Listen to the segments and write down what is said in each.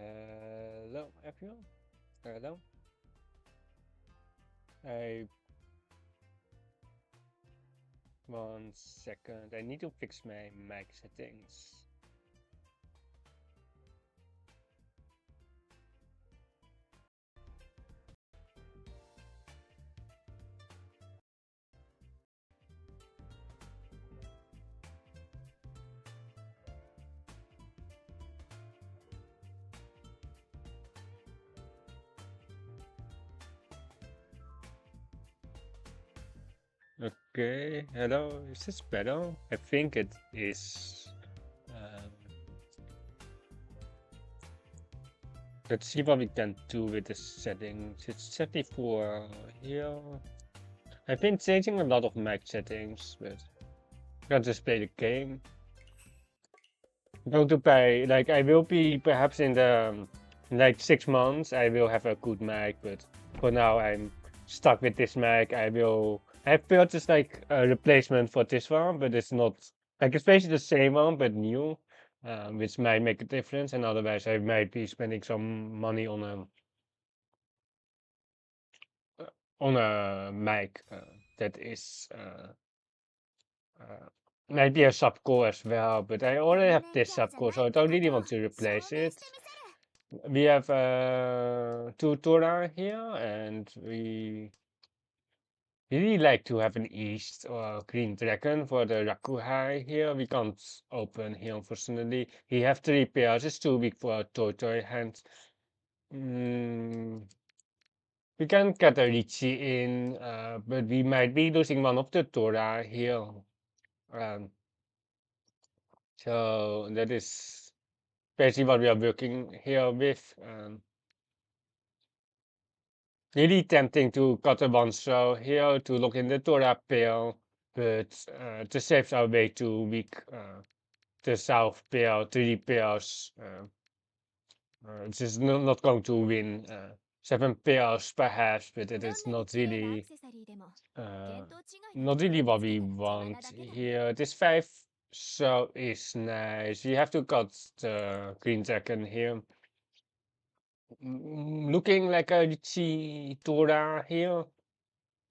Hello everyone. Hello. I 1 second. I need to fix my mic settings. Okay, hello. Is this better? I think it is. Let's see what we can do with the settings. It's 74 here. I've been changing a lot of mic settings, but I can just play the game. I'm going to pay, like, I will be perhaps in the like 6 months, I will have a good mic, but for now I'm stuck with this mic. I purchased like a replacement for this one, but it's not, like, it's basically the same one, but new, which might make a difference, and otherwise I might be spending some money on a mic that is might be a subcore as well, but I already have this subcore, so I don't really want to replace it. We have two Torah here, and we really like to have an East or Green Dragon for the Rakuhai here. We can't open here, unfortunately. We have 3 pairs, it's too big for a Toy hand. We can get a Riichi in, but we might be losing one of the Torah here. So that is basically what we are working here with. Really tempting to cut a one show here to look in the Torah pair, but the saves are way too weak. The south pair, 3 pairs, it's just not going to win. 7 pairs perhaps, but it is not really what we want here. This 5 show is nice. We have to cut the green dragon here. Looking like a Riichi Torah here.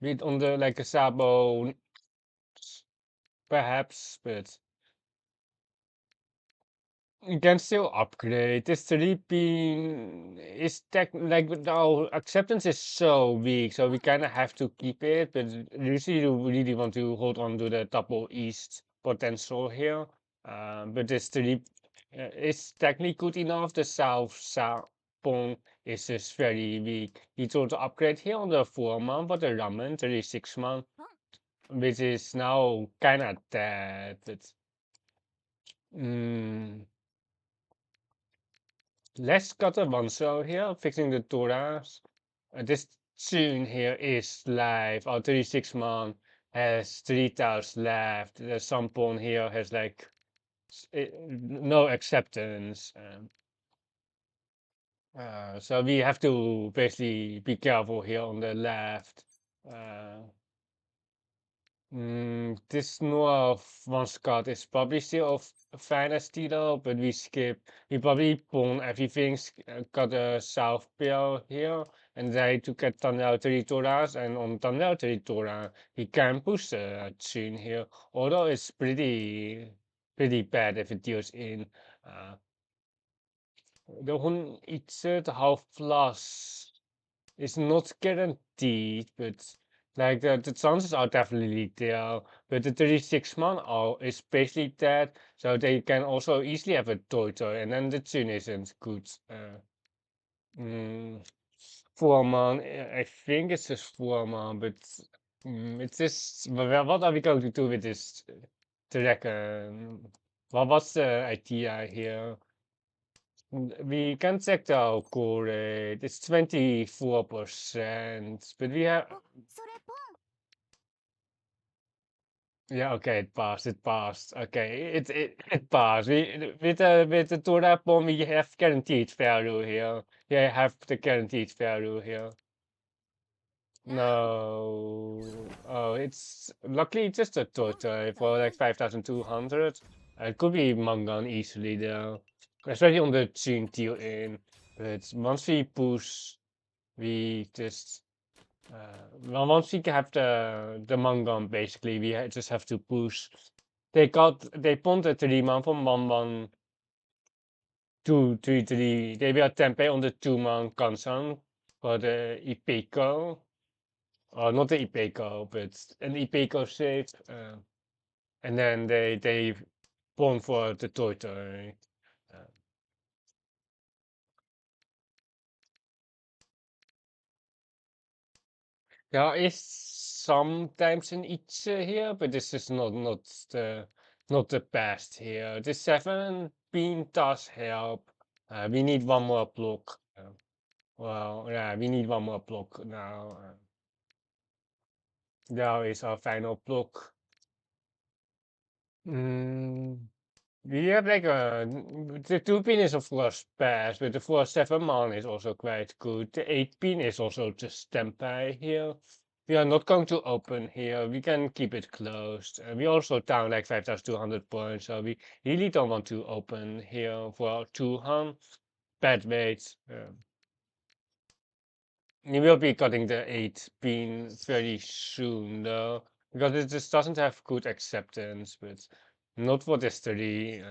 With on the like a Sabo perhaps, but you can still upgrade. This 3P is tech like our acceptance is so weak, so we kinda have to keep it, but usually you really want to hold on to the double east potential here. But this 3 is technically good enough. The south pong is just very weak. You told to upgrade here on the 4-man, but the ramen 36-man. Which is now kind of dead, but let's got a one show here, fixing the Torahs. This tune here is live. Our 36-man has 3 tiles left. The Sampon here has like no acceptance. So we have to basically be careful here on the left. This North one card is probably still a fine as Tito, but we skip. We probably pawn everything, got a south pair here, and try to get Tunnel Territoras, and on Tunnel Territora, he can push the tune here, although it's pretty bad if it deals in. The one it's the half plus is not guaranteed, but like the chances are definitely there. But the 36-man is basically dead, so they can also easily have a toy, and then the tune isn't good. 4-man, I think it's just 4-man, but it's just what are we going to do with this dragon? What's the idea here? We can check the alcohol rate. It's 24%, but we have. Yeah, okay, it passed. It passed. Okay, it passed. With the Torah bomb, we have guaranteed value here. Yeah, have the guaranteed value here. No. Oh, it's luckily just a total for like 5,200. It could be Mangan easily though, especially on the June deal in. But once we push, we just well, once we have the Mahjong, basically, we just have to push. They punted 3 man from 1-1 to 3-3. They were tempe on the 2-man Kansan for the Ipeco. Or not the Ipeco, but an Ipeco shape. And then they won for the Toy. Uh, there is sometimes an itch here, but this is not the best here. The 7 pin does help. We need one more block. Well, yeah, we need one more block now. There is our final block. We have like the 2 pin is of course best, but the 4-7 man is also quite good. The 8 pin is also just standby here. We are not going to open here. We can keep it closed. We also down like 5,200 points, so we really don't want to open here for 2 hand. Bad weight. We will be cutting the 8 pin very soon though, because it just doesn't have good acceptance, but not for this 3.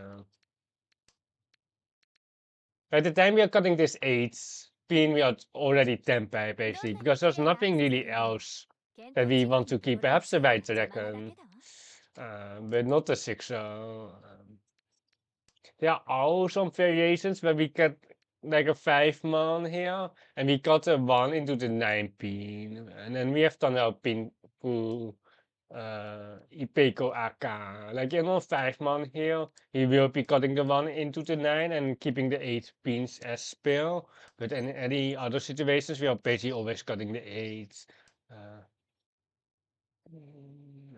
By the time we are cutting this 8 pin, we are already 10 by basically, because there's nothing really else that we want to keep. Perhaps the white dragon, but not the 6. There are some variations where we get like a 5 man here, and we got a 1 into the 9 pin, and then we have done our pin to Ipeco AK. Like, 5 man here, he will be cutting the 1 into the 9 and keeping the 8 pins as spare. But in any other situations, we are basically always cutting the 8. Uh, mm,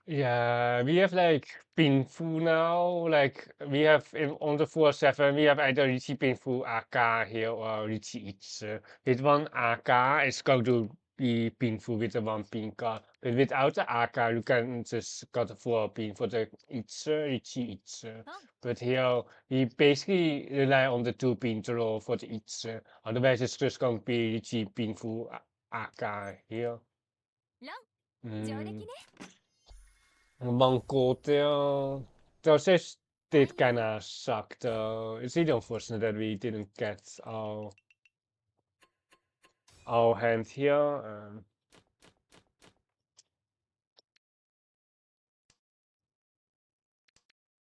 yeah, we have like Pinfu now. Like we have on the 4-7, we have either Riichi Pinfu AK here or Riichi Itse. With one AK, it's going to be Pinfu with the 1 pin card. But without the AK, you can just cut a 4 pin for the Itse, Riichi Itse. But here, we basically rely on the 2 pin draw for the Itse. Otherwise, it's just going to be Riichi Pinfu AK here. Mm. Mancote, those just did kinda suck though. It's really unfortunate that we didn't get our hand here.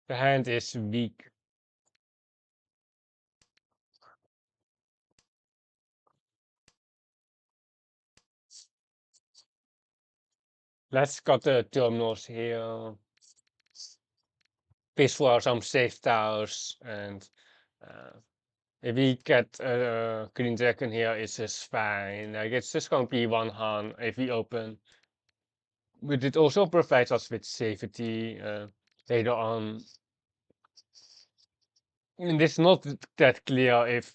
The hand is weak. Let's got the terminals here. Fish for some safe towers, and if we get a green dragon here, it's just fine. Like it's just gonna be 1 hand if we open. But it also provides us with safety later on. And it's not that clear if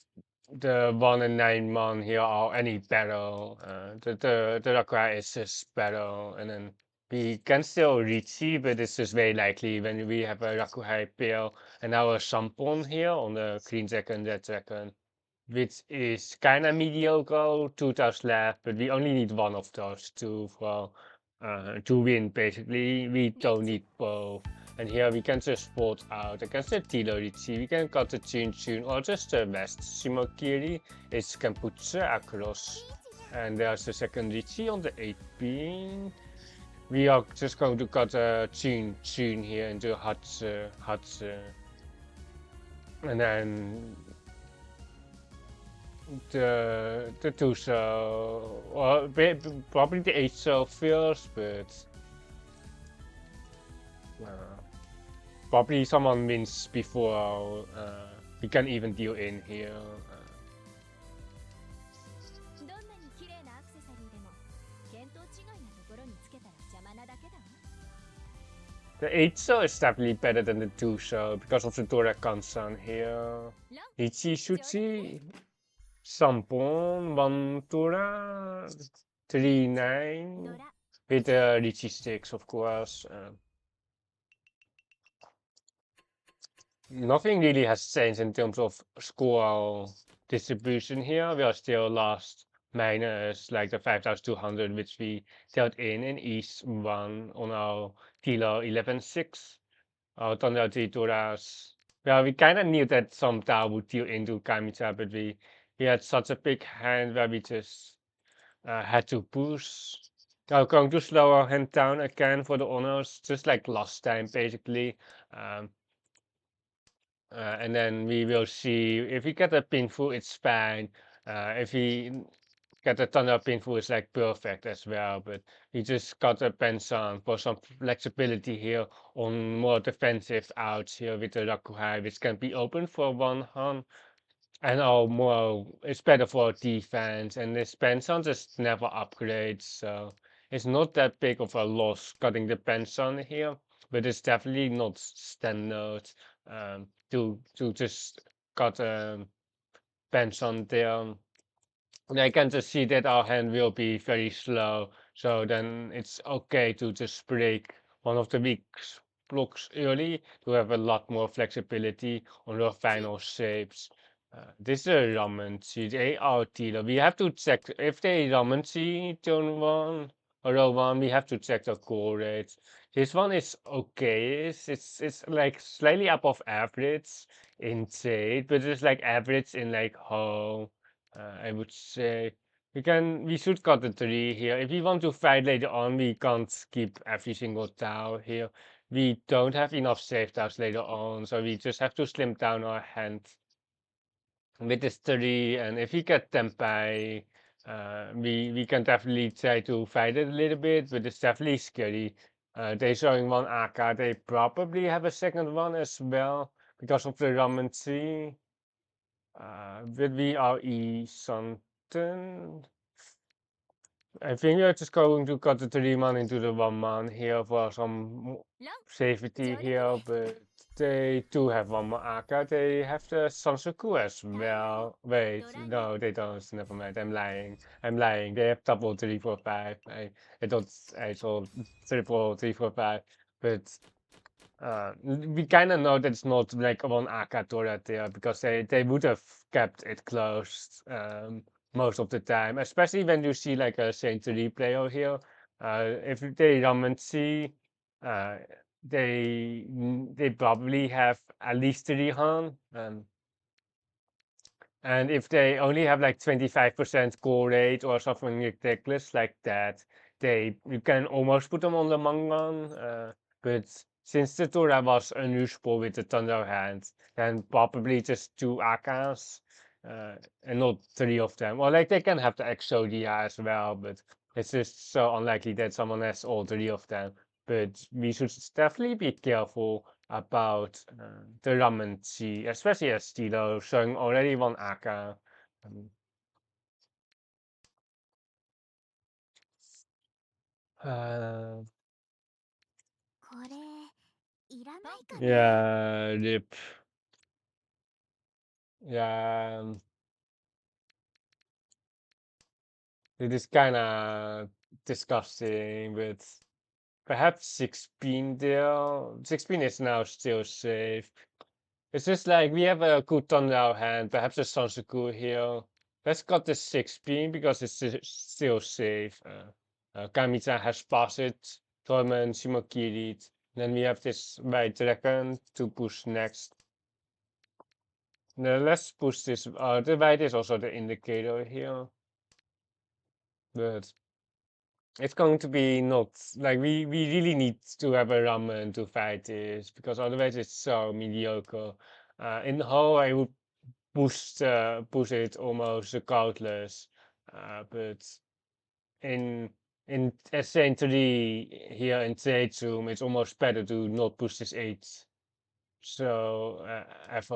the 1 and 9 man here are any better. The Rakra is just better, and then we can still Riichi, but it's just very likely when we have a Rakuhai pair and our Sampon here on the green second, red second, which is kind of mediocre, 2 tiles left, but we only need one of those two for to win basically. We don't need both. And here we can just vote out against the Riichi. We can cut the Chun or just the West Shimokiri. It's Kemputse across. And there's the second Riichi on the 8 pin. We are just going to cut a Chun here into Hatsu. And then the 2 cell, well, probably the 8 cell first, but probably someone wins before we can even deal in here. The 8 cell is definitely better than the 2 cell because of the Dorakan-san here. Riichi Shuchi, Sampon, 1 Dora, 3-9, with the Riichi sticks, of course. nothing really has changed in terms of score distribution here. We are still last minus like the 5200 which we dealt in East 1 on our dealer 11-6. Our Thunder Trituras. Well, we kind of knew that some Tau would deal into Kamicha, but we had such a big hand where we just had to push. Now going to slow our hand down again for the honors, just like last time basically. Um, and then we will see if we get a pinful, it's fine. If we get a ton of pinful, it's like perfect as well. But we just got a Pensan for some flexibility here on more defensive outs here with the Rakuhai, which can be open for one hand. And more, it's better for defense. And this Pensan just never upgrades, so it's not that big of a loss cutting the Pensan here. But it's definitely not standard to just cut Pensan there. And I can just see that our hand will be very slow, so then it's okay to just break one of the weak blocks early to have a lot more flexibility on your final shapes. This is a Ramen they are dealer. We have to check if they Ramen turn 1 or row 1, we have to check the core rate. This one is okay, it's like slightly above average in shade, but it's like average in like home. I would say we should cut the tree here. If we want to fight later on, we can't skip every single tower here. We don't have enough safe towers later on, so we just have to slim down our hand with this tree. And if we get Tempai, we can definitely try to fight it a little bit, but it's definitely scary. They're showing one AK, they probably have a second one as well because of the ramen tree. Will we RE something? I think we're just going to cut the 3-man into the 1-man here for some safety here, but they do have 1-man AK. They have the Sansoku as well. Wait, no, they don't. Never mind. I'm lying. I'm lying. They have double 345. I thought I saw triple 345, but we kind of know that it's not like one AK turret there because they would have kept it closed most of the time, especially when you see like a Saint player here. If they ramen see, uh, they probably have at least 3 Han. And if they only have like 25% core rate or something ridiculous like that, you can almost put them on the Mangan. But since the Tora was unusable with the Thunder hand, then probably just 2 AKs and not 3 of them. Or like they can have the Exodia as well, but it's just so unlikely that someone has all 3 of them. But we should definitely be careful about the ramen tea, especially as Stilo showing already one AK. Um, uh, yeah, rip. Yeah, it is kind of disgusting, but perhaps 16 there. 16 is now still safe. It's just like we have a good thunder hand, perhaps a Sansoku here. Let's cut the 16 because it's still safe. Kamita has passed it, Torment, Shimokiri. Then we have this white dragon to push next. Now let's push this. The white is also the indicator here. But it's going to be not like we really need to have a ramen to fight this because otherwise it's so mediocre. In the whole, I would push it almost regardless. But in essentially here in trade room, it's almost better to not push this 8. So ever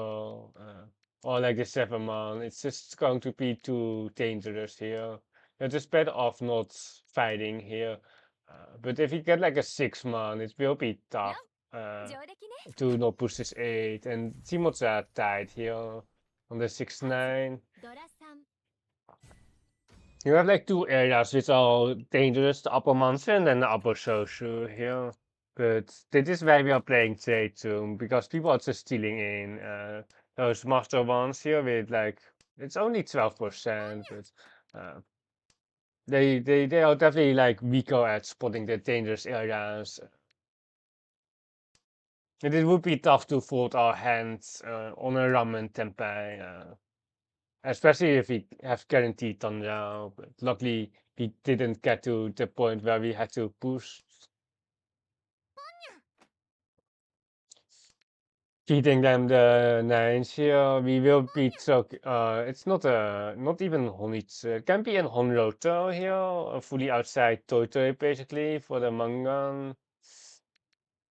or like the 7-man, it's just going to be too dangerous here. You're just better off not fighting here. But if you get like a 6-man, it will be tough to not push this 8. And Timoza died here on the 6-9. You have like 2 areas which are dangerous, the upper monster and then the upper social here. But this is why we are playing J2 because people are just stealing in those master ones here with like it's only 12%, but uh, they are definitely like weaker at spotting the dangerous areas. And it would be tough to fold our hands on a ramen tempeh, especially if we have guaranteed Tanja. But luckily, we didn't get to the point where we had to push. Feeding them the nines here, we will be so. It's not even Honitsu. It can be an Honroto here, a fully outside Toitoi basically for the mangan.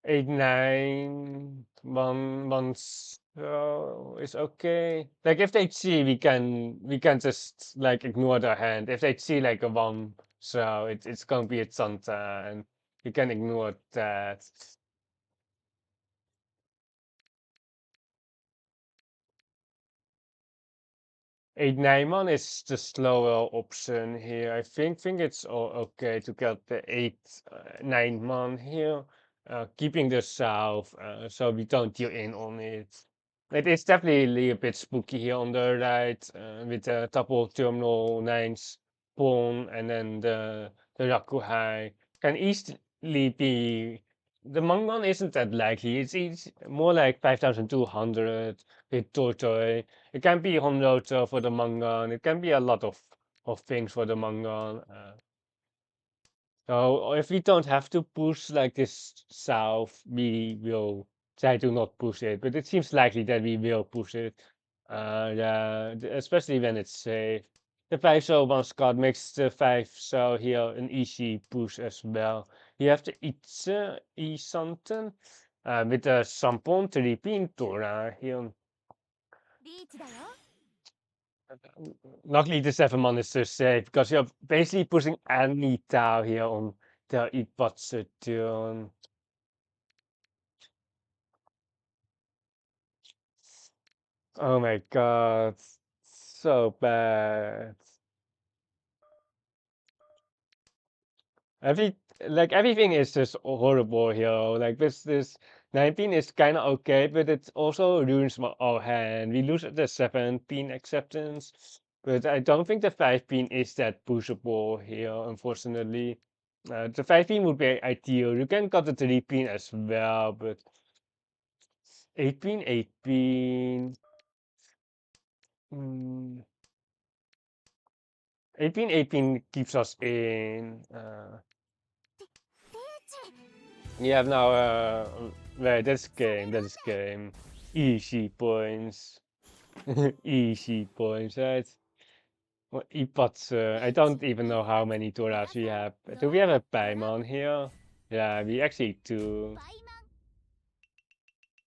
8, 9, 1 is okay. Like if they see, we can just like ignore their hand. If they see like a 1, so it's gonna be a Santa, and we can ignore that. 8, 9 man is the slower option here. I think it's okay to get the 8, 9 man here, keeping the south, so we don't deal in on it. It is definitely a bit spooky here on the right, with the double terminal 9s pawn and then the Rakuhai. Can easily be. The Mangman isn't that likely. It's more like 5,200 with Tortoise. It can be Honroto for the Mangan. It can be a lot of things for the Mangan. So if we don't have to push like this south, we will try to not push it. But it seems likely that we will push it. Yeah, especially when it's safe. The 5 so once card makes the 5 so here an easy push as well. You have to eat something with the Sampon to repeat Dora here. Luckily, the 7 man is so safe because you're basically pushing any tile here on the Ipatsu turn. Oh my god, so bad. Every everything is just horrible here. Like this 19 is kind of okay, but it also ruins our hand. We lose the 7 pin acceptance, but I don't think the 5 pin is that pushable here, unfortunately. The 5 pin would be ideal. You can cut the 3 pin as well, but 8 pin, 8 pin. Mm, 8 pin, 8 pin keeps us in. You have now, right, that's game, that's game. Easy points. Easy points, right? Well, Ipatsu, I don't even know how many Doras we have. Do we have a Paimon here? Yeah, we actually do.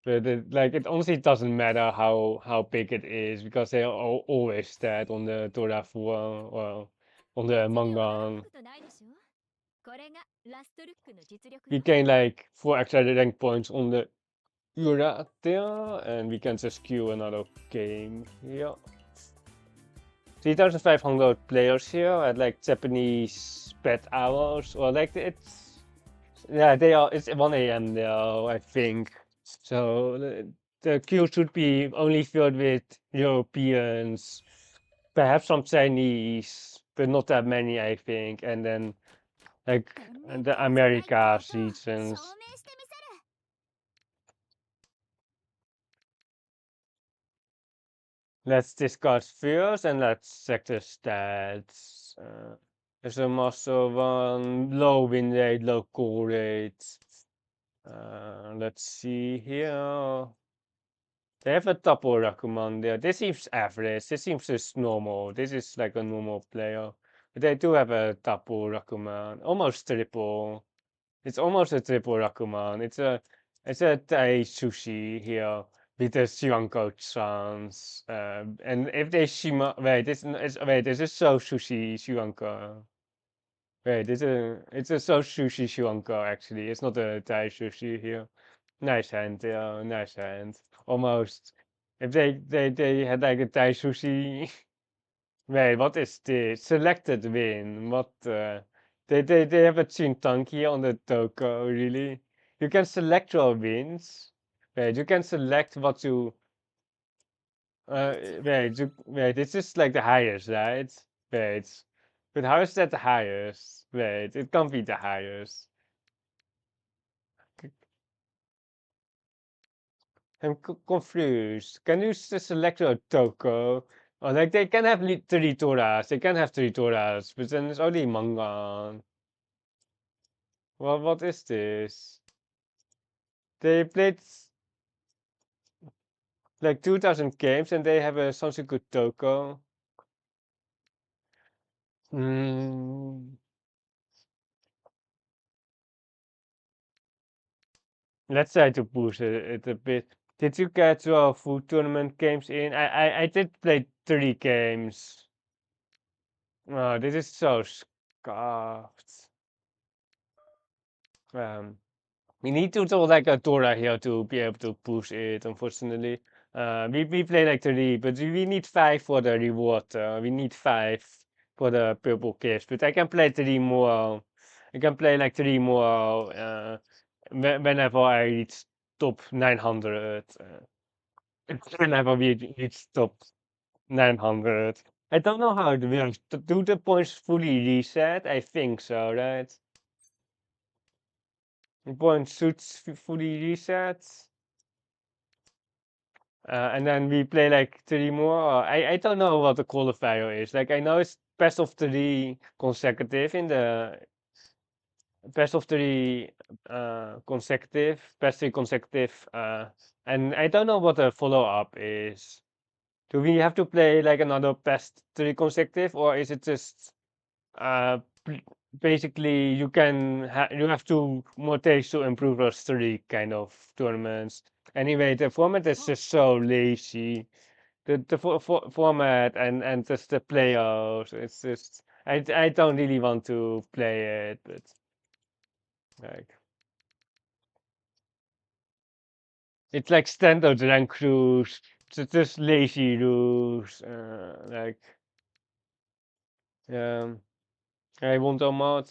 But it honestly doesn't matter how big it is because they are always dead on the Dora 4, well, on the Mangan. We gain like 4 extra rank points on the Ura there, and we can just queue another game here. 3,500 players here at like Japanese pet hours, or like it's yeah they are it's 1 a.m. now I think. So the queue should be only filled with Europeans, perhaps some Chinese, but not that many I think, and then like the America regions. Let's discuss first and let's check the stats. There's a muscle one, low win rate, low call rate. Let's see here. They have a double Rakuman there. This seems average. This seems just normal. This is like a normal player. But they do have a double Rakuman. Almost triple. It's almost a triple Rakuman. It's a Thai sushi here with the Shuanko chance. And if they Shima wait, this is so sushi Shuanko. Wait, it's a so sushi Shuanko actually. It's not a Thai sushi here. Nice hand, yeah, nice hand. Almost. If they had like a Thai sushi. Wait, what is this? Selected win. What? They have a Chintanki on the Toko, really? You can select your wins. Wait, you can select what you. Wait. This is like the highest, right? Wait, but how is that the highest? Wait, it can't be the highest. I'm confused. Can you select your toko? Or like they can have 3 Toras. They can have 3 Toras, but then it's only manga. Well, what is this? They played like 2000 games and they have a Sansuku Toko. Mm, let's try to push it a bit. Did you get your food tournament games in? I did play 3 games. Oh, this is so scuffed. Um, we need to do like a Dora here to be able to push it, unfortunately. We play like 3, but we need 5 for the reward. We need 5 for the purple gifts, but I can play 3 more. I can play like 3 more whenever I reach top 900. Whenever we reach top 900. I don't know how it works. Do the points fully reset? I think so, right? The points should fully reset. And then we play like 3 more. I don't know what the qualifier is. Like I know it's best of 3 consecutive in the best of 3 consecutive, best 3 consecutive. And I don't know what the follow up is. Do we have to play like another best 3 consecutive, or is it just basically you have to more days to improve those 3 kind of tournaments? Anyway, the format is just so lazy. The format and just the players. It's just I don't really want to play it, but like it's like standard rank rules. It's just lazy rules. Like I want a mod.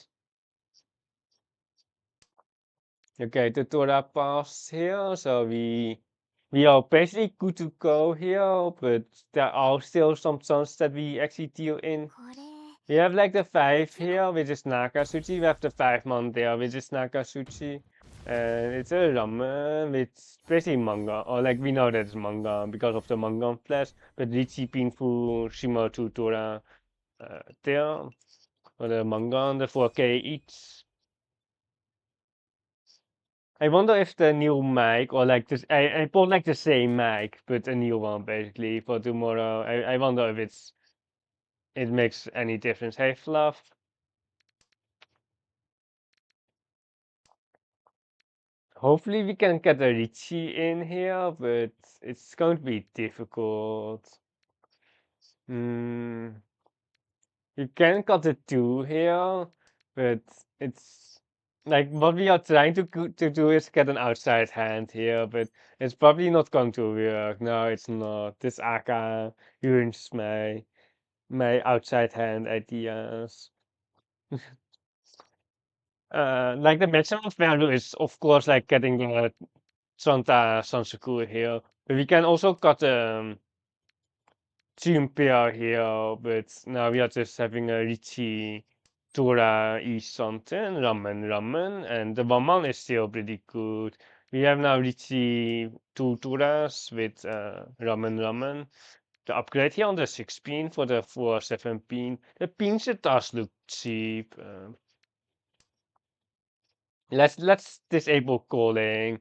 Okay, the Torah pass here, so we are basically good to go here, but there are still some chance that we actually deal in. We have like the 5 here, which is Nakasuchi. We have the 5-man there, which is Nakasuchi. And it's a ramen with basically manga, or like we know that it's manga because of the manga flash, but Riichi Pinfu, Shimoto Tora there, or the manga, the 4K each. I wonder if the new mic or like this, I bought like the same mic, but a new one basically for tomorrow. I wonder if it makes any difference. Hey, Fluff. Hopefully we can get a Richie in here, but it's going to be difficult. You can cut the 2 here, but it's like what we are trying to do is get an outside hand here, but it's probably not going to work. No, it's not. This Aka ruins my outside hand ideas. Like the maximum value is of course like getting the Santa Sansaku here, but we can also cut Chimpia here, but now we are just having a Richie Tora is something, ramen, and the Waman is still pretty good. We have now Richie 2 Toras with ramen. The upgrade here on the 6 pin for the 4-7 pin. The pins it does look cheap. Let's disable calling.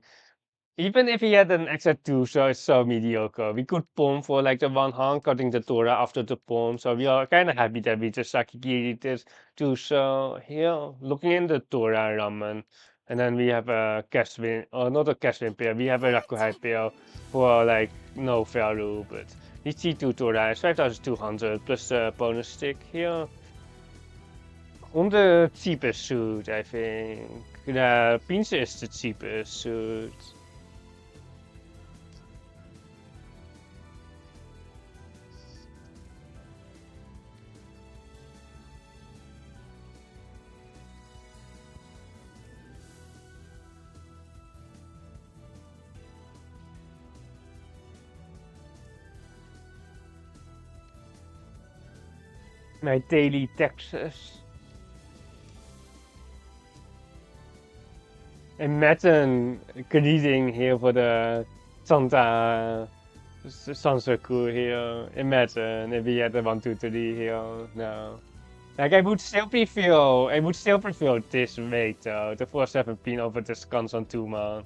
Even if he had an extra 2, so it's so mediocre. We could pawn for like the 1 hand, cutting the Tora after the pawn. So we are kind of happy that we just Sakigiri this 2. So here, looking in the Tora ramen. And then we have a cash win, or not a cash win pair. We have a Rakuhai pair for like no value, but we see 2 Tora is 5200 plus the bonus stick here. On the cheapest suit, I think. The Pince is the cheapest suit. My daily taxes. Imagine greeting here for the Santa Sansaku here. Imagine if we had a 1, 2, 3 here. No. Like I would still prefer this rate though, the 417 over the scans on 2 man.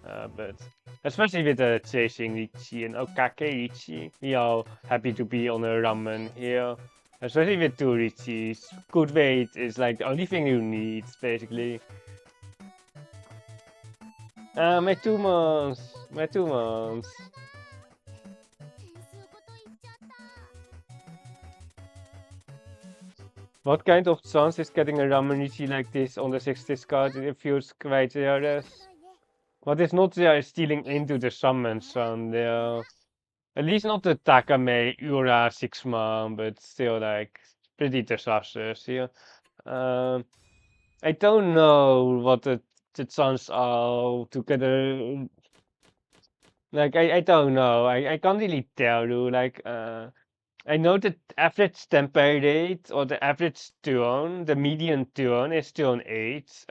But especially with the chasing Riichi and Okake Riichi, we are happy to be on a ramen here. Especially with 2 Riichis, good weight is like the only thing you need basically. My 2 months, my 2 months. What kind of chance is getting a Ramanichi like this on the 60 card? It feels quite serious. What is not there is stealing into the summon son there. At least not the Takame Ura 6 man, but still like pretty disastrous here. I don't know what the chance are to get a like I don't know. I can't really tell you. Like I know the average temper rate or the average turn, the median turn is turn 8.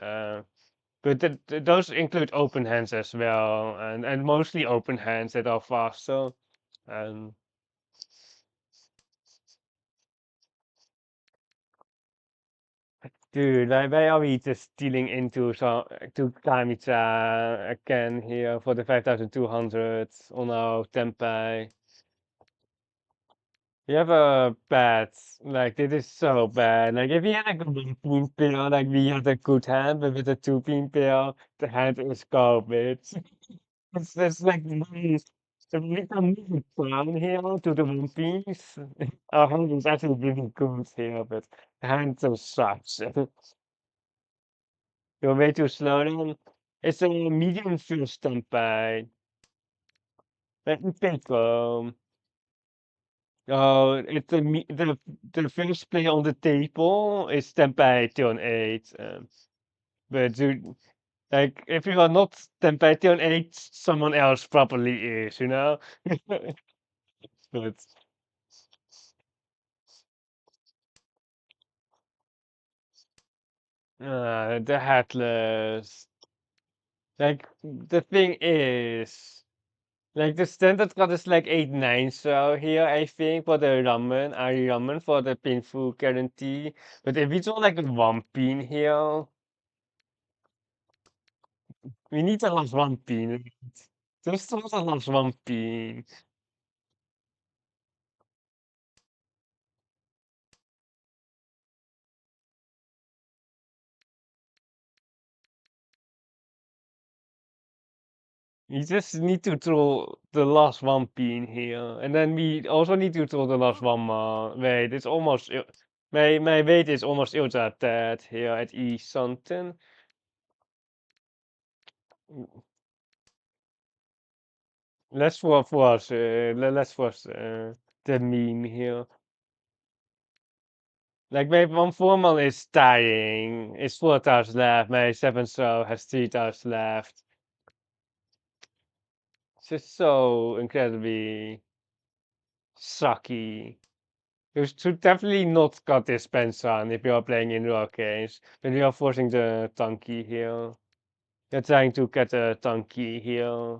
But those include open hands as well, and mostly open hands that are faster. Um, Dude, why are we just stealing into to Kamicha again here for the 5200 on our Tempai? You have a bad, like it is so bad. Like if we had a good 1 pin pair, like we had a good hand, but with a 2 pin pair, the hand is garbage. It's like we can move it down here to the 1 piece. Our hand is actually really good here, but the hand just sucks. You're way too slow then. It's a medium first Tempai. Let me pick it's the first player on the table is Tempai turn 8. But like if you are not Tempai turn 8, someone else probably is, you know? But the headless. Like the thing is, like the standard cut is like 8-9, so here I think for the Ari ramen for the painful guarantee. But if we do like a 1 pin here, we need a last 1 pin. Just a last 1 pin. We just need to throw the last 1 pin here, and then we also need to throw the last one wait. It's almost my weight is almost ultra dead here at E something. Let's force the meme here. Like my one formal is dying. It's 4 times left. My 7 has 3 times left. It's just so incredibly sucky. You should definitely not cut this Pensan if you are playing in raw games. But we are forcing the Tanky here. You're trying to get a Tanky here.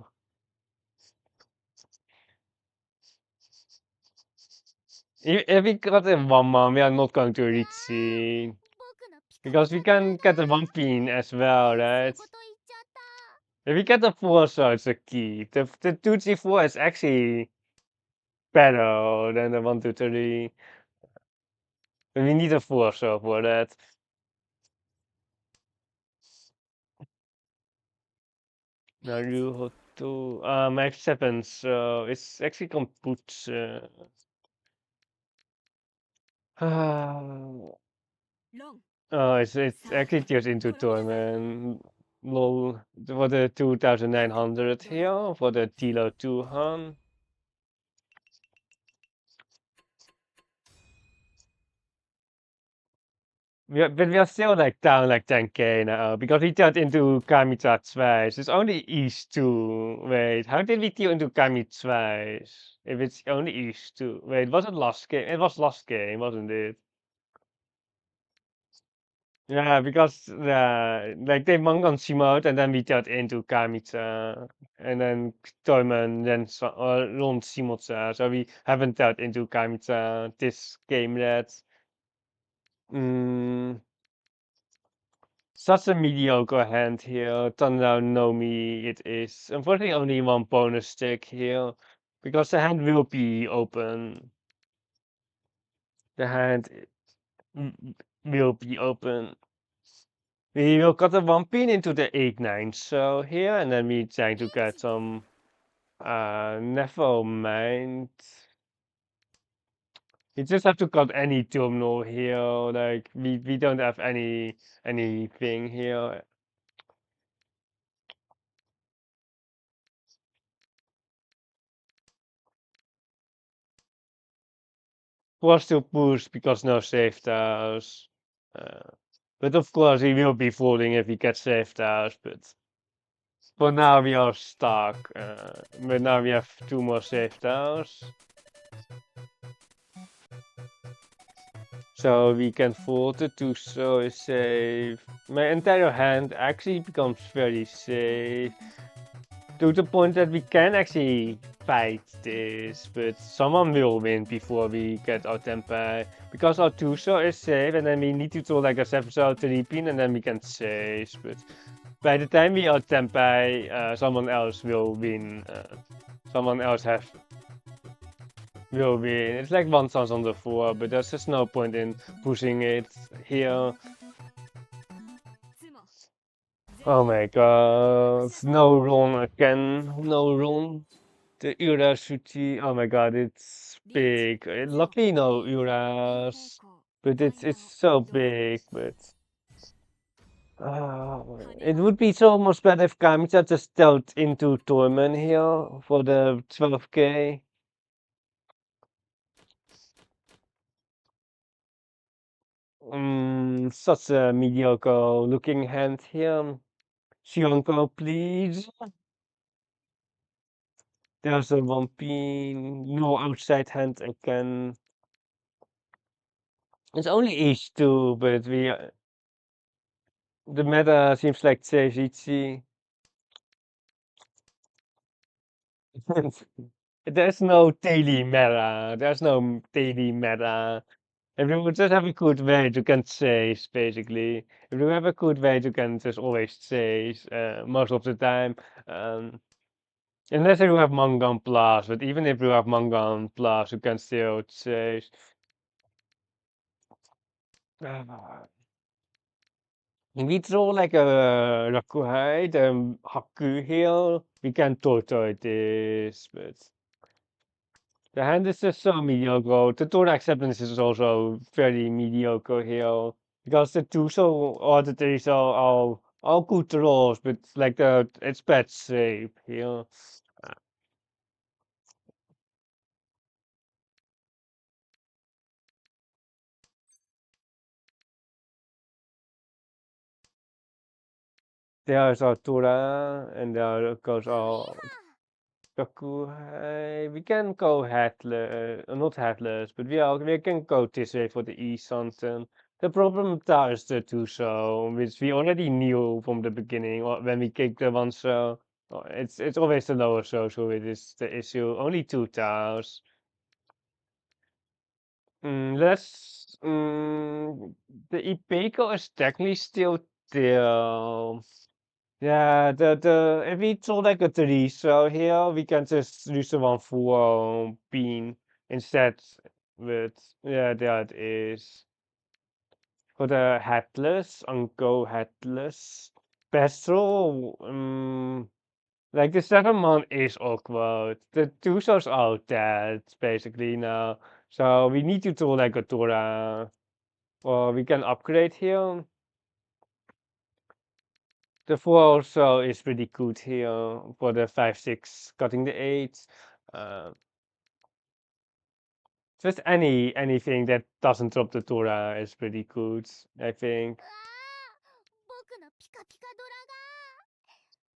If we got a 1 man, we are not going to reach C. Because we can get a 1 pin as well, right? If we get a 4 so it's a key. The 2G4 is actually better than the 1, 2, 3. But we need a 4 so for that. Naruhodo. Max 7, so it's actually compute. Oh, it's actually just into tournament. Lol. For the 2900 here, for the Tilo 200. But we are still like down like 10k now because we turned into Kami-2 twice. It's only East 2. Wait, how did we turn into Kami twice? If it's only East 2. Wait, was it last game? It was last game, wasn't it? Yeah, because like they Mangon Shimote and then we got into Kamitsa and then Toyman then Ron Simotsa. So we haven't got into Kamitsa this game yet. Mm, such a mediocre hand here. Tandao Nomi it is. Unfortunately only one bonus stick here. Because the hand will be open. The hand will be open. We will cut a one pin into the 8-9 so here and then we trying to get some never mind. We just have to cut any terminal here, like we don't have anything here. Force to push because no safe tiles. But of course he will be falling if he gets safe tiles, but for now we are stuck. But now we have two more safe tiles. So we can fold it to so safe. My entire hand actually becomes very safe. To the point that we can actually fight this, but someone will win before we get our tempai. Because our Tuso is safe and then we need to throw like a 7 3 pin and then we can chase. But by the time we out tempai, someone else will win. Someone else will win. It's like one sounds on the floor, but there's just no point in pushing it here. Oh my god, no run again, no run. The Urashi, oh my god, it's big. Luckily no Uras, but it's so big, but it would be so much better if Kamita just dealt into Torment here for the 12k. Such a mediocre looking hand here. Shionko, please. There's a one pin, no outside hand again. It's only H2, but the meta seems like Riichi. There's no daily meta. There's no daily meta. If you would just have a good way to can chase, basically. If you have a good way to can just always chase, most of the time. Um, Unless you have Mangan Plus, but even if you have Mangan Plus, you can still chase. We throw like a Rakuhai, the Haku here. We can torture this, but the hand is just so mediocre. The Torah acceptance is also very mediocre here. Because the two so or the three so all good rolls, but like it's bad shape here. There's our Torah and there goes our Rakuhai. We can go headless, not headless, but we can go this way for the E something. The problem there is the two so, which we already knew from the beginning, or when we kicked the one so. It's always the lower so it is the issue. Only two tiles. The Ipeco is technically still there. Yeah, the if we throw like a three, so here we can just use the one full bean instead with yeah that is for the headless, Uncle headless. Pestro, like the 7 month is awkward. The two shows out dead basically now. So we need to throw like a Tora. Or we can upgrade here. The 4 also is pretty good here for the 5-6 cutting the 8. Uh, just anything that doesn't drop the Tora is pretty good, I think.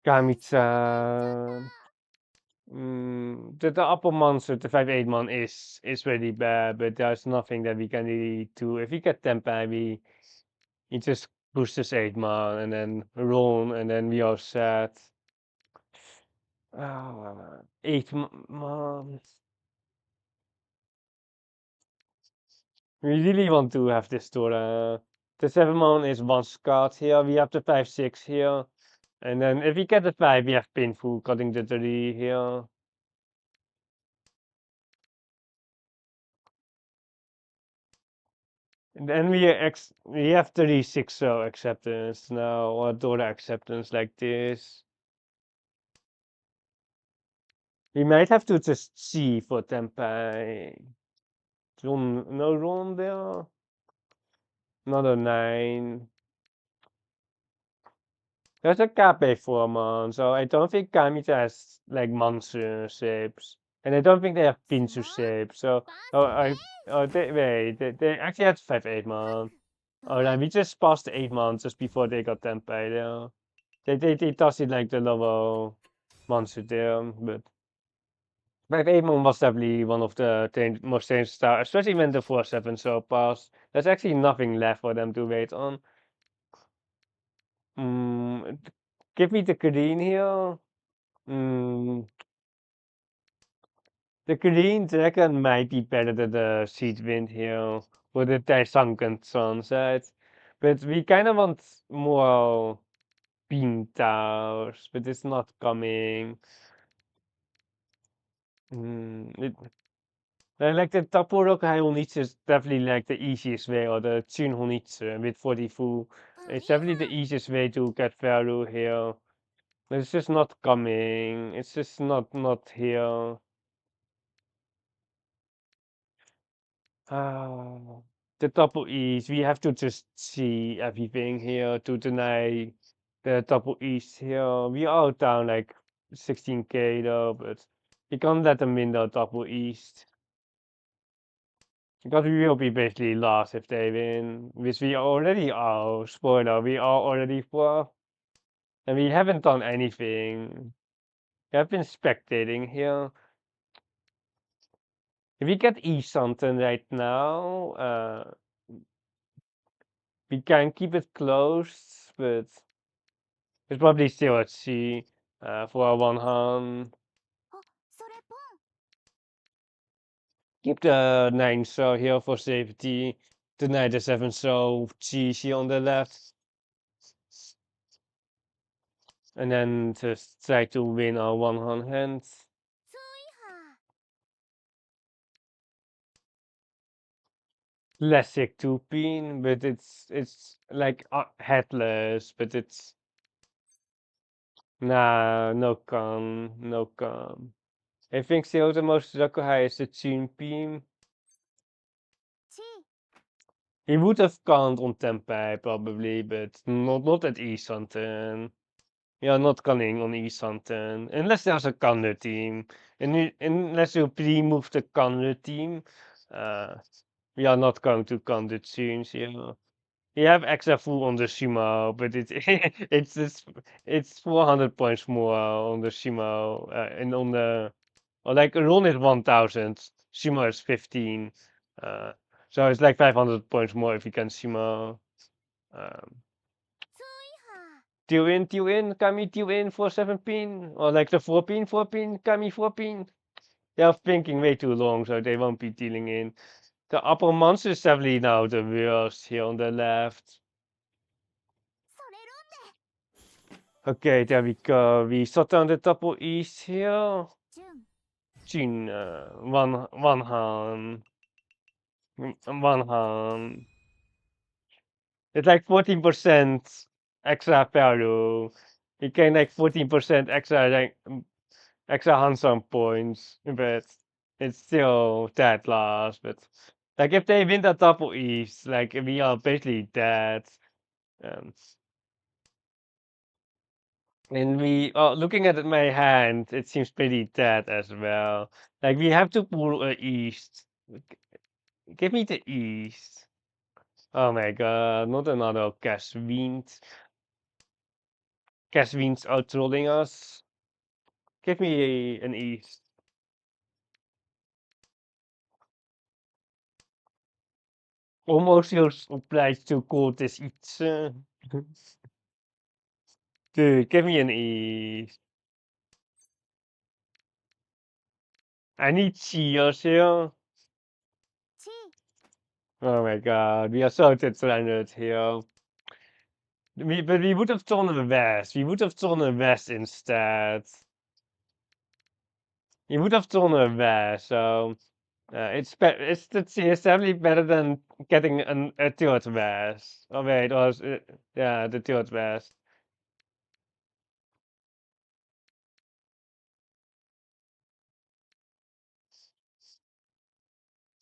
Kamitsa. The upper monster, the 5-8 mon is really bad, but there's nothing that we can really do. If we get Tempa, we just push this 8 man and then run and then we are set. 8 man. We really want to have this door. The 7 man is one Scott here. We have the 5-6 here. And then if we get the 5, we have painful cutting the 3 here. And then we have 36 so acceptance now, or door acceptance like this. We might have to just see for Tempai. No room there. Another 9. There's a Cape for man, so I don't think Kamita has like monster shapes. And I don't think they have Pinsu shapes, so they actually had 5-8 man. Oh no, we just passed the 8 man just before they got Tempai there. They tossed it like the level monster there, but 5-8 man was definitely one of the most dangerous stars, especially when the 4-7 so passed. There's actually nothing left for them to wait on. Give me the green here. The green dragon might be better than the seed wind here for the sunken sunset. But we kind of want more beam towers, but it's not coming. Like the Tapurok Hayonitsu is definitely like the easiest way, or the Chunhonitsu with 44. It's definitely the easiest way to get value here. But it's just not coming. It's just not here. The double east. We have to just see everything here to deny the double east here. We are down like 16k though, but we can't let them win the double east. Because we will be basically lost if they win, which we already are. Spoiler, we are already 4. And we haven't done anything. We have been spectating here. If we get east something right now, we can keep it close, but it's probably still at sea for one hand. Keep the 9 so here for safety. The knight the 7 so cheesy on the left. And then just try to win our one hand. Classic 2-pin, but it's like headless, but it's nah, no con. I think still the most Rakuhai is the Chunpin. He would have conned on Tempai probably, but not at Easthampton. Yeah, not conning on Easthampton. Unless there's a Conner team. And unless you pre-move the Conner team, we are not going to con the tunes here. We have extra full on the Shimo, but it's 400 points more on the Shimo and on the like Ron is 1000, Shimo is 15. So it's like 500 points more if you can Shimo. Deal in, Kami deal in for 7-pin, or like the 4-pin, Kami 4-pin. They're thinking way too long, so they won't be dealing in. The upper monster is definitely now the worst here on the left. Okay, there we go. We shut down the double east here. Jin, one hand. One hand. It's like 14% extra value. You gain like 14% extra extra handsome points, but it's still dead last. But like if they win the double east, like we are basically dead. Um, and we looking at my hand, it seems pretty dead as well. Like we have to pull east. Give me the east. Oh my god, not another cash wind. Cash winds are trolling us. Give me an east. Almost feels obliged to call this iets. Dude, give me an E. I need cheers here. Oh my god, we are so degenerate here. But we would have done a West. We would have done a West instead. We would have done a West, so it's definitely better than getting a third West. Oh wait, yeah, the third West.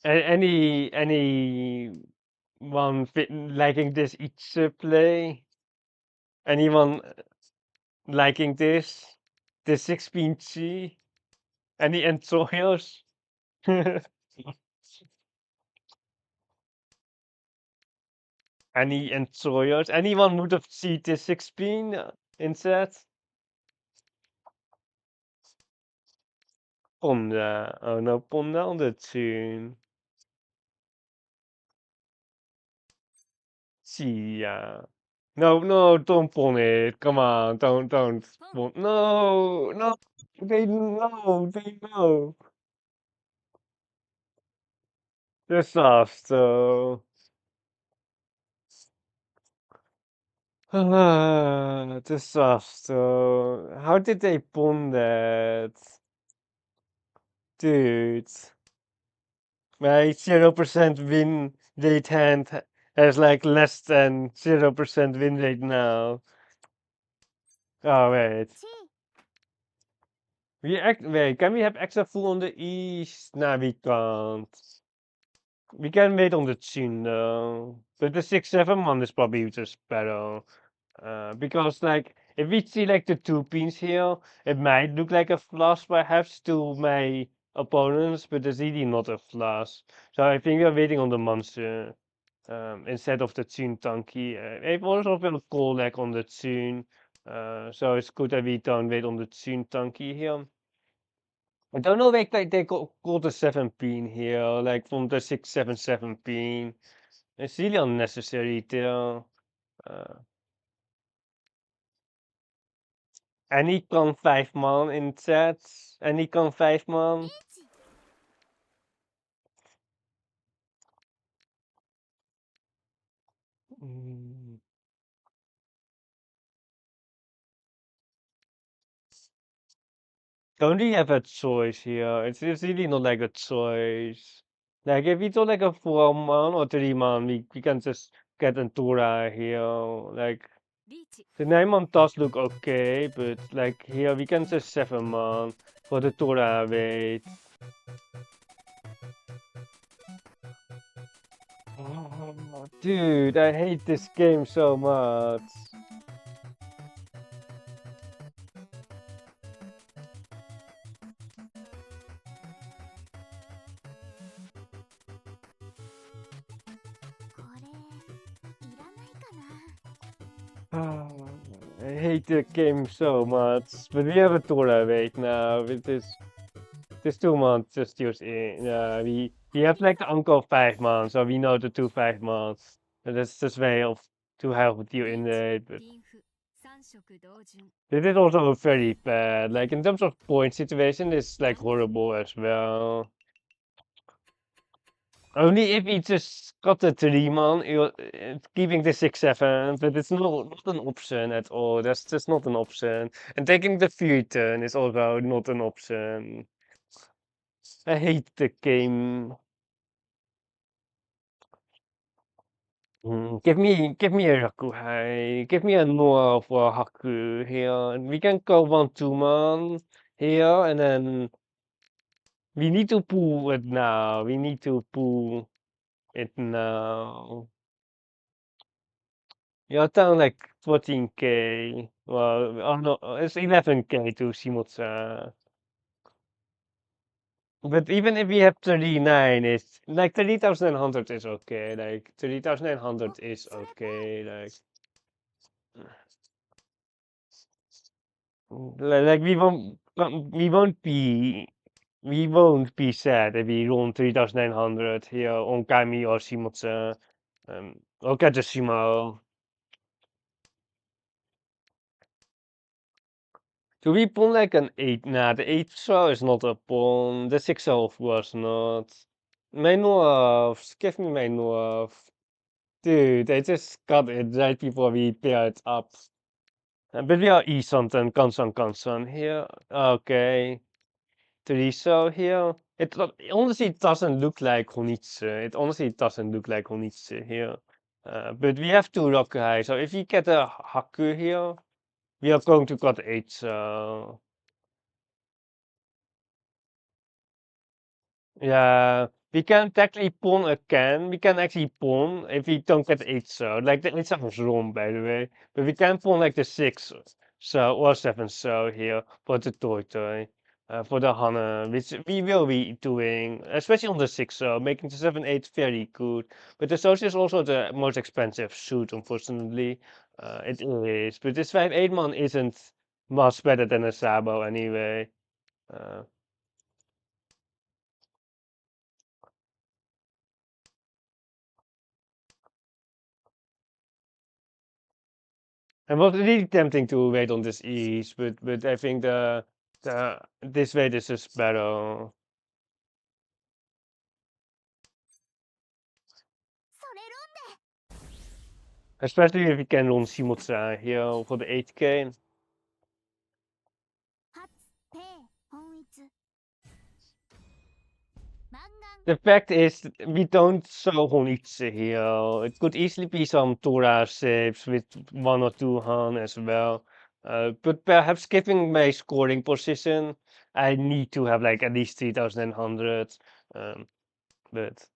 Anyone liking this each play? Anyone liking this? The 16G? Any enjoyers? Any enjoyers? Anyone would have seen the 16 instead? Ponda. Oh no, Ponda on the tune. See, yeah. No, no, don't pon it. Come on, don't. No, no. They know, they know. Disaster. Disaster. How did they pun that? Dude. My 0% win rate hand has like less than 0% win rate now. Oh, wait. Wait, can we have extra full on the east? Nah, we can't. We can wait on the chin though. But the 6-7 one is probably just better. Because like if we see like the two pins here, it might look like a flush perhaps to my opponents, but it's really not a flush. So I think we're waiting on the monster instead of the tune tanky. It also will call like on the tune. So it's good that we don't wait on the tune tanky here. I don't know like they call the 7 pin here, like from the 6-7-7 pin. It's really unnecessary there. Uh, Any kan 5 man in chat. Any kan 5 man. Mm. Don't really have a choice here. It's really not like a choice. Like if we do like a 4 man or 3 man, we can just get a Dora here. Like the 9 man does look okay, but like here we can just 7 man for the Dora wait. Oh, dude, I hate this game so much. Oh, I hate the game so much. But we have a Dora wait now. With this 2 months just use in. We have like the Uncle 5 months, so we know the 2 5 months. And that's just way of to help with you in it. But this is also very bad. Like in terms of point situation, it's like horrible as well. Only if he just got the 3 man, keeping the 6-7, but it's not an option at all. That's just not an option. And taking the 3 turn is also not an option. I hate the game. Give me a Rakuhai. Give me a Noah for Haku here. And we can go 1-2 man here, and then we need to pull it now. We need to pull it now. You're down like 14K. Well, oh no, it's 11K to Shimotsa. But even if we have 39, it's like 30,900 is okay. Like 30,900 is okay. Like we won't be sad if we run 3,900 here on Kami or Shimotsa. Or Kajashima. Do we pawn like an 8? Nah, the 8 throw is not a pawn. The 6 of was not. Main dwarfs, give me main dwarf. Dude, they just got it right before we pair it up. But we are E something, constant here. Okay. 3 so here. It honestly doesn't look like Honitsu. It honestly doesn't look like Honitsu here. But we have 2 Rokuhai, so if we get a Haku here, we are going to cut 8, so... Yeah, we can technically pawn again. We can actually pawn if we don't get 8 so. Like the 8 so was wrong, by the way. But we can pawn like the 6 so or 7 so here for the toy. For the Hana, which we will be doing, especially on the 6 so, making the 7-8 very good. But the Source is also the most expensive suit, unfortunately. It is. But this 5-8 man isn't much better than a Sabo anyway. Uh, It was really tempting to wait on this ease, but I think the this way is just better. Especially if we can run Simultra here for the 8k. The fact is, we don't show Honitsu here. It could easily be some Tora shapes with 1 or 2 Han as well. But perhaps given my scoring position, I need to have like at least 3100. But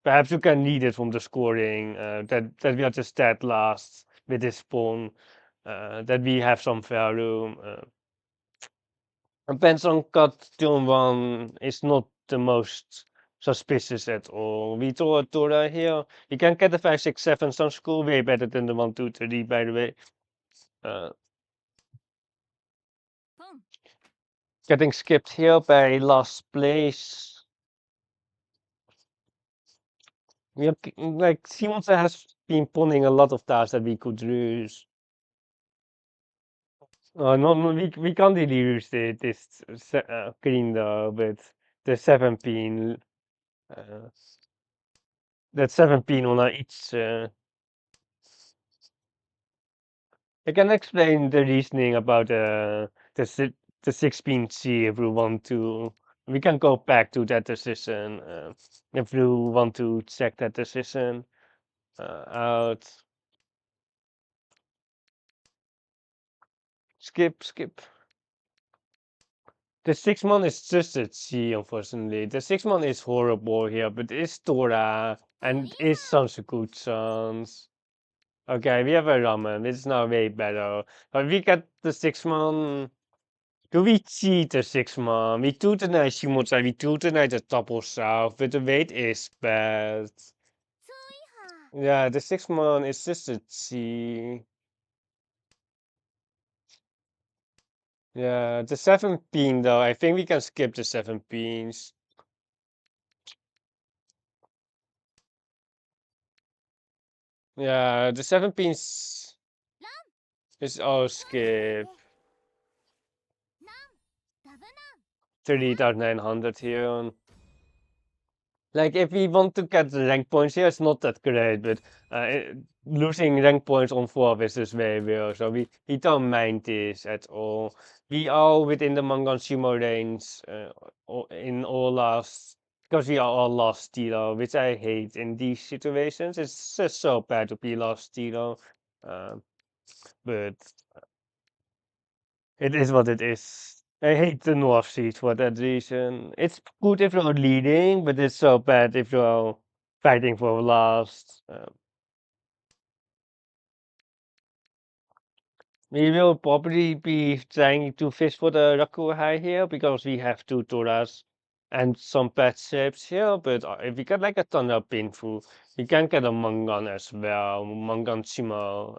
perhaps you can need it from the scoring that we are just dead last with this pawn. That we have some value. And Benson cut turn 1 is not the most suspicious at all. We draw a Tora here. You can get the 5-6-7 some school way better than the 1-2-3, by the way. Uh, Getting skipped here by last place. We are, like Simonsen has been pulling a lot of tasks that we could lose. No, we can't really use this green though, but the 7 pin, uh, that 7 pin on each. I can explain the reasoning about the 6 pin C if we want to. We can go back to that decision if you want to check that decision out. Skip. The 6 man is just a C, unfortunately. The 6 man is horrible here, but it's Tora and it's some good chance. Okay, we have a ramen. It's now way better. But we get the 6 man. Do we cheat the 6 man? We do the nice Shimotsa, we do the nice double south, but the weight is bad. Yeah, the 6 man is just a C. Yeah, the 7 pin though, I think we can skip the 7 pins. Yeah, the 7 pins is all skip. 30,900 here. Like if we want to get the rank points here, it's not that great, but losing rank points on 4 is just very weird. So we don't mind this at all. We are within the Mangan Sumo range in all last, because we are all last dealer, which I hate in these situations. It's just so bad to be last dealer. But it is what it is. I hate the North Seas for that reason. It's good if you're leading, but it's so bad if you're fighting for last. We will probably be trying to fish for the Raku High here because we have 2 Toras and some pet shapes here. But if we get like a ton of Pinfu, we can get a Mangan as well, Mangan Shimo.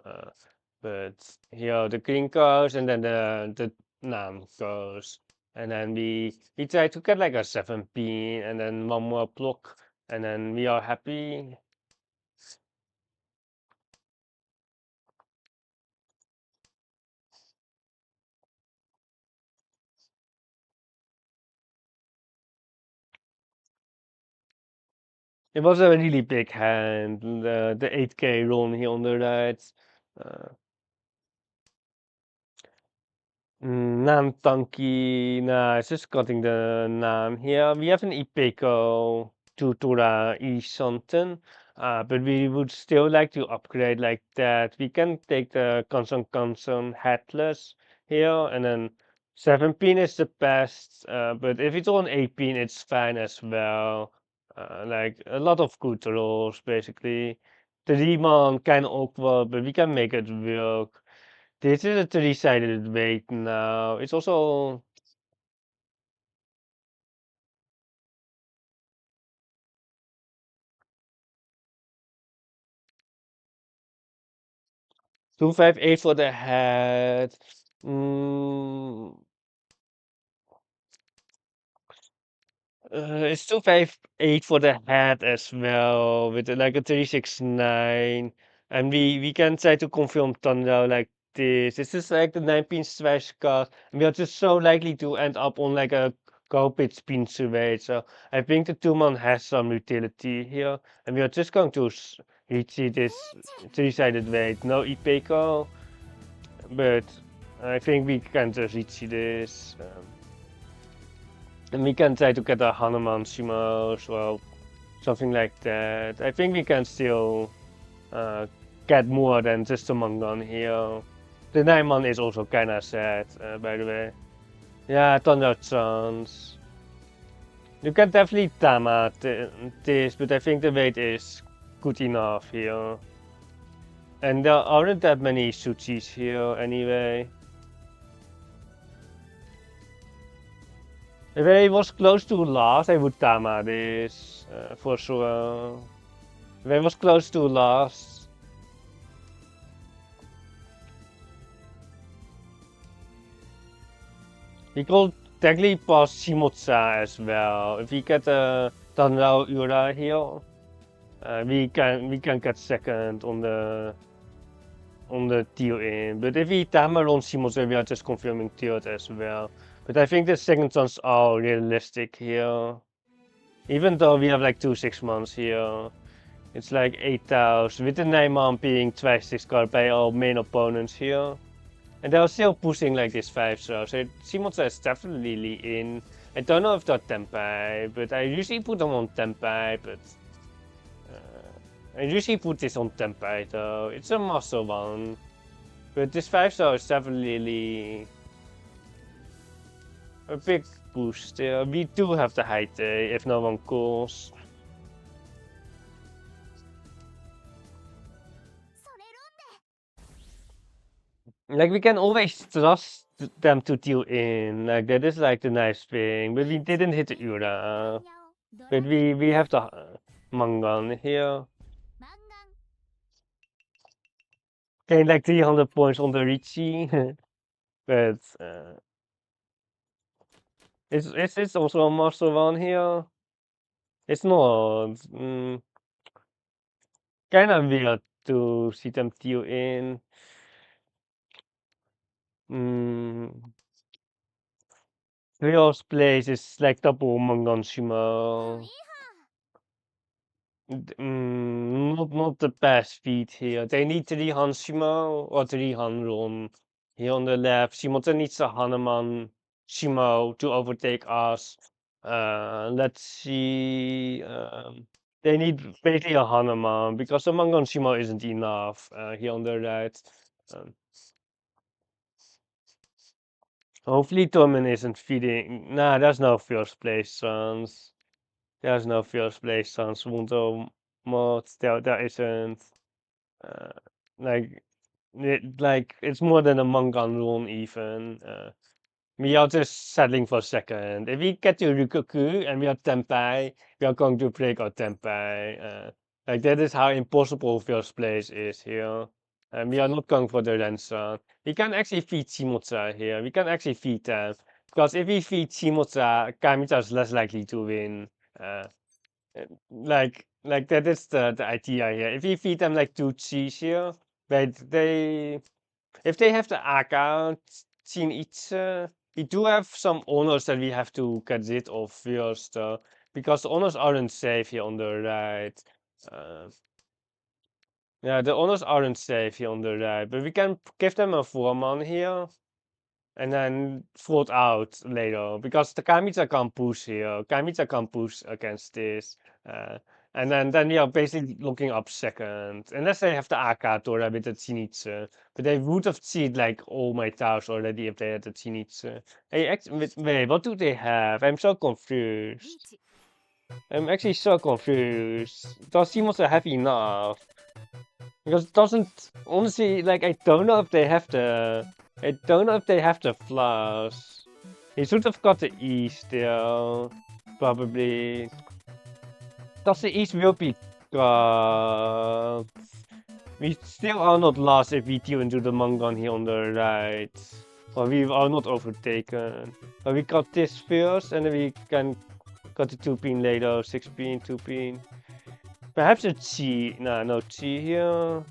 But here the green goes and then the Nam goes. And then we try to get like a 7 pin and then 1 more block and then we are happy. It was a really big hand, the 8K run here on the right. Naam Tanki, nah, it's just cutting the name here. We have an Ipeco Tutura E-something, but we would still like to upgrade like that. We can take the Consum headless here, and then 7-pin is the best, but if it's on 8-pin, it's fine as well. Like a lot of good rolls, basically. The Riemann kind of awkward, but we can make it work. This is a three-sided weight now. It's also 258 for the head. Mm, it's 258 for the head as well, with like a 369. And we can try to confirm Thunder like this. This is like the 9-pin smash card. And we are just so likely to end up on like a go-pitch pin weight. So I think the 2-man has some utility here. And we are just going to reach this three-sided weight. No Ipeco, but I think we can just reach this. And we can try to get a Hanuman Shimos or something like that. I think we can still get more than just a Mangan here. The 9-man is also kinda sad, by the way. Yeah, Thunder Chance. You can definitely Tama this, but I think the weight is good enough here. And there aren't that many Suchis here anyway. If I was close to last, I would Tama this, for sure. If I was close to last. We could technically pass Shimotsa as well. If we get a Tanrao Ura here, we can get second on the tier in. But if we Tama on Shimotsa, we are just confirming third as well. But I think the second ones are realistic here. Even though we have like 2 6-months here. It's like 8,000, with the 9-man being twice 6 card by our main opponents here. And they're still pushing like this 5 so Simonsa is definitely in. I don't know if they're Tempai, but I usually put them on Tempai, but I usually put this on Tempai though. It's a muscle one. But this 5 is definitely a big boost. We do have the height if no one calls. Like we can always trust them to deal in. Like that is like the nice thing. But we didn't hit the Ura. But we have the Mangan here. Gain like 300 points on the Riichi. But it's also a master one here. It's not kind of weird to see them deal in. Rio's place is like double Mangan Shima. Not the best feat here. They need 3 Shimo or 3 Ron here on the left. Shimote needs a Hanuman Shimo to overtake us. Let's see. They need basically a Hanuman because the Mangon Shimo isn't enough here on the right. Hopefully Torment isn't feeding. Nah, there's no first place chance. There's no first place chance. Wundo mod, there isn't. Uh, like, it's more than a Mangan run even. We are just settling for second. If we get to Ryukoku and we are Tenpai, we are going to break our Tenpai. Like that is how impossible first place is here. And we are not going for the Rensan. We can actually feed Shimotsa here. We can actually feed them. Because if we feed Shimotsa, Kamita is less likely to win. Like that is the idea here. If we feed them like 2 cheese here, if they have the account, Chin Itse, we do have some owners that we have to get rid of first. because the honors aren't safe here on the right. Yeah, the honors aren't safe here on the right, but we can give them a 4-man here. And then float out later because the Kamitsa can't push here. Kamitsa can't push against this. Uh, and then we are basically looking up second. Unless they have the Akatora with the Zenitsu. But they would have cheated like all my towers already if they had the Zenitsu. Hey, wait, what do they have? I'm so confused. I'm actually so confused. Does Simons have enough? Because it doesn't honestly like I don't know if they have the flaws. He should have got the E still. Probably. Does the East will be got. We still are not lost if we tune into the Mangon here on the right. But we are not overtaken. But we got this first and then we can got the 2-pin later, 6-pin, 2-pin. Perhaps a Chi. Nah, no Chi here.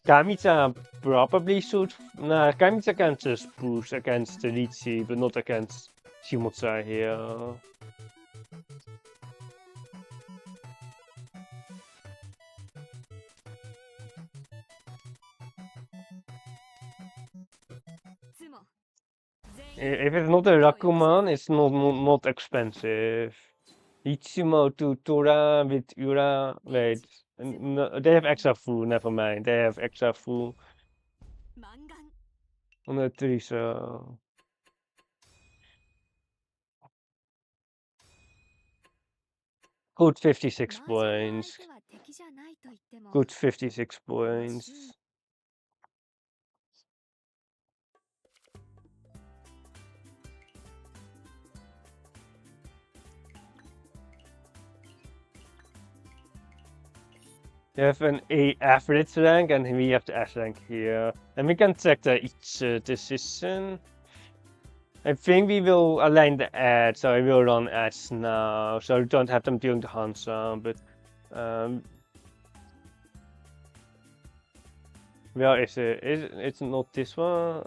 Kamitsa probably should. Nah, Kamitsa can just push against the Riichi, but not against Shimotsa here. If it's not a Rakuman, it's not expensive. Ichimo to Tora with Ura. Wait, no, they have extra food. Never mind, they have extra food on the tree, so. Good 56 points. Good 56 points. They have an A average rank and we have the S rank here. And we can check each decision. I think we will align the ads, so I will run ads now, so we don't have them during the Hansa, but where is it? It's not this one?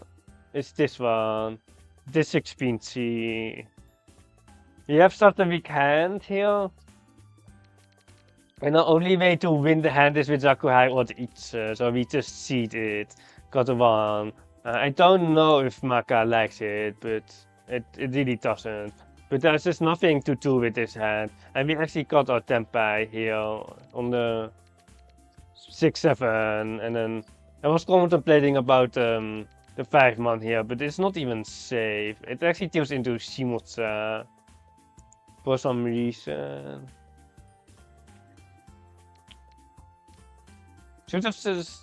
It's this one. This 16C. We have such a weak hand here. And the only way to win the hand is with Zakuhai or the Itsu, so we just seed it. Got a 1. I don't know if Maka likes it, but it really doesn't. But there's just nothing to do with this hand. And we actually got our Tempai here on the 6-7. And then I was contemplating about the 5-man here, but it's not even safe. It actually deals into Shimotsa for some reason. Should have just.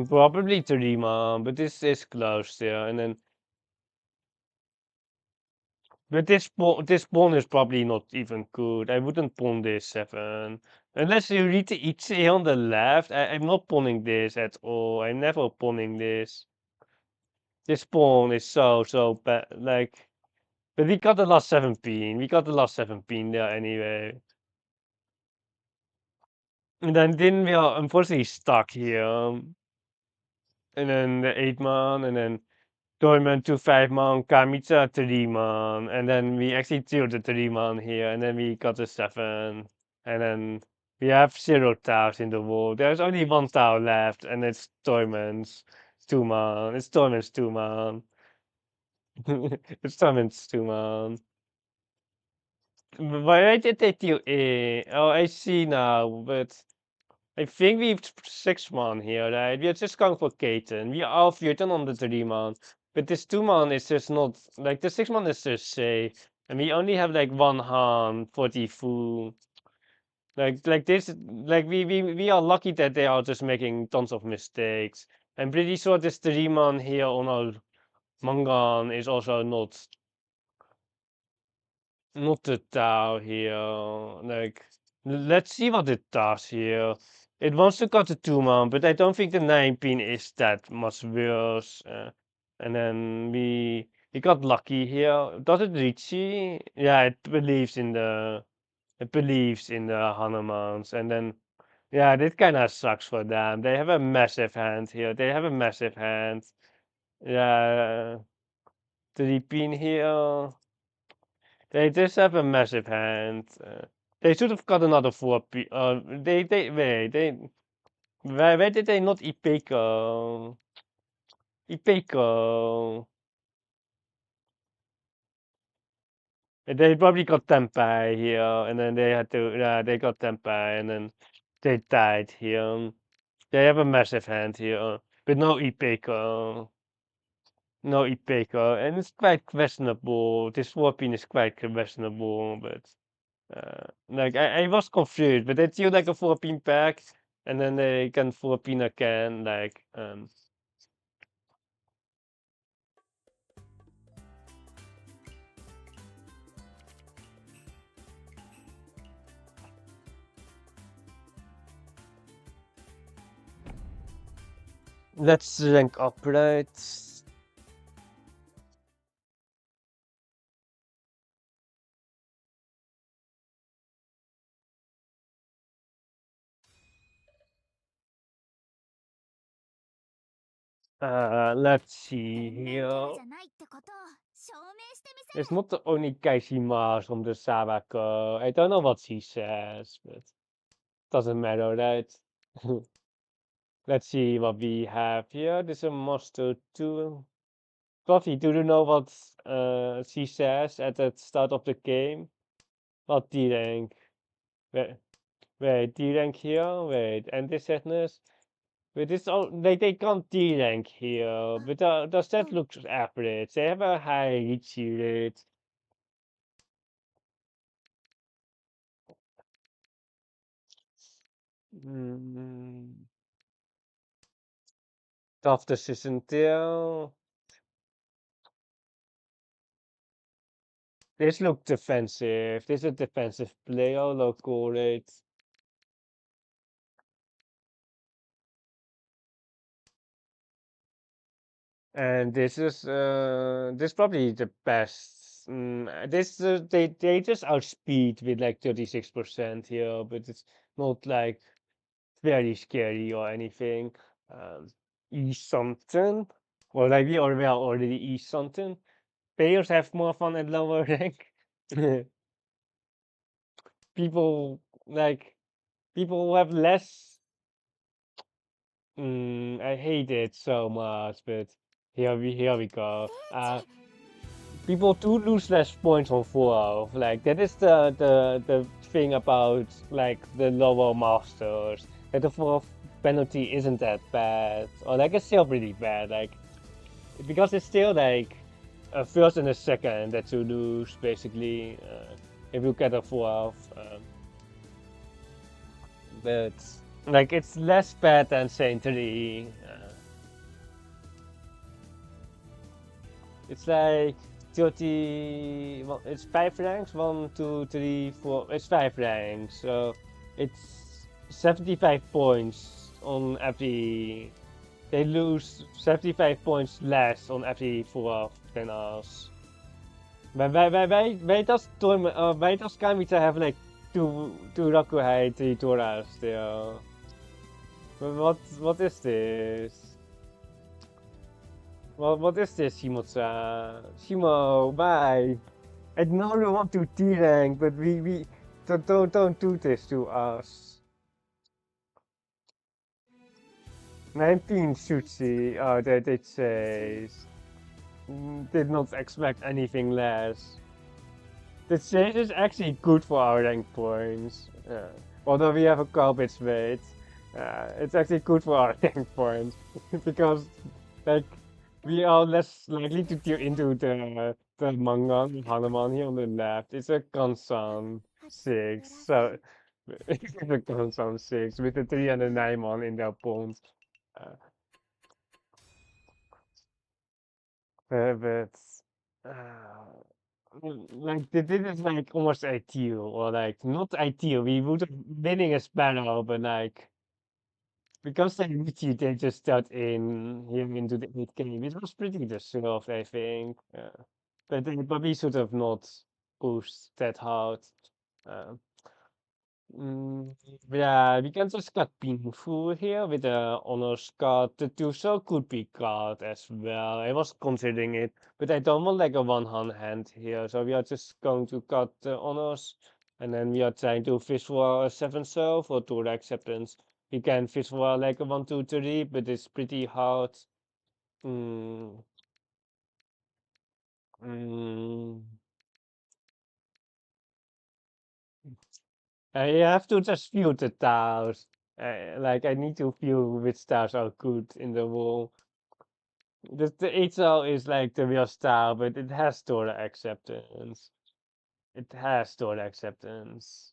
Probably Terima, but this is close there, and then. But this pawn is probably not even good. I wouldn't pawn this 7. Unless you read the Ichi on the left, I'm not pawning this at all. I'm never pawning this. This pawn is so bad, like. But we got the last 7-pin. We got the last 7-pin there anyway. And then we are unfortunately stuck here. And then the 8-man, and then Tournament to 5-man, Kamitsa 3-man, and then we actually killed the 3-man here, and then we got the 7, and then we have 0 towers in the wall. There's only 1 tower left, and it's Torment's 2-man. It's Torment's 2-man. It's Torment's 2-man. Why did they deal A? Oh, I see now, but I think we've 6-man here, right? We are just going for Katen. We are Vierten on the 3-man. But this 2-man is just not, like, the 6-man is just safe. And we only have, like, 1 hand for the full. Like this, like, we are lucky that they are just making tons of mistakes. I'm pretty sure this 3-man here on our Mangan is also not the Tao here. Like, let's see what it does here. It wants to cut the 2-man, but I don't think the 9-pin is that much worse. And then we got lucky here. Does it Riichi? Yeah, it believes in the Hanumans. And then yeah, this kind of sucks for them. They have a massive hand here. They have a massive hand. Yeah. 3 pin here. They just have a massive hand. They should have got another 4 pin. Wait, why did they not Ipeco? Ipeco. They probably got Tempai here, and then they had to, they got Tempai, and then they died here. They have a massive hand here, but no Ipeco. No Ipeco, and it's quite questionable. This 4 pin is quite questionable, but like I was confused, but it's still like a 4 pin pack, and then they can 4 pin again, like let's rank up, right? Let's see here. It's not the only Kaishimas from the Sabako. I don't know what she says, but doesn't matter, right? Let's see what we have here. This is a Monster 2. Coffee, do you know what she says at the start of the game? What D rank? Wait, D rank here? Wait, and this sadness? Wait, this all they can't D rank here, but does that look average? They have a high Riichi rate. Mm, tough decision there. This look defensive. This is a defensive player, local rate. And this probably the best. This they just outspeed with like 36% here, but it's not like very scary or anything. E something. Well, like we are well already E something. Players have more fun at lower rank. People like people who have less. I hate it so much, but here we go. People do lose less points on 4. Like that is the thing about like the lower masters. That the fourth penalty isn't that bad, or like it's still pretty bad. Like because it's still like a first and a second that you lose basically if you get a fourth. But like it's less bad than Saint 3. It's like 30. Well, it's 5 ranks. 1, 2, 3, 4. It's 5 ranks. So it's 75 points on every. They lose 75 points less on every 4 than us. Why does Kamita have like two Rakuhei, 3 Toras there? What is this? Well, what is this, Shimo-chan? Shimo, bye. I know we want to T-rank, but we don't do this to us. 19 Shutsi. Oh, they say. Did not expect anything less. The chase is actually good for our rank points. Although we have a garbage weight, it's actually good for our rank points because, like, we are less likely to tear into the manga Hanuman here on the left. It's a Kansan 6, so it's a Kansan 6 with the 3 and a 9 on in their opponent. Uh, but like this is like almost ideal, or like not ideal. We would have winning is better, but like because they Riichi, they just start in here into the 8 game. It was pretty deserved, I think. But we should have not pushed that hard. Uh, Mm, yeah, we can just cut Pinfu here with the honors card. The Tuso could be cut as well. I was considering it, but I don't want like a one hand here. So we are just going to cut the honors, and then we are trying to fish for a 7 for tour acceptance. We can fish for like a 1, 2, 3, but it's pretty hard. Mm, mm. I have to just view the tiles. Like I need to view which tiles are good in the wall. The Itzel is like the real style, but it has store acceptance. It has store acceptance.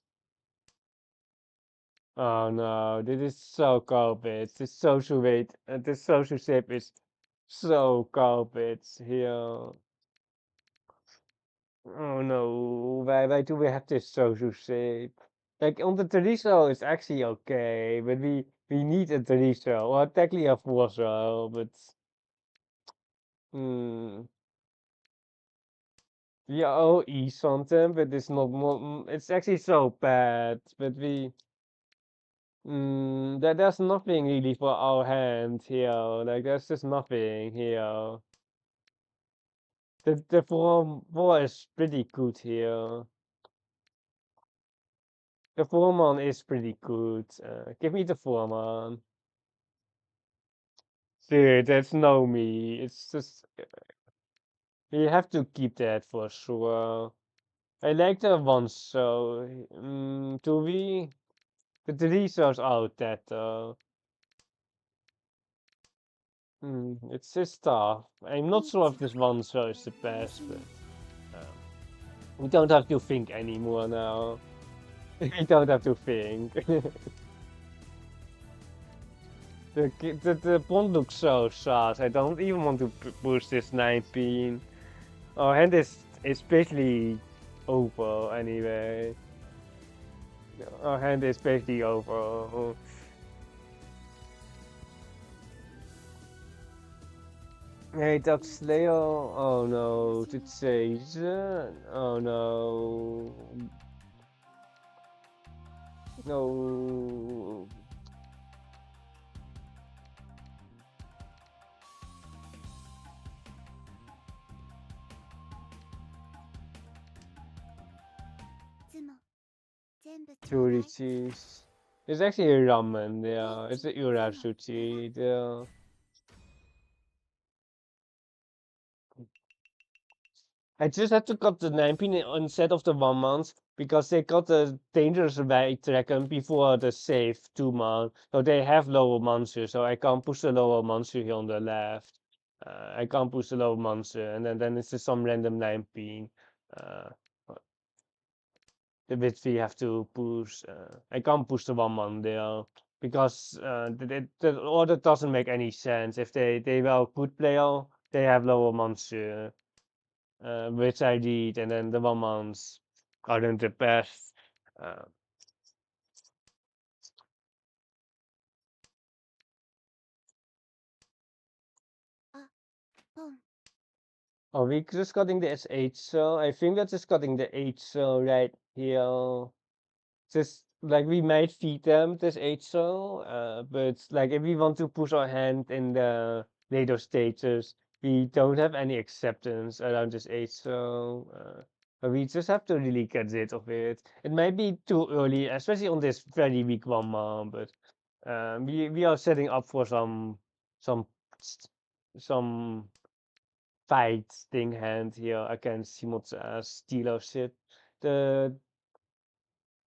Oh no, this is so garbage. This social weight, this social shape is so garbage here. Oh no, why do we have this social shape? Like on the Teriso it's actually okay, but we need a Teriso or technically a Forzo, but hmm. We owe E something, but it's not more. It's actually so bad, but there's nothing really for our hand here. Like there's just nothing here. The form is pretty good here. The foreman is pretty good. Give me the foreman. Dude, that's no me. It's just you have to keep that for sure. I like the one so do we? The three shows out that it's just tough. I'm not sure if this one show is the best, but um, we don't have to think anymore now. We don't have to think. The bond looks so sad. I don't even want to push this 19. Our hand is basically over anyway. Our hand is basically over. Hey, Doug Slayer. Oh no, to Jason. Oh no. No. Churi cheese. It's actually a ramen, yeah. It's a urasuchi, yeah. I just had to cut the 19 instead of the 1 month because they got the dangerous weight dragon before the save 2 month. So they have lower monster, so I can't push the lower monster here on the left. I can't push the lower monster, and then it's just some random 19. Uh, which we have to push. I can't push the 1 month there because the order doesn't make any sense. If they were good player, they have lower monster. Which I did, and then the 1 months aren't the best. Uh, are we just cutting the S8 cell? I think that's just cutting the 8 cell right here. Just like we might feed them this 8 cell, but like if we want to push our hand in the later stages, we don't have any acceptance around this 8 cell. But we just have to really get rid of it. It might be too early, especially on this very weak 1 month, but we are setting up for some some fight thing hand here against Shimo's dealership. The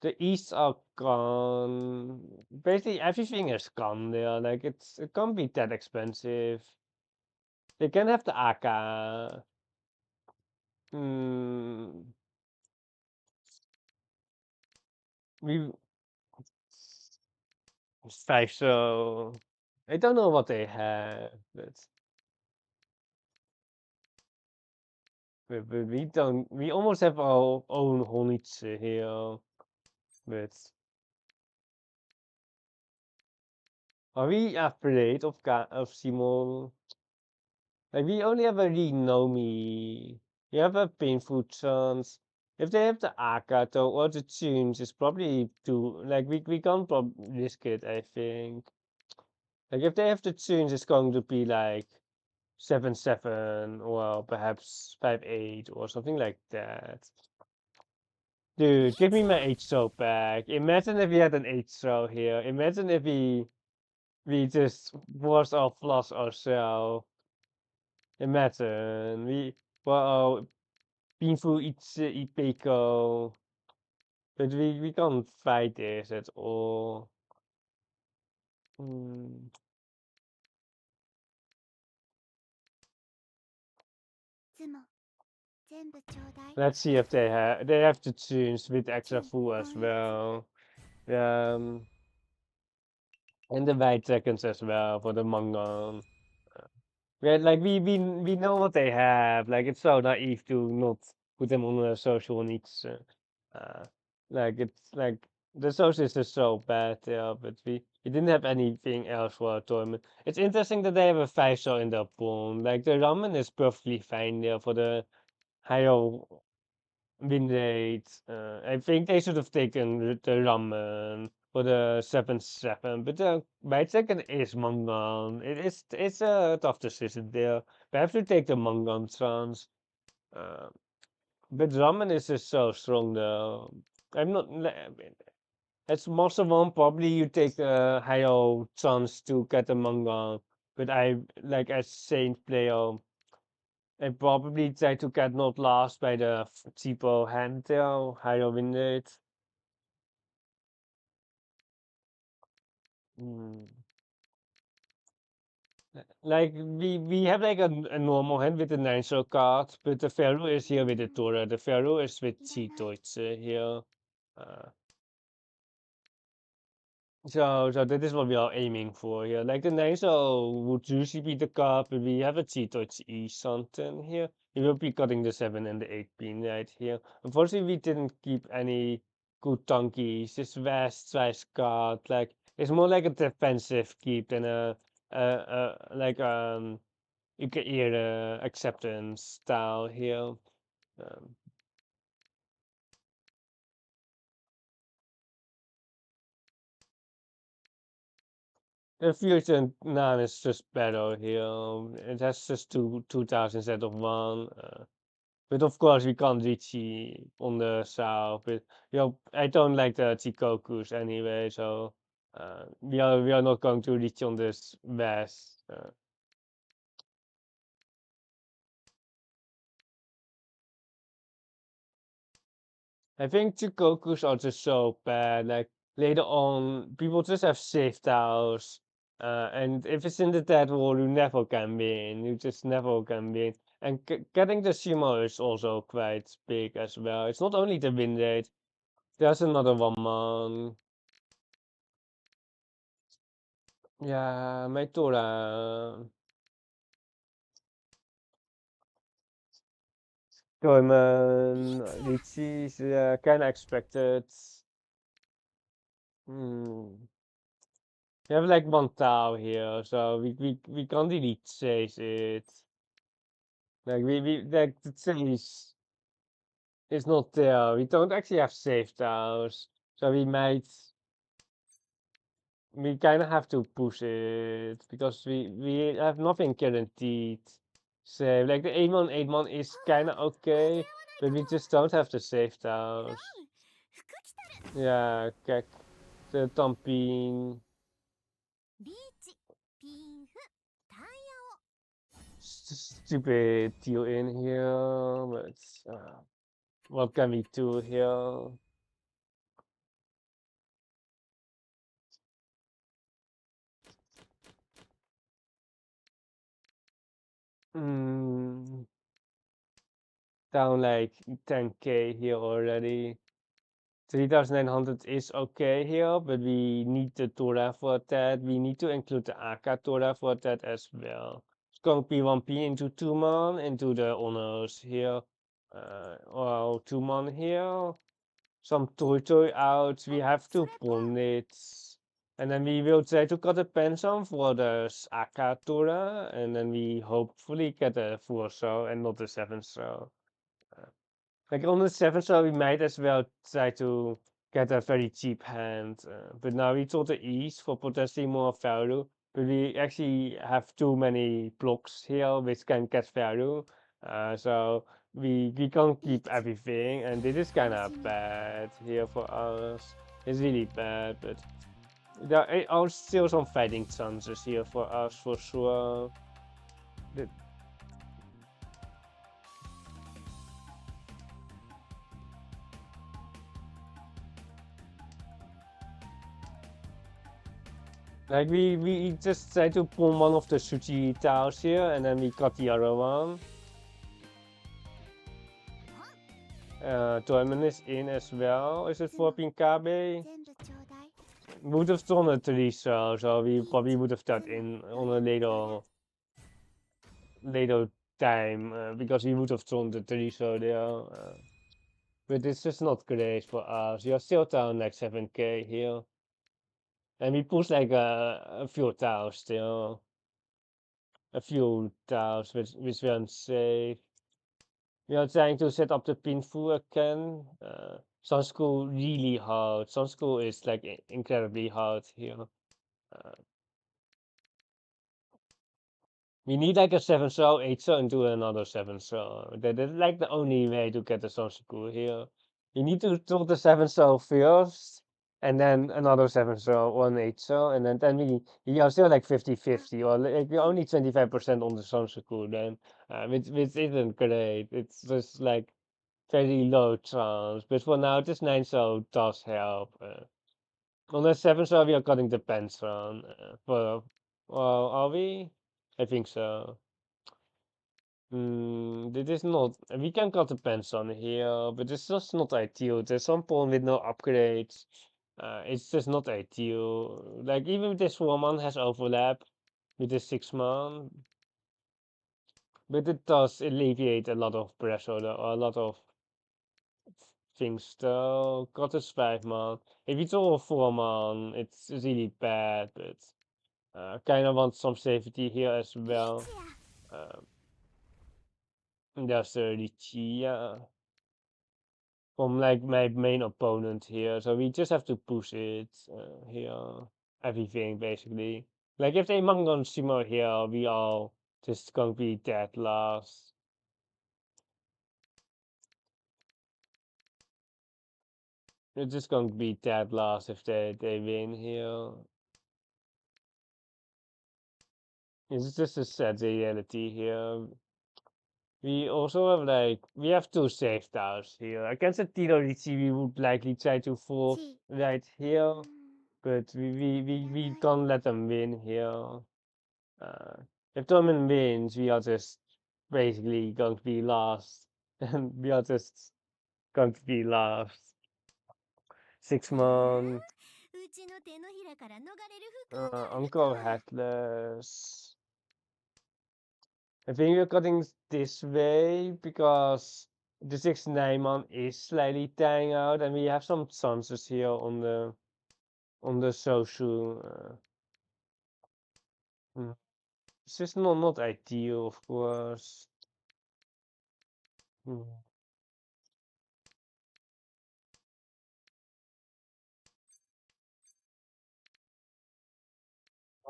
the East are gone. Basically, everything is gone there. Like it can't be that expensive. They can have the AK. Hmm. We five so. I don't know what they have, but we don't. We almost have our own Honitsu here. But are we afraid of Simon? Like we only have a Rinomi. We have a painful chance. If they have the Akato or the tunes, it's probably too like we can't risk it. I think like if they have the tunes, it's going to be like 7-7 or perhaps 5-8 or something like that. Dude, give me my H throw back. Imagine if we had an H throw here. Imagine if we just was our lost ourselves. Imagine we well painful eat Peiko. But we can't fight this at all. Hmm. Let's see if they have to choose with extra full as well. Um and the white seconds as well for the manga. Yeah, like we know what they have. Like it's so naive to not put them on the social needs. Uh, like it's like the social is just so bad. Yeah, but we didn't have anything else for a tournament. It's interesting that they have a 5-star in their pool. Like the ramen is perfectly fine there for the higher win rate. I think they should have taken the ramen for the 7-7, but my second is Mangan. It's a tough decision there. Perhaps we take the Mangan chance. Uh, but ramen is just so strong though. I'm not. As monster one, probably you take a higher chance to get a Mangan. But I like as Saint player. I probably try to get not lost by the cheaper hand there, higher win rate. Mm. Like we have like a normal hand with the 9-star card, but the Pharaoh is here with the Tora. The Pharaoh is with Cheetoits here. Uh, so that is what we are aiming for here. Like the 9-star would usually be the card, but we have a Cheetoits E something here. We will be cutting the 7 and the 8 pin right here. Unfortunately, we didn't keep any good donkeys. This West size card, like it's more like a defensive keep than like you can hear the acceptance style here. Um, the Fusion 9 is just better here. It has just 2,000 instead of 1. But of course we can't reach on the south. But I don't like the Chikokus anyway, so we are not going to reach on this west. I think Chikokus are just so bad. Like later on, people just have safe tiles. And if it's in the dead wall, you never can win. You just never can win. And getting the Shimo is also quite big as well. It's not only the win rate. There's another one, man. Yeah, my Tora. Goemon, Riichi is kind of expected. Hmm. We have like one tile here, so we can't really chase it. Like we like the chase is not there. We don't actually have safe tiles, so we kind of have to push it because we have nothing guaranteed. So like the 8-1 is kind of okay, but we just don't have the safe tiles. Yeah, kijk, the dumping. Stupid deal in here, but what can we do here? Mm, down like 10k here already. 3,900 is okay here, but we need the Torah for that. We need to include the Aka Torah for that as well. It's going to be 1p into 2-man into the honors here. Well, 2-man here. Some toy out. We have to pawn it. And then we will try to cut a pension for the Aka Torah. And then we hopefully get a 4-star and not a 7-star. Like on the 7th star, we might as well try to get a very cheap hand. But now we told the east for potentially more value. But we actually have too many blocks here which can get value. So we can't keep everything. And this is kind of bad here for us. It's really bad. But there are still some fighting chances here for us for sure. The, Like we just try to pull one of the sushi tiles here and then we got the other one. Diamond is in as well. Is it for Pinkabe? Would have done it 3 so we probably would have that in on a later time because we would have done the 3 there. But it's just not great for us. You're still down like 7k here. And we push like a few tiles still. A few tiles which we unsafe. We are trying to set up the pinfu again. Sun School really hard. Sun School is like incredibly hard here. Uh, we need like a 7 star, 8 star, and do another 7 star. That's like the only way to get the Sun School here. You need to do the 7 star first, and then another 7 star, one 8 star, and then we are still like 50-50, or like we're only 25% on the Sun School then, which isn't great. It's just like very low chance, but for now this 9 star does help. On the 7 star we are cutting the pens on. Well, are we? I think so. This is not. We can cut the pens on here, but it's just not ideal. There's some pawn with no upgrades. It's just not ideal. Like even this 4-man has overlap with the 6-man, but it does alleviate a lot of pressure, a lot of things though. Got this 5-man. If it's all 4-man, it's really bad, but kind of want some safety here as well. There's Riichi, from like my main opponent here, so we just have to push it here. Everything basically. Like if they Mahjong Soul here, we all just gonna be dead last. We're just gonna be dead last if they win here. It's just a sad reality here. We also have like we have two safe tiles here. Against the Tito Ricci, we would likely try to fall right here, but we don't let them win here. If Dortmund wins, we are just basically going to be last, and we are just going to be last. 6-man, Uncle Headless. I think we're cutting this way because the 6-9-man is slightly dying out, and we have some chances here on the social. It's just not ideal, of course. Mm.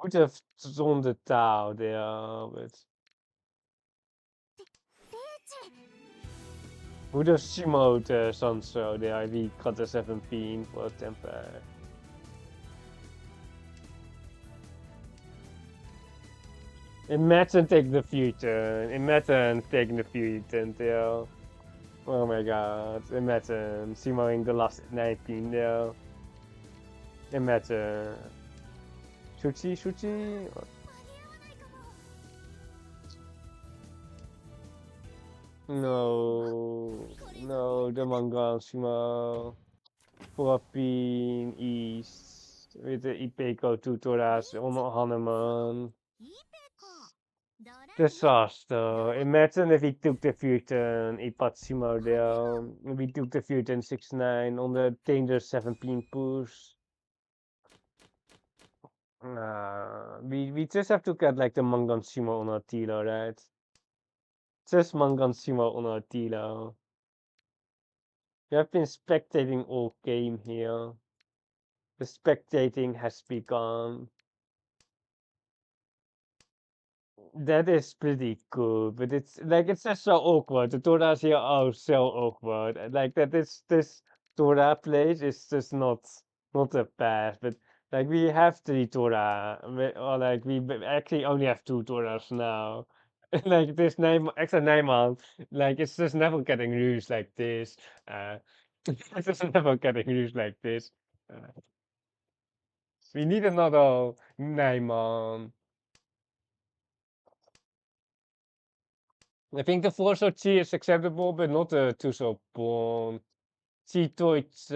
Would have done the Tao there, but would have Shimoed Sanso there. We got the 17 for temper. Imagine taking the future. Imagine taking the future there. Oh my god. Imagine Shimoing the last 19 there. Imagine. Shuchi, Shuchi? No. No, the manga Shimo. Philippine East. With the Ipeco tutoras on Hanuman. Disaster. Imagine if he took the Futon Ipatsimo there. We took the Futon 6-9 on the danger 17 push. We just have to get like the Mangansimo on our Tilo, right? Just Mangansimo on our Tilo. We have been spectating all game here. The spectating has begun. That is pretty cool, but it's just so awkward. The Toras here are so awkward. Like that this Tora place is just not a path, but like we have 3 Tora, or like actually only have 2 Toras now. Like this name extra name on, like it's just never getting used like this. It's just never getting used like this. Uh, we need another name on. I think the Forza Chi is acceptable, but not the Tuso pawn. C-Toits,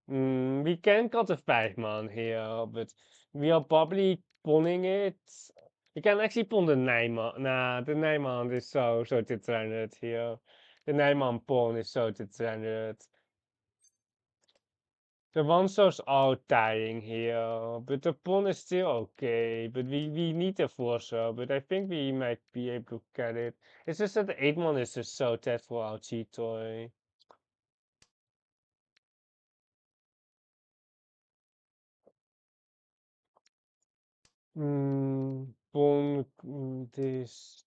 we can cut a 5-man here, but we are probably pawning it. We can actually pawn the 9-man. Nah, the 9-man is so determined here. The 9-man pawn is so determined. The one-source are dying here, but the pawn is still okay. But we need a Forza, but I think we might be able to get it. It's just that the 8-man is just so dead for our cheat toy. Pawn this.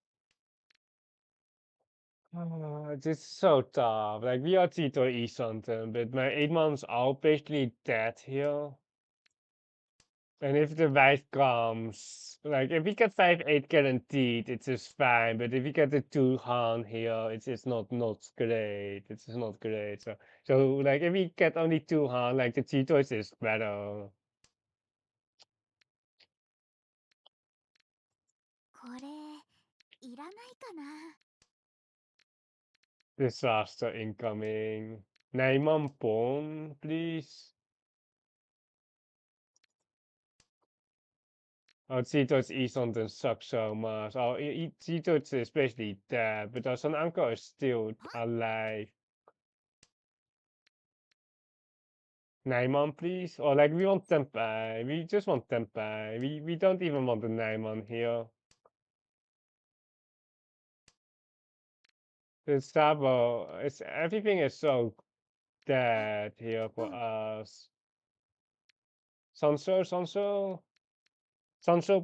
This is so tough. Like we are cheat toy E something, but my 8-man's are basically dead here. And if the white comes, like if we get 5-8 guaranteed, it's just fine. But if we get the 2 hand here, it's just not great. It's just not great. So like if we get only 2 hand, like the cheat toys is better. これいらないかな。 Disaster incoming. 9-man pawn, please. Oh, Cheetos E something sucks so much. Oh, Cheetos is basically dead, but our son uncle is still alive. 9-man, please. Or like we want Tempai. We just want Tempai. We don't even want the 9-man here. The Sabo, everything is so dead here for us. Sanso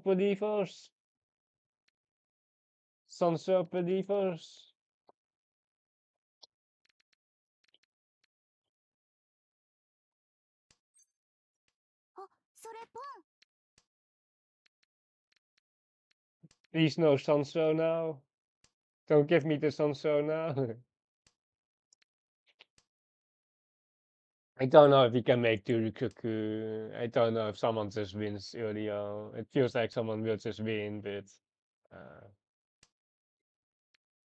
believers. Sanso believers. あ、それポン。 Please no Sanso now. Don't give me the Sanso now. I don't know if we can make Turukuku. I don't know if someone just wins early on. It feels like someone will just win, but uh,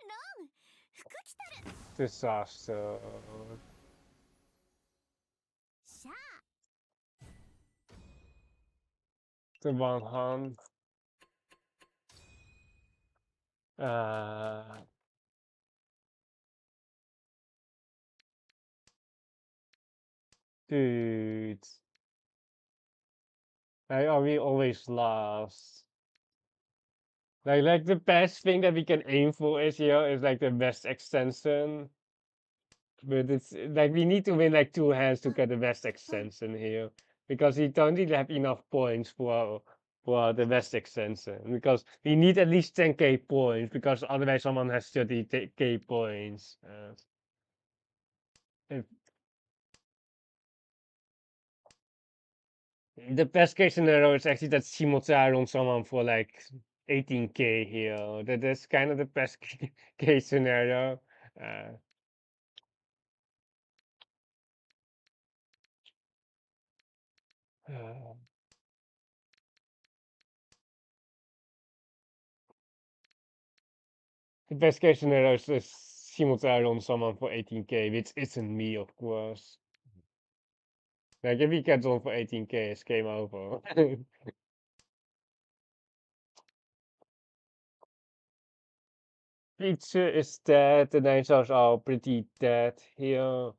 ロン服着たる。 disaster. シャー The one hand. Uh, dude. Are we always lost? Like the best thing that we can aim for is here is like the best extension. But it's like we need to win like 2 hands to get the best extension here. Because we don't really have enough points for the best extension. Because we need at least 10k points, because otherwise someone has 30k points. If- the best case scenario is actually that Shimotsar on someone for like 18k here. That's kind of the best case scenario. Uh, uh, the best case scenario is Shimotsar on someone for 18k, which isn't me, of course. Like if he gets on for 18k, it's game over. Pizza is dead, the dinosaurs are pretty dead here.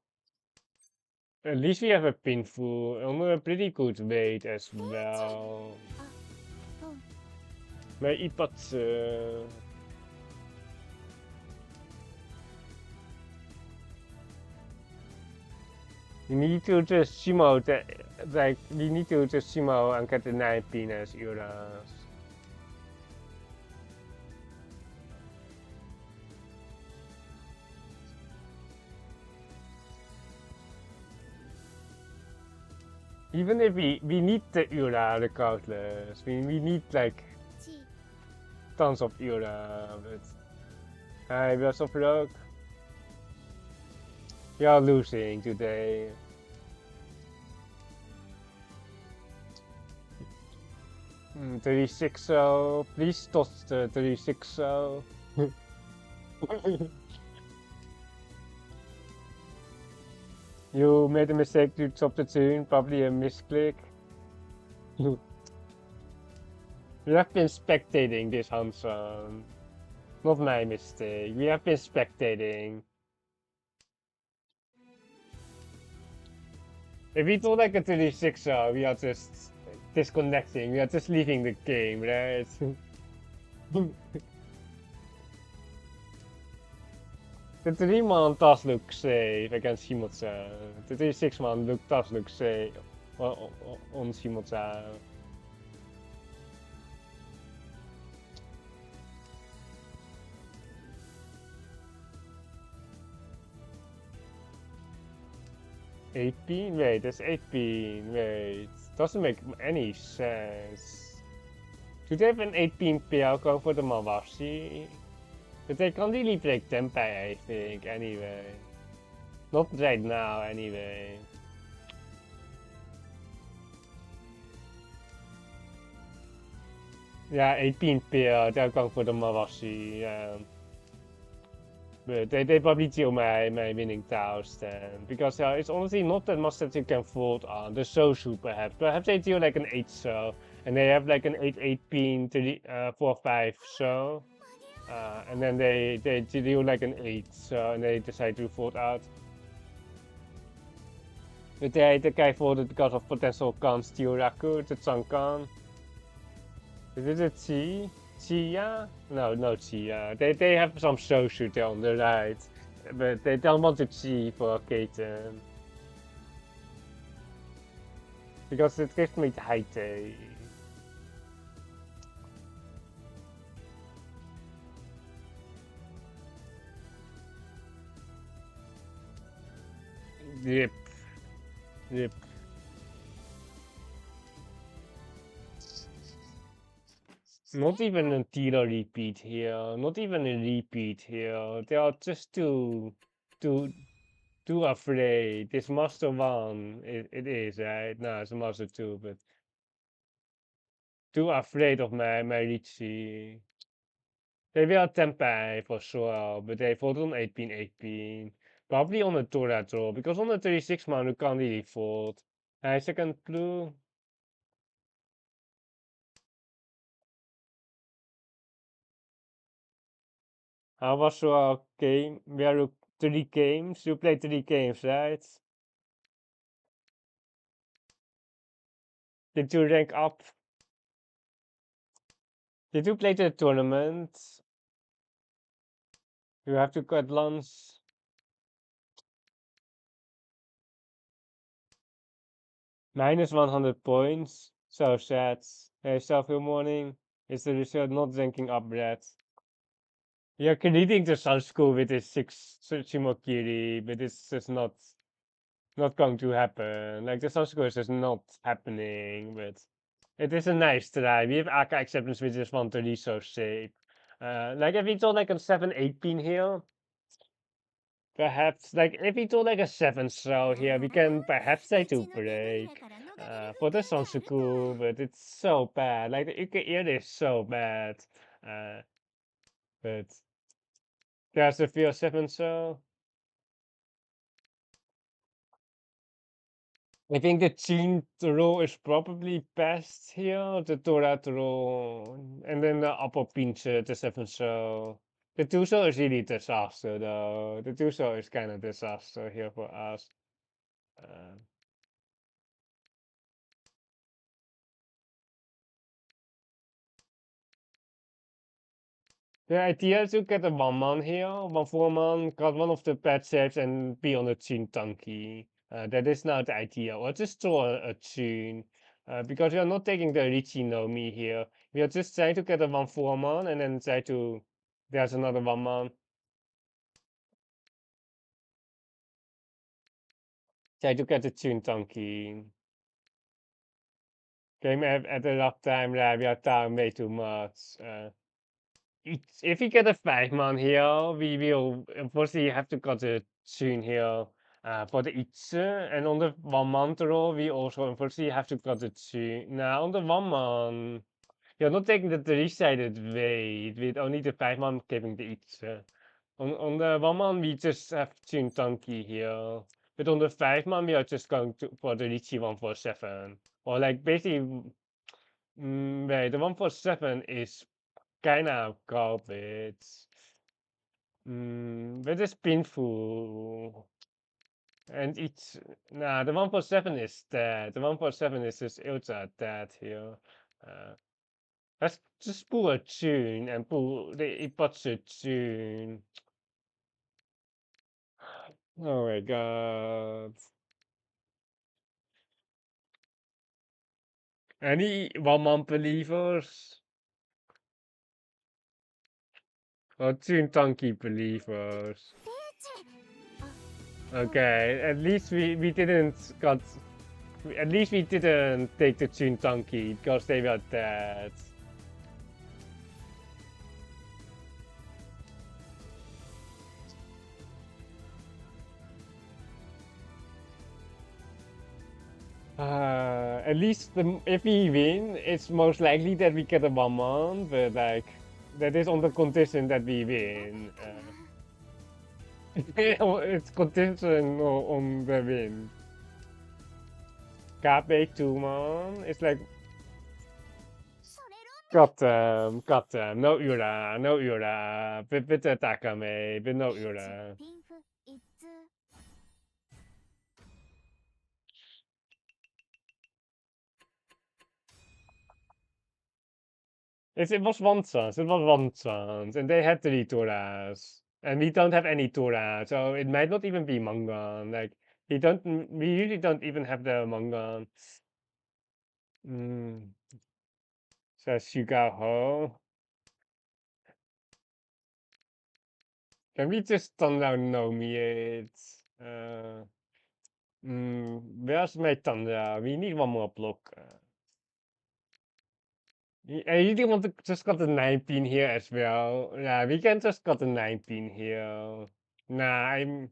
At least we have a pinful on a pretty good weight as well. あ、ポン。 Maar iemand We need to just Shimo, like, we need to just Shimo and get the 9 penis euros. Even if we need the Ura regardless, we need like tons of Ura, but I was so broke. We are losing today. Mm, 36 so, please toss the 36 so. You made a mistake to chop the tune, probably a misclick. We have been spectating this Hanson. Not my mistake. We have been spectating. If we do like a 36 we are just disconnecting. We are just leaving the game, right? The 3-man does look safe against Shimoza. The 36-man does look safe on Shimoza. Eight bean? Wait, that's 8 bean. Wait, doesn't make any sense. Do they have an 8 bean payout going for the Mawashi? But they can't really break Tempai, I think, anyway. Not right now, anyway. Yeah, 18 pair, they're going for the Mawashi, But they probably deal my winning tiles then. Because it's honestly not that much that you can fold on. The Sosu perhaps. Perhaps they deal like an 8 so. And they have like an 8 pin 4-5 so. And then they deal like an 8 so and they decide to fold out. But the guy folded because of potential Kan steal Raku, the Chankan. Is it a Chi? Chia? No Chia. They have some Sosu there on the right. But they don't want to Chi for Kaiten. Because it gives me Haite. Yep. Yep. Not even a Tira repeat here. Not even a repeat here. They are just too afraid. This Master 1, it is, right? No, it's a Master 2, but too afraid of my Riichi. They will Tempai for sure, but they fold on 18. Probably on a Tora draw, because on the 36 man you can't really fold. Second blue. How was your game? Were you 3 games? You played 3 games, right? Did you rank up? Did you play the tournament? You have to cut lunch. Minus 100 points. So sad. Hey, self-heal morning. Is the result not ranking up yet? You're creating the Sun School with this 6 Shimokiri, but it's just not going to happen. Like the Sun School is just not happening, but it is a nice try. We have Aka acceptance which is 130 so safe. Like if we do like a 7-8 pin here, perhaps like if we do like a 7 throw here, we can perhaps try to break for the Sansuku, but it's so bad. Like the Uke ear is so bad. But there's a few 7 throw. I think the Chin row is probably best here, the Torat row, and then the upper pinch, the 7 throw. The 2 throw is really disaster though. The 2 throw is kind of disaster here for us. Uh, The idea is to get a 1-man here, 1 4-man, got one of the pet saves and be on the Chin Tanky. That is not ideal. Or just draw a tune. Because we are not taking the Riichi no Mi here. We are just trying to get a 1/4 man and then try to. There's another 1 man. Try to get the tune donkey. Game at a rough time, yeah, we are down way too much. If we get a 5 man here, we will unfortunately have to cut a tune here for the Itze. And on the 1 man roll, we also unfortunately have to cut a tune. Now, on the 1 man, you're not taking the 3-sided weight with only the 5 man giving the Itze. On the 1 man, we just have tune donkey here. But on the 5 man, we are just going to for the Riichi 147. Or like basically, wait, the 147 is kind of garbage. But it's painful. And it's nah, the 147 is dead. The 147 is just ultra dead here. Let's just pull a tune and pull the Ipotsu tune. Oh my god. Any 1 man believers? Or tune donkey believers? Okay, at least we didn't got. At least we didn't take the tune donkey because they were dead. At least if we win, it's most likely that we get a 1 man, but like that is on the condition that we win. It's condition on the win. Cape 2 man. It's like got them, got them. No Ura, no Ura. Bitte Takame, but no Ura. It was one chance, it was one chance, and they had 3 Toras. And we don't have any Tora, so it might not even be Mangan. Like, we usually don't even have the Mangan. Says Shugaho. Can we just turn down Nomi it? Where's my Tundra? We need one more block. I really want to just got the 19 here as well. Yeah, we can just got the 19 here. Nah, I'm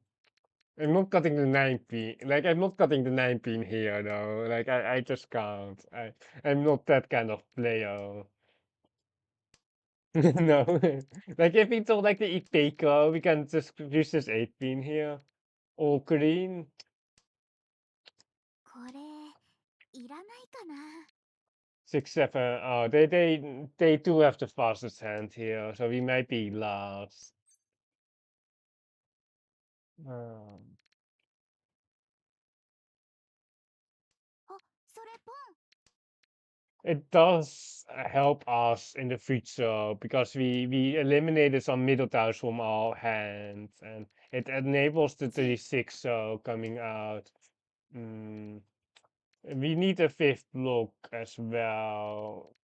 not cutting the 9p. Like, I'm not cutting the 9p here, though. Like, I just can't. I'm not that kind of player. No. Like, if we told, like, the Ipeco, we can just use this 8 pin here. All green. これいらないかな。 6, 7. Oh, they do have the fastest hand here, so we might be last. Um, あ、それポン。 It does help us in the future because we eliminated some middle tiles from our hands and it enables the 36 coming out. We need a 5th block as well.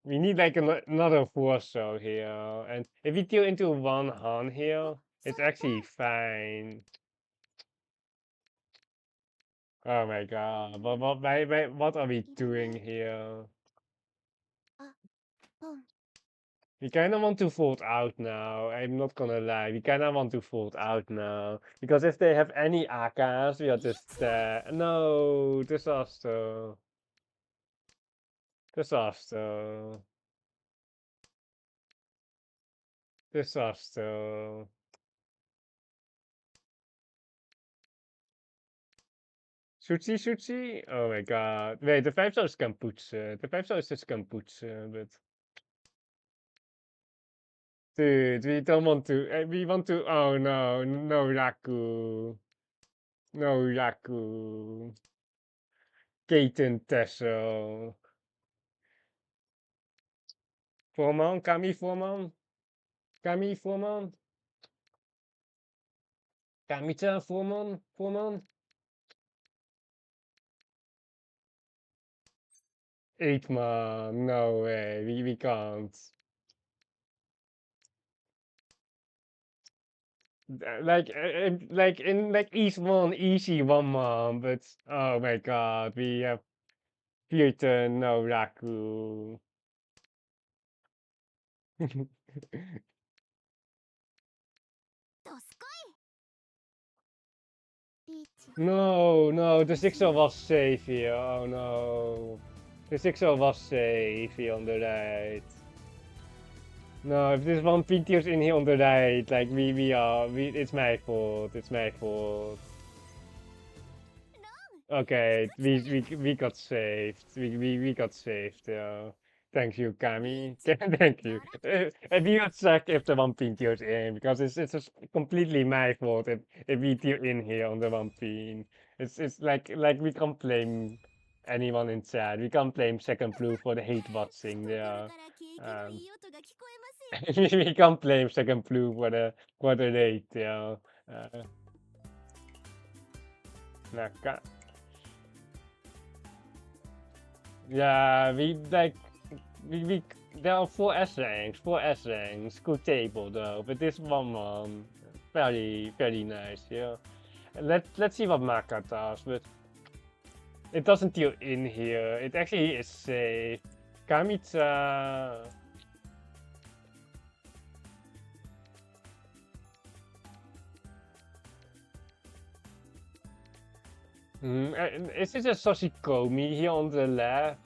We need like another 4 here, and if we deal into 1 Han here, it's actually fine. Oh my god, what are we doing here? あ、ポン。 We kind of want to fold out now. I'm not gonna lie. We kind of want to fold out now. Because if they have any AKs, we are just no, disaster. Disaster. Disaster. Sushi, sushi? Oh my god. Wait, the 5-star is Kamputse. The 5-star is just Kamputse, but... Dude, we don't want to... we want to... Oh no, no Raku. No Raku. Gaten Tesso. Voorman, Kami Voorman. Kami Voorman. Kami-chan Voorman. Voorman. 8 man, no way, we can't. Like in like each one, easy 1 man, but oh my god, we have Peter, no Raku. どすこいリーチ No, no, the 6 was safe here. Oh no. The 6 was safe here on the right. No, if there's one Pintios in here on the right, like it's my fault. It's my fault. Okay, we got saved. We got saved. Yeah. Thank you, Kami. Thank you. We got stuck if the one pin goes in because it's just completely my fault if we deal in here on the one pin. It's like we can't blame anyone in chat. We can't blame Second Blue for the hate watching. 懐 Yeah. から景気の Um, いい音が聞こえますよ we can't blame Second Blue for the hate. Yeah. Uh, Naka. Yeah, we there are 4 S ranks, good table though, but this one very nice, yeah. And let's see what Maka does, but it doesn't deal in here. It actually is safe. Kamitsa. Is it a Sashikomi here on the left?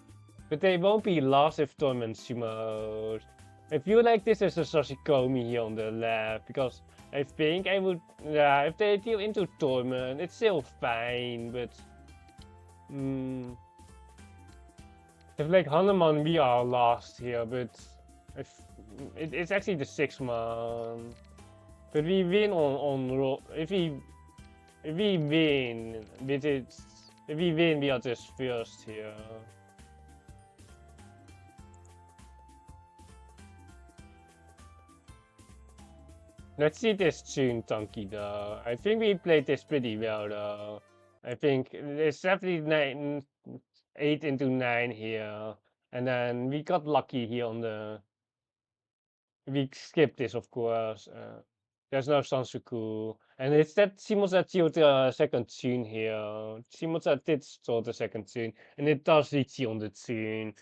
But they won't be lost if Torment mode. I feel like this is a Sashikomi here on the left, because I think I would, yeah, if they deal into Torment, it's still fine, but, if like Hanuman, we are lost here, but if, it's actually the 6 man. But we win if we win, with it, if we win, we are just first here. Let's see this tune, Donkey, though. I think we played this pretty well, though. I think it's definitely 8 into 9 here. And then we got lucky here on the... We skipped this, of course. There's no Sansuku. And it's that Shimoza killed the second tune here. Shimoza did steal the second tune. And it does Riichi on the tune.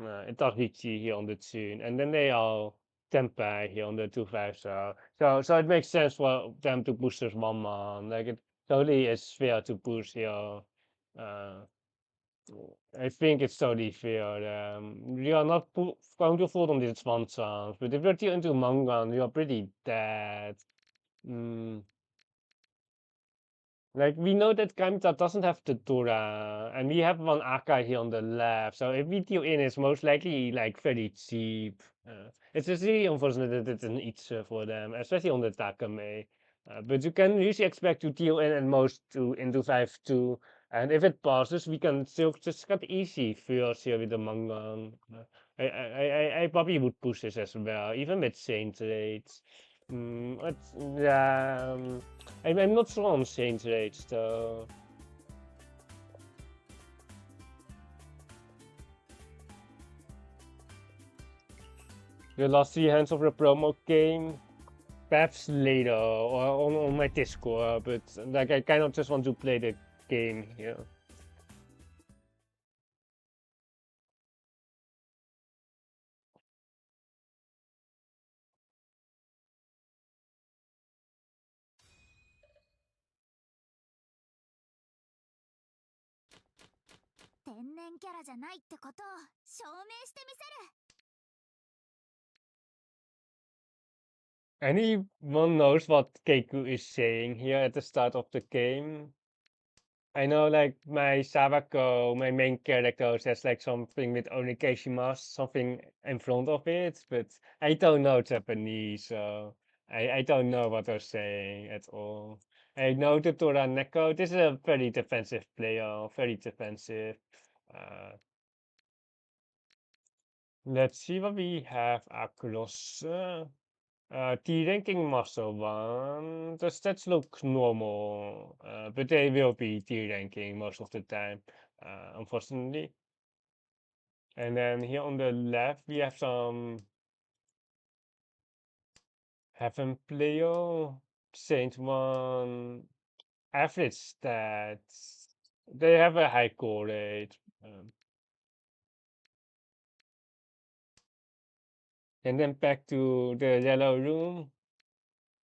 It does Riichi here on the tune. And then they are Tempai here on the 2-5 star. So it makes sense for them to boost this 1 man. Like it totally is fair to boost here. Uh, I think it's totally fair. We are not going to fall on this 1 chance, but if you're into manga, you are pretty dead. Mm. Like we know that Kamita doesn't have the Dora, and we have one Akai here on the left. So if we deal in, it's most likely like very cheap. It's just really unfortunate that it's an Itza for them, especially on the Takame. But you can usually expect to deal in at most to into 5-2. And if it passes, we can still just get easy first here with the Mangan. I probably would push this as well, even with Saint rates. Yeah. I'm not sure on Saint rates though. The last 3 hands of the promo game, perhaps later or on my Discord, but like I kind of just want to play the game here. Anyone knows what Keiku is saying here at the start of the game? I know like my Sabako, my main character says like something with Onikeshimasu, something in front of it, but I don't know Japanese, so I don't know what they're saying at all. I know the Toraneko, this is a very defensive player, very defensive. Uh, let's see what we have across. D-ranking muscle one, the stats look normal, but they will be D-ranking most of the time, unfortunately. And then here on the left, we have some Heaven Player, Saint One, average stats. They have a high core rate. And then back to the yellow room.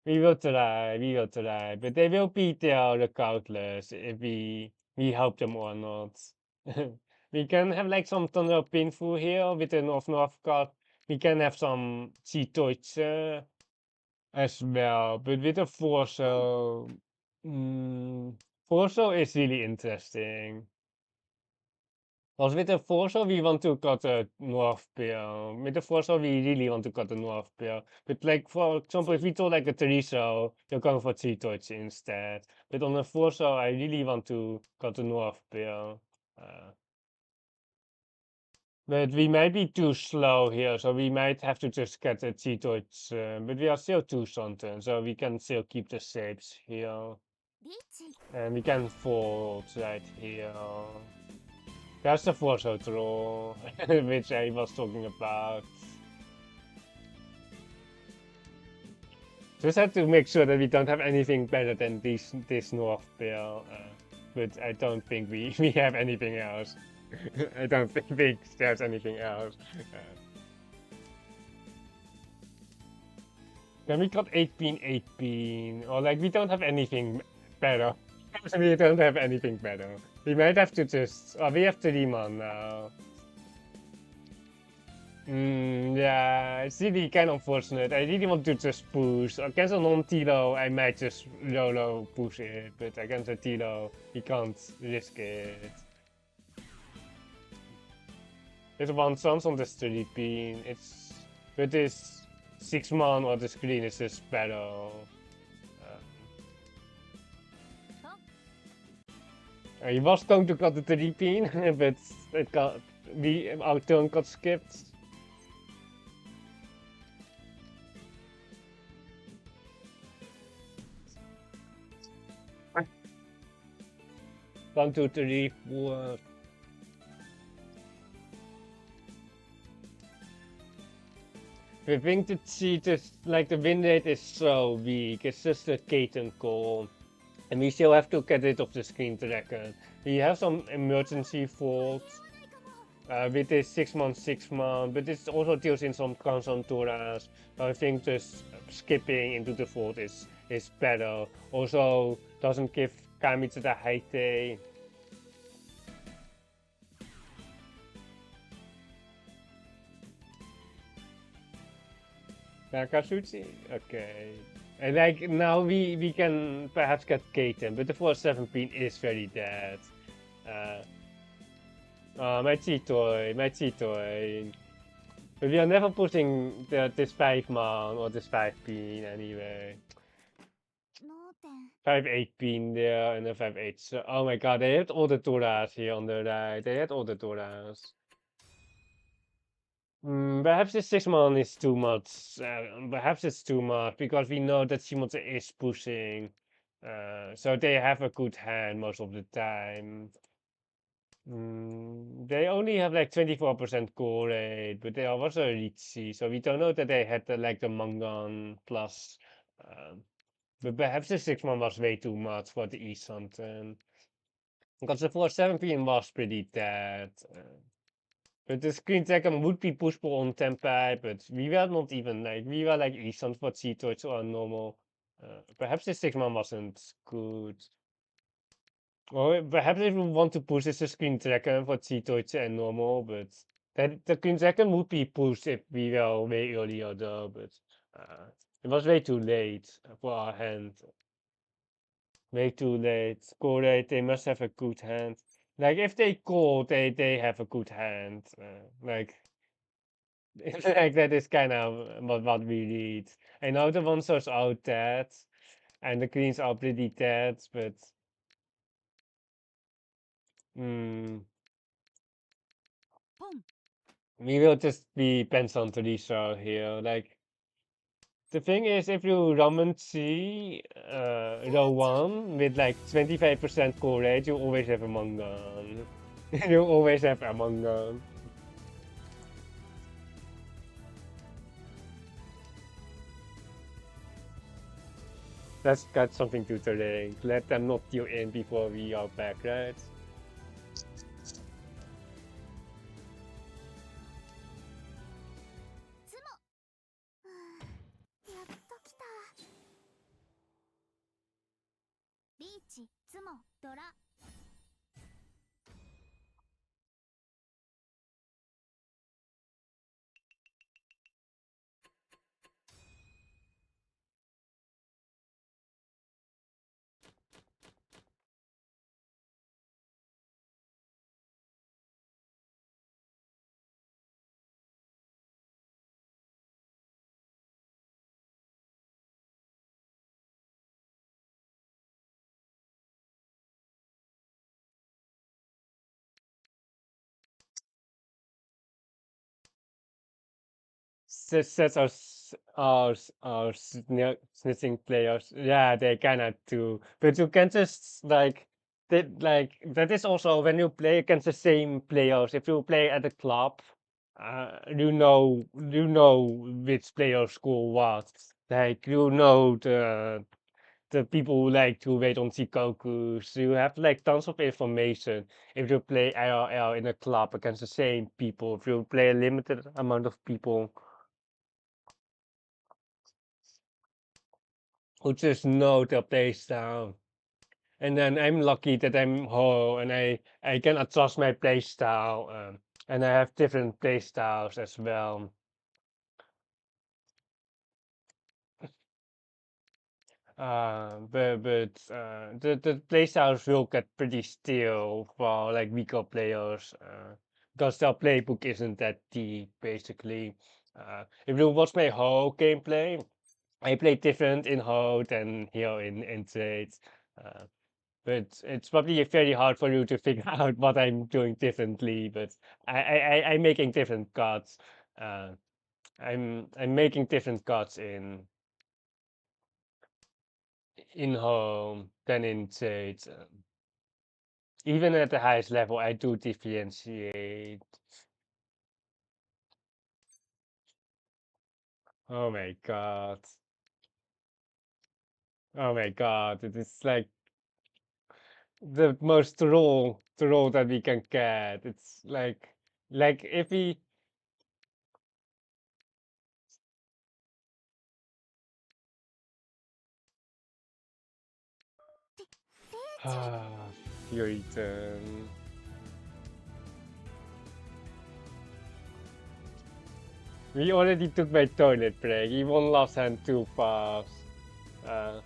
We will try, but they will beat their regardless if we help them or not. We can have like some tunnel pinful here with the north card. We can have some Cheetoids as well, but with the Forso, Forso is really interesting. Als with the Forso, we want to cut the north pair. With the Forso, we really want to cut the north pair. But like, for example, if we told like a Teriso, you're going for Cheetoids instead. But on the Forso, I really want to cut the north pair. But we might be too slow here, so we might have to just get the Cheetoids. But we are still 2 something, so we can still keep the shapes here. And we can fold right here. That's the Forso troll, which I was talking about. Just have to make sure that we don't have anything better than this north pair. But I don't think we have anything else. I don't think there's anything else. Can we cut 8 pin? Or like we don't have anything better. We don't have anything better. We might have to just... Oh, we have 3 man now. Yeah, it's really kind of unfortunate. I really want to just push. Against a non-Tilo, I might just YOLO push it. But against a Tilo, we can't risk it. There's one chance on the 3 pin. It's... But this 6 man on the screen is just better. He was going to cut the 3 pin, but our turn got skipped. One, two, three, four. We think the cheat is like the win rate is so weak. It's just a Katen call. And we still have to get rid of the screen tracker. We have some emergency faults with this 6 man, but it also deals in some Kansanturas. So I think just skipping into the fault is better. Also doesn't give Kamitsu the high day. Nakatsuchi? Okay. And like now we can perhaps get Katen, but the 4-7 pin is very dead. My Cheetoy. But we are never pushing this 5 man or this 5 pin anyway. 5-8 pin there and a 5-8. So, oh my god, they had all the Toras here on the right. They had all the Toras. Perhaps the 6 man is too much. Perhaps it's too much because we know that Shimoto is pushing. So they have a good hand most of the time. They only have like 24% core rate, but they are also Riichi, so we don't know that they had like the Mangan plus. But perhaps the 6 man was way too much for the East something. Because the 4-7 pin was pretty dead. But the screen second would be pushable on Tempai, but we were not even like, we were like Eastern for Cheetoids or normal. Perhaps the 6 man wasn't good. Or perhaps if we want to push the screen second for Cheetoids and normal, but the screen second would be pushed if we were way earlier though, but it was way too late for our hand. Way too late. Score rate, they must have a good hand. Like if they call, they have a good hand. Like like that is kind of what we read. I know the ones are out dead, and the queens are pretty dead, but we will just be Penson to Lisa here. Like the thing is, if you ramen see row 1 with like 25% core rate, you always have a Mangan. You always have a Mangan. Let's got something to drink. Let them knock you in before we are back, right? つもやっと来た。リーチつもドラ。Sets are snitching players. Yeah, they cannot do. But you can just that is also when you play against the same players. If you play at a club, you know which players score what. Like you know the people who like to wait on Shikoku. So you have like tons of information if you play IRL in a club against the same people. If you play a limited amount of people who just know their playstyle. And then I'm lucky that I'm Ho and I can adjust my playstyle. And I have different playstyles as well. But the playstyles will get pretty still for like weaker players. Because their playbook isn't that deep, basically. If you watch my Ho gameplay, I play different in Ho than here in Trades. But it's probably very hard for you to figure out what I'm doing differently. But I'm making different cards. Uh, I'm making different cards in home than in trades. Even at the highest level, I do differentiate. Oh my god! Oh my god! It is like the most troll that we can get. It's like if we Fury turn. We already took my toilet break. He won last hand too fast. Uh,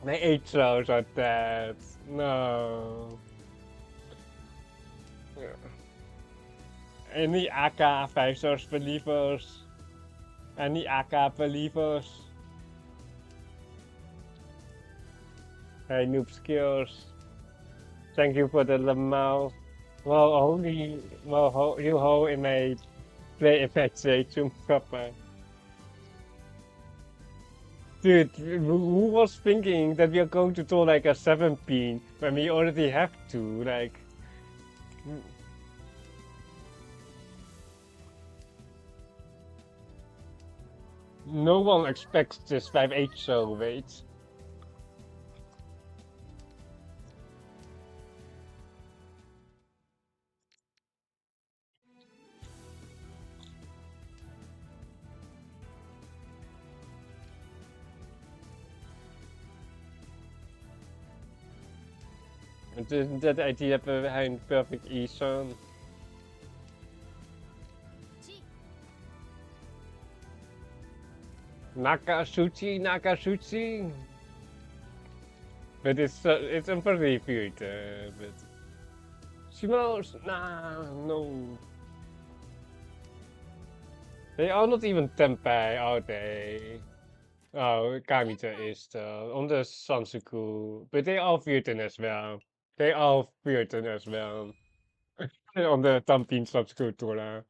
my 8 throws are dead. No. Any AK 5-stars believers? Any AK believers? Hey, noob skills. Thank you for the lemao. Well, only you hold in my play effect say to proper. Dude, who was thinking that we are going to throw like a 7-pin when we already have to? Like, no one expects this 5-8 show, wait. Isn't that the idea behind Perfect Eson? Nakasuchi. But it's a pretty good, but Shimos, nah, no. They are not even Tenpai, are they? Oh, Kamita is on the Sansuku, but they are Futon as well. They are Futon as well. On the Tampin Sansuku Tora.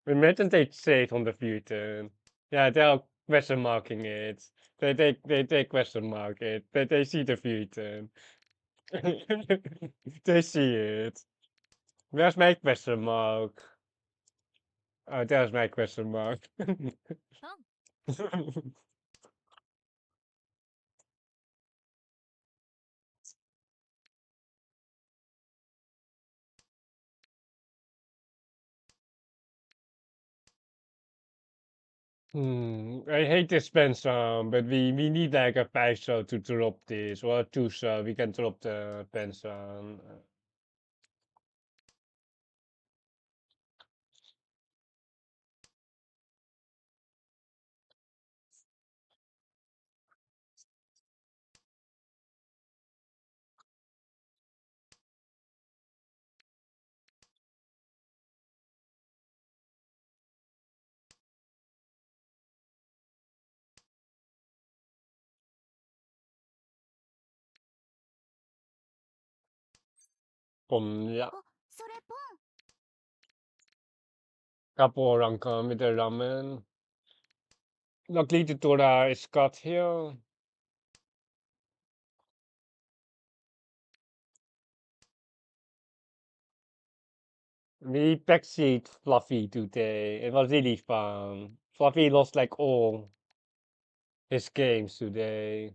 Imagine they save on the Futon. Yeah, they are question marking it. They question mark it. They see the Futon. They see it. Where's my question mark? Oh, there's my question mark. I hate this pen sound, but we need like a 5 to drop this, or a 2 we can drop the pen sound. Ja. あ、それポン。 Couple orang kan met de ramen. Dat liet het door daar is kat hier. We backseat Fluffy today. It was really fun. Fluffy lost like all his games today.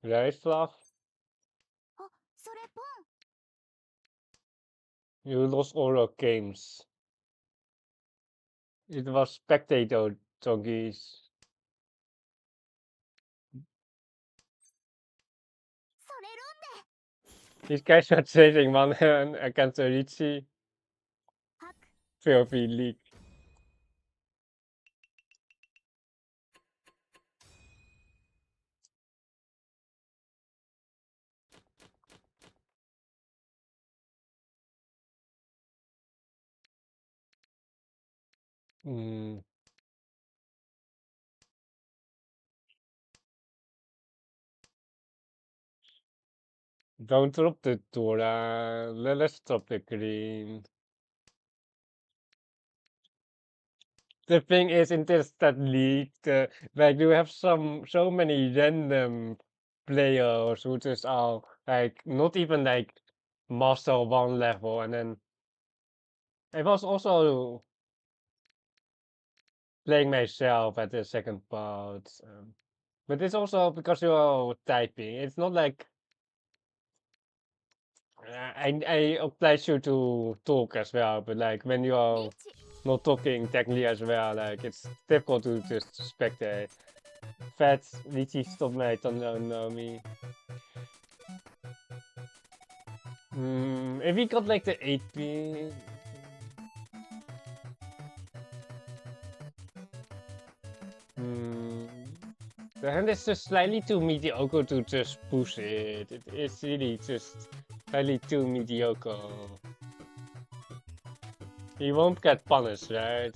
Right, Fluff? あ、それポン。 You lost all your games. It was spectator doggies. それロン These guys are chasing one against the Riichi で。ハク。 POV league. Hmm. Don't drop the Dora. Let's drop the green. The thing is, in this that league, like you have so many random players who just are like not even like master 1 level, and then I was also playing myself at the second part, but it's also because you're typing. It's not like I oblige you to talk as well, but like when you リ are ーチ。 not talking technically as well, like it's difficult to just spectate. Vet, Riichi, stop mij, dan know me. If we got like the 8p. The hand is just slightly too mediocre to just push it. It's really just slightly too mediocre. He won't get punished, right?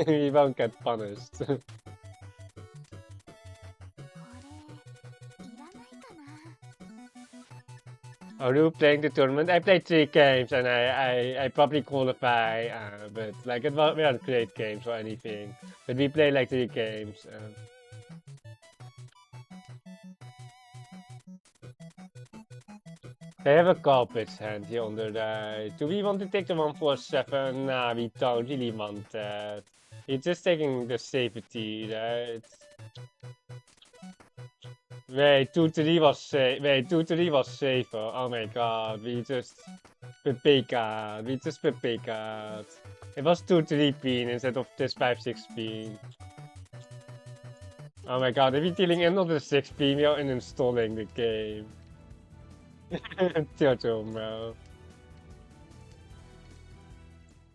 He won't get punished. これいらないかな。 Are you playing the tournament? I played 3 games and I probably qualify, but like we aren't great games or anything. But we play like 3 games. They have a garbage hand here on the right. Do we want to take the 147? Nah, we don't really want that. We're just taking the safety, right? Wait, 2-3 was safe. Wait, 2-3 was safer. Oh my god, we just PPK. We just PPK. It was 2-3 pin instead of just 5-6 pin. Oh my god, if we're dealing another 6 pin, we are uninstalling the game. Jojo, bro.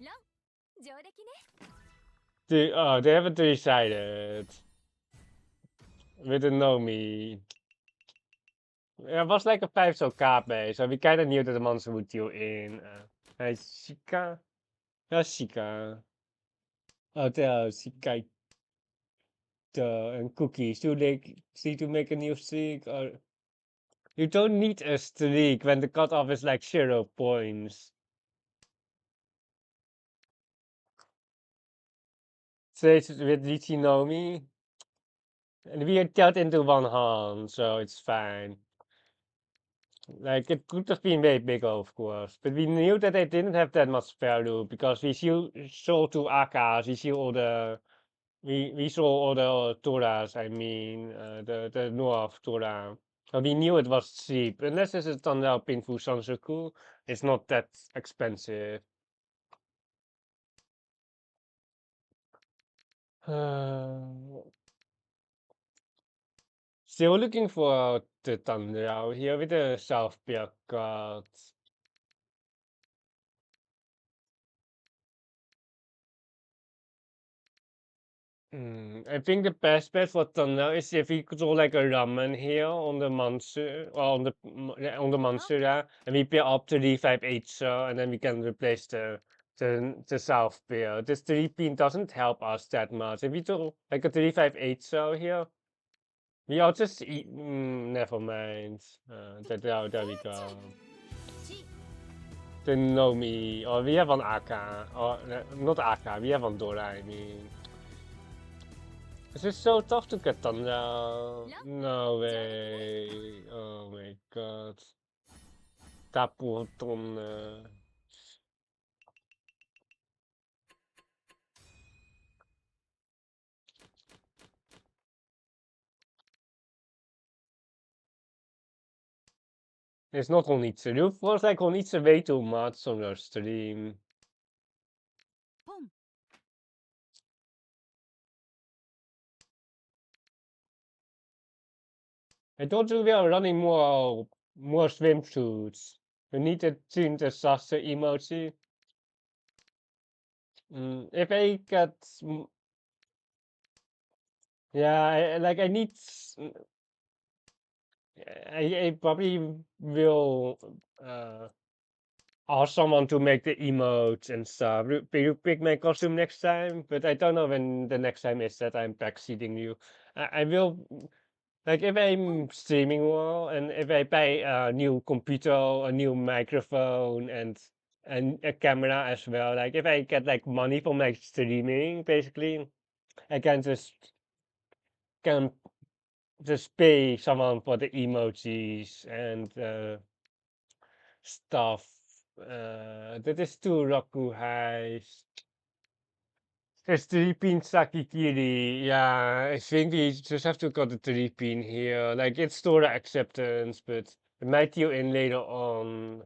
ロン。上出来ね。 They have a 3-sided. With a Nomi. It was like a 5 Sokabe, so we kinda knew that the monster would deal in. Hey, Shika? Yeah, Shika. Oh, there, Shika. And cookies. Do they see to make a new streak? Or you don't need a streak when the cutoff is like 0 points. So it's with Riichi Nomi. And we are dealt into 1 hand, so it's fine. Like, it could have been way bigger, of course, but we knew that they didn't have that much value because we saw two Akas, we saw all the Toras, I mean, the North Tora. So we knew it was cheap, unless it's a Tanrao Pinfu Sansoku, it's not that expensive. Still looking for the Tanrao here with the South Pier card. I think the best bet for Tanrao is if we could do like a ramen here on the Mansu, or on the Mansura, and we pair up the D58 and then we can replace the South Pier. This 3-pin doesn't help us that much. If we do like a 358 here, we are just eat. Never mind. There we go. The Nomi, or we have one Aka, or not Aka, we have one Dora, I mean. This is so tough to get done now. No way. Oh my god. Taputon. It's not Onitsu. You force like Onitsu way too much on your stream. I told you we are running more swimsuits. We need to tune the Sasa emoji. If I get, yeah, I need. I probably will ask someone to make the emotes and stuff. Will you pick my costume next time? But I don't know when the next time is that I'm backseating you. I will, like, if I'm streaming well and if I buy a new computer, a new microphone, and a camera as well. Like, if I get like money from like streaming, basically, I can just pay someone for the emojis and stuff. That is too Roku high. There's 3-pin Sakikiri. Yeah, I think we just have to got the 3-pin here. Like, it's store acceptance, but it might deal in later on.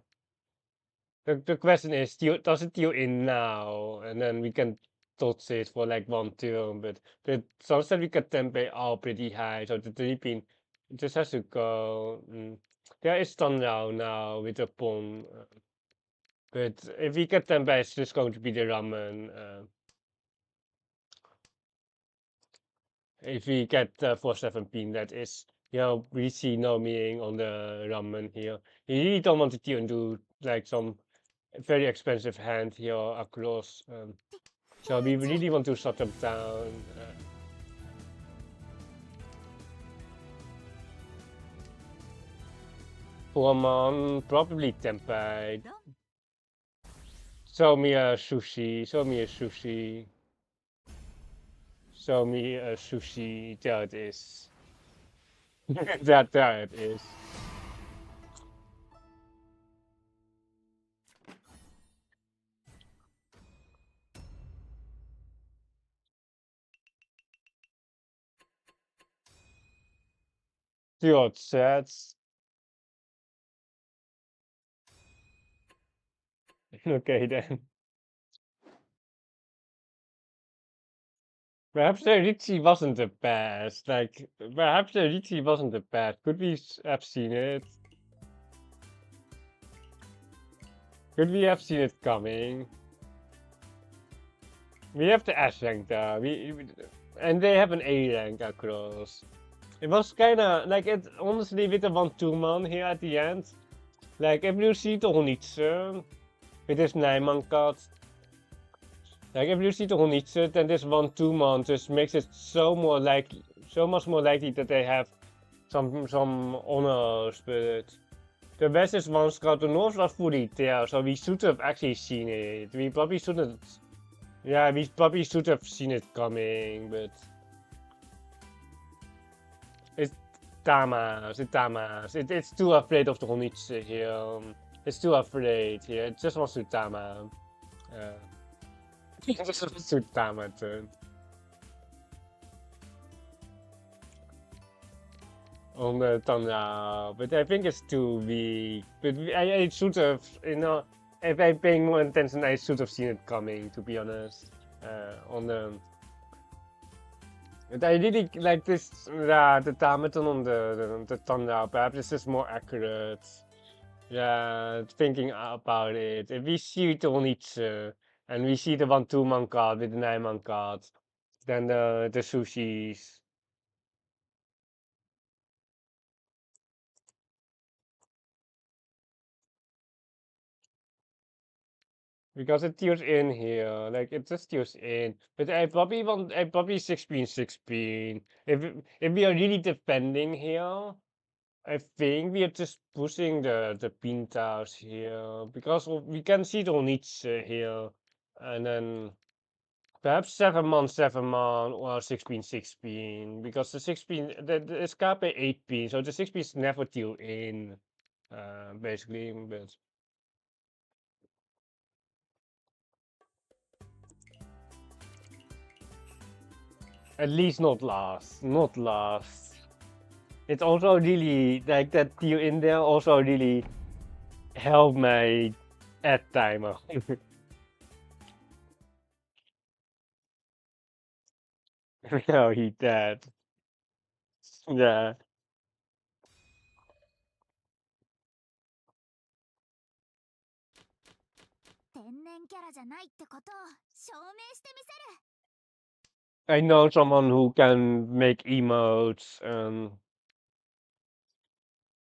The question is, does it deal in now? And then we can touch it for like one turn, but the sunset we get tempe are pretty high, so the 3-pin just has to go. There is Tanrao now with the pawn. But if we get tempe, it's just going to be the ramen. If we get 4-7-pin, that is, we see no meaning on the ramen here. You really don't want to deal into like some very expensive hand here across. So we really want to shut them down. Foreman, probably tempeh. Show me a sushi. Show me a sushi. Show me a sushi. There it is. There it is. Two sets. Okay then. Perhaps the Riichi wasn't the best. Like, perhaps the Riichi wasn't the best. Could we have seen it? Could we have seen it coming? We have the S rank though. And they have an A rank across. It was kinda like it honestly with the 1-2 man here at the end. Like if you see the Honitsu with this 9-man card. Like if you see the Honitsu, then this 1-2 man just makes it so much more likely that they have some honors, but the west is one scout, the north was fully there, so we should have actually seen it. We probably shouldn't. Yeah, we probably should have seen it coming, but Utamas. It's too afraid of the Honitsu here. It's too afraid here. It just wants Utama. It just wants Utama turn. On the Tanya, but I think it's too weak. But I should have, if I'm paying more attention, I should have seen it coming, to be honest. On the. But I really like this, the Tamaton on the Tanya. Perhaps this is more accurate. Yeah, thinking about it. If we see the Onitsu, and we see the 1-2 man card with the 9 man card, then the sushis. Because it tunes in here, like it just tunes in. But I probably 16. If we are really defending here, I think we are just pushing the pintas here because we can see the Onitsu here, and then perhaps 7 man or 16 because the 16 the escape 8 so the 16 is never tune in, basically, but. At least not last. Not last. It's also really like that deal in there also really helped my ad timer. No, he did. Yeah. 天然キャラじゃないってことを証明してみせる。 I know someone who can make emotes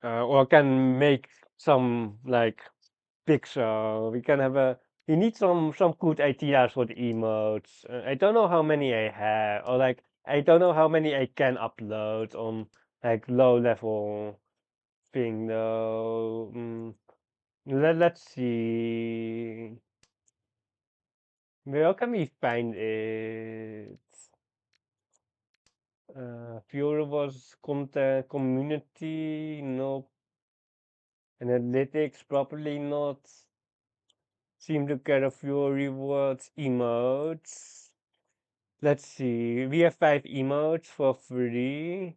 or can make some like pixel. We can have we need some good ideas for the emotes. I don't know how many I have, or like I don't know how many I can upload on like low level thing though. Let's see. Where can we find it? Fury was content community, no. Analytics probably not. Seem to get a few rewards emotes. Let's see. We have 5 emotes for free.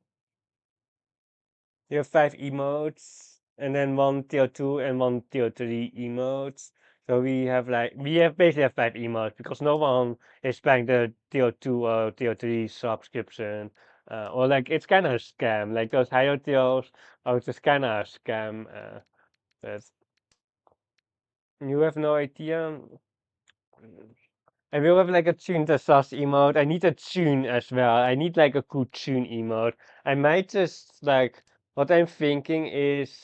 We have 5 emotes, and then 1 tier 2 and 1 tier 3 emotes. So we have basically have 5 emotes because no one is buying the tier 2 or tier 3 subscription. Or like it's kind of a scam. Like those higher tiers are just kind of a scam. But you have no idea. I will have like a tune the sauce emote. I need a tune as well. I need like a good tune emote. I might just like what I'm thinking is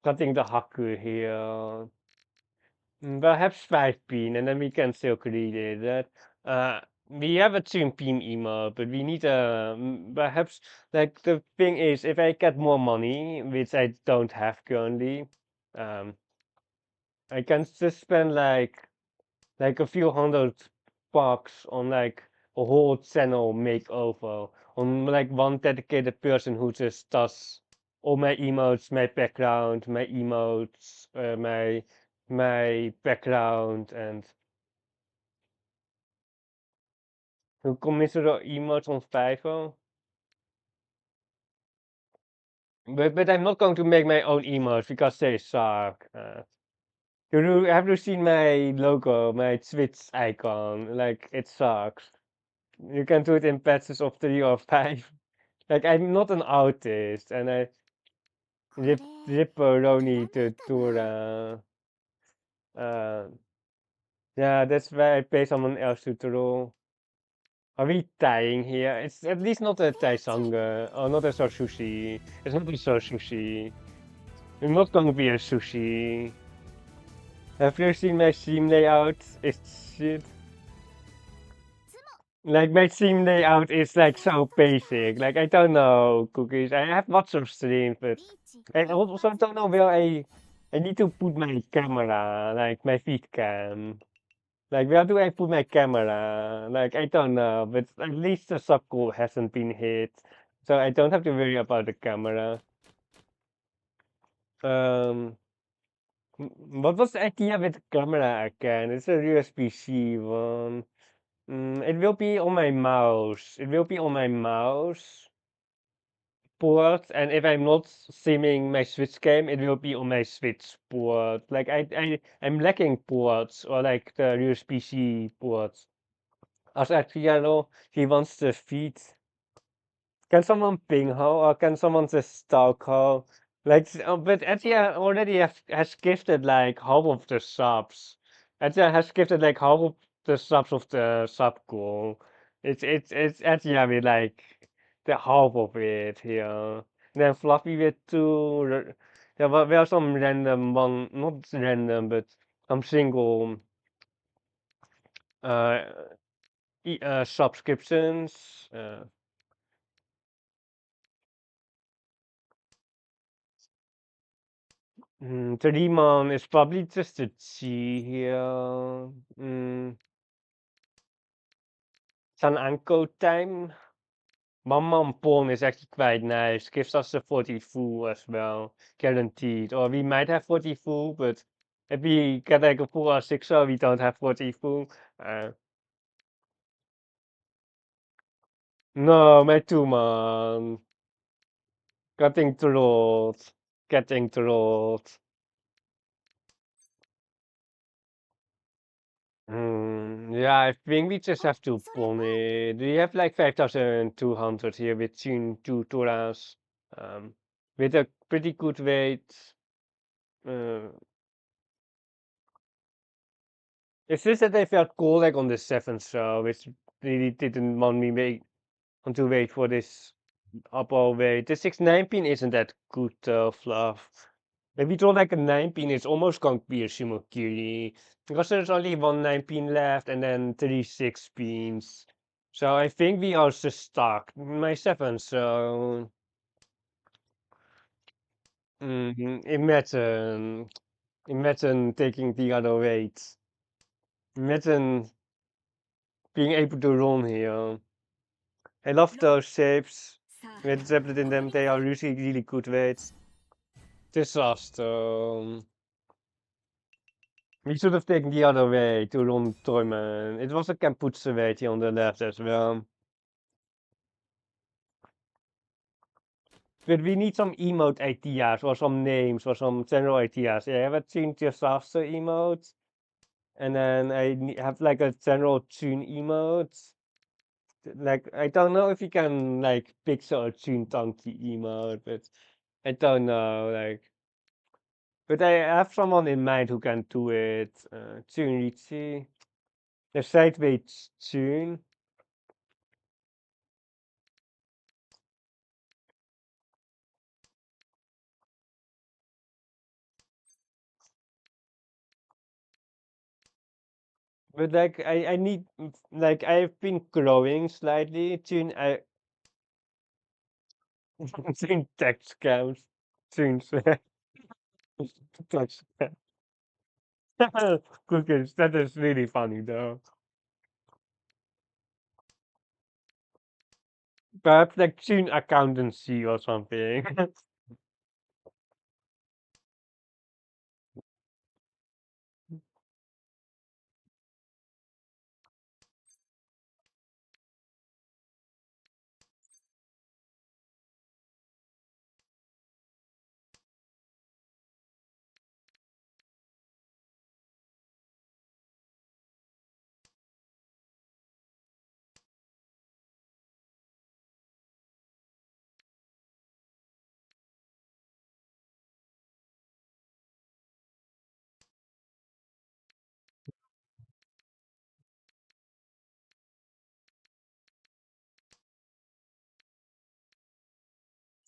cutting the Haku here. Perhaps 5 pin and then we can still create it. We have a tune pin emote, but we need a perhaps like the thing is if I get more money, which I don't have currently, I can just spend like a few $100 on like a whole channel makeover on like one dedicated person who just does all my emotes, my background, my emotes, my background, and who commits to the emotes on Fiverr. But I'm not going to make my own emotes because they suck. Have you seen my logo, my Twitch icon? Like it sucks. You can do it in patches of 3 or 5. Like I'm not an artist, and I これ ripperoni いら to ないかな。 yeah, that's why I pay someone else to draw. Are we dying here? It's at least not a Taisanga, or not a sushi. It's not a sushi. I'm not gonna be a sushi. Have you seen my stream layout? It's shit. Like my stream layout is like so basic. Like I don't know cookies. I have lots of streams, but リーチ I also don't know where I need to put my camera, like my feed cam. Like where do I put my camera? Like I don't know, but at least the sub goal hasn't been hit. So I don't have to worry about the camera. Um, what was the idea with the camera again? It's a USB-C one. It will be on my mouse. It will be on my mouse port, and if I'm not streaming my Switch game, it will be on my Switch port. Like I'm lacking ports or like the USB-C ports. Als Adriano, he wants to feed. Can someone ping her or can someone just stalk her? Like, but Etia already has gifted like half of the subs. Etia has gifted like half of the subs of the sub goal. It's Etia with like the half of it here. And then Fluffy with two. There are some random one, not random, but some single uh, subscriptions. 3 man is probably just a G here. San Anko time. 1 man pawn is actually quite nice. Gives us the 40 full as well. Guaranteed. Or we might have 40 full, but if we get like a full or 6 we don't have 40 full. No, my 2 man. Getting trolled. Getting trolled. Yeah, I think we just have to pawn it. We have like 5,200 here with two Toras. With a pretty good weight. Uh, it's just that I felt cold like on the 7th show, which really didn't want me want to wait for this upper weight. The 6-9 pin isn't that good, Fluff. If we draw like a 9 pin, it's almost going to be a Shimokiri. Because there's only one 9 pin left and then 3 6 pins. So I think we are just stuck. My 7, so imagine taking the other weight. Imagine being able to run here. I love those shapes with Zeppelin in them. They are usually really good weights. Disaster. We should have taken the other way to run Toyman. It was a Kamputse way here on the left as well. But we need some emote ideas or some names or some general ideas. I have a Tune Disaster emote. And then have like a general Tune emote. Like, I don't know if you can like pixel a Tune Donkey emote, but I don't know. Like, but I have someone in mind who can do it. Tune Riichi. The sideways Tune. But like I need like I've been growing slightly. Tune I Tune text counts. Tune text cookies. That is really funny though. Perhaps like tune accountancy or something.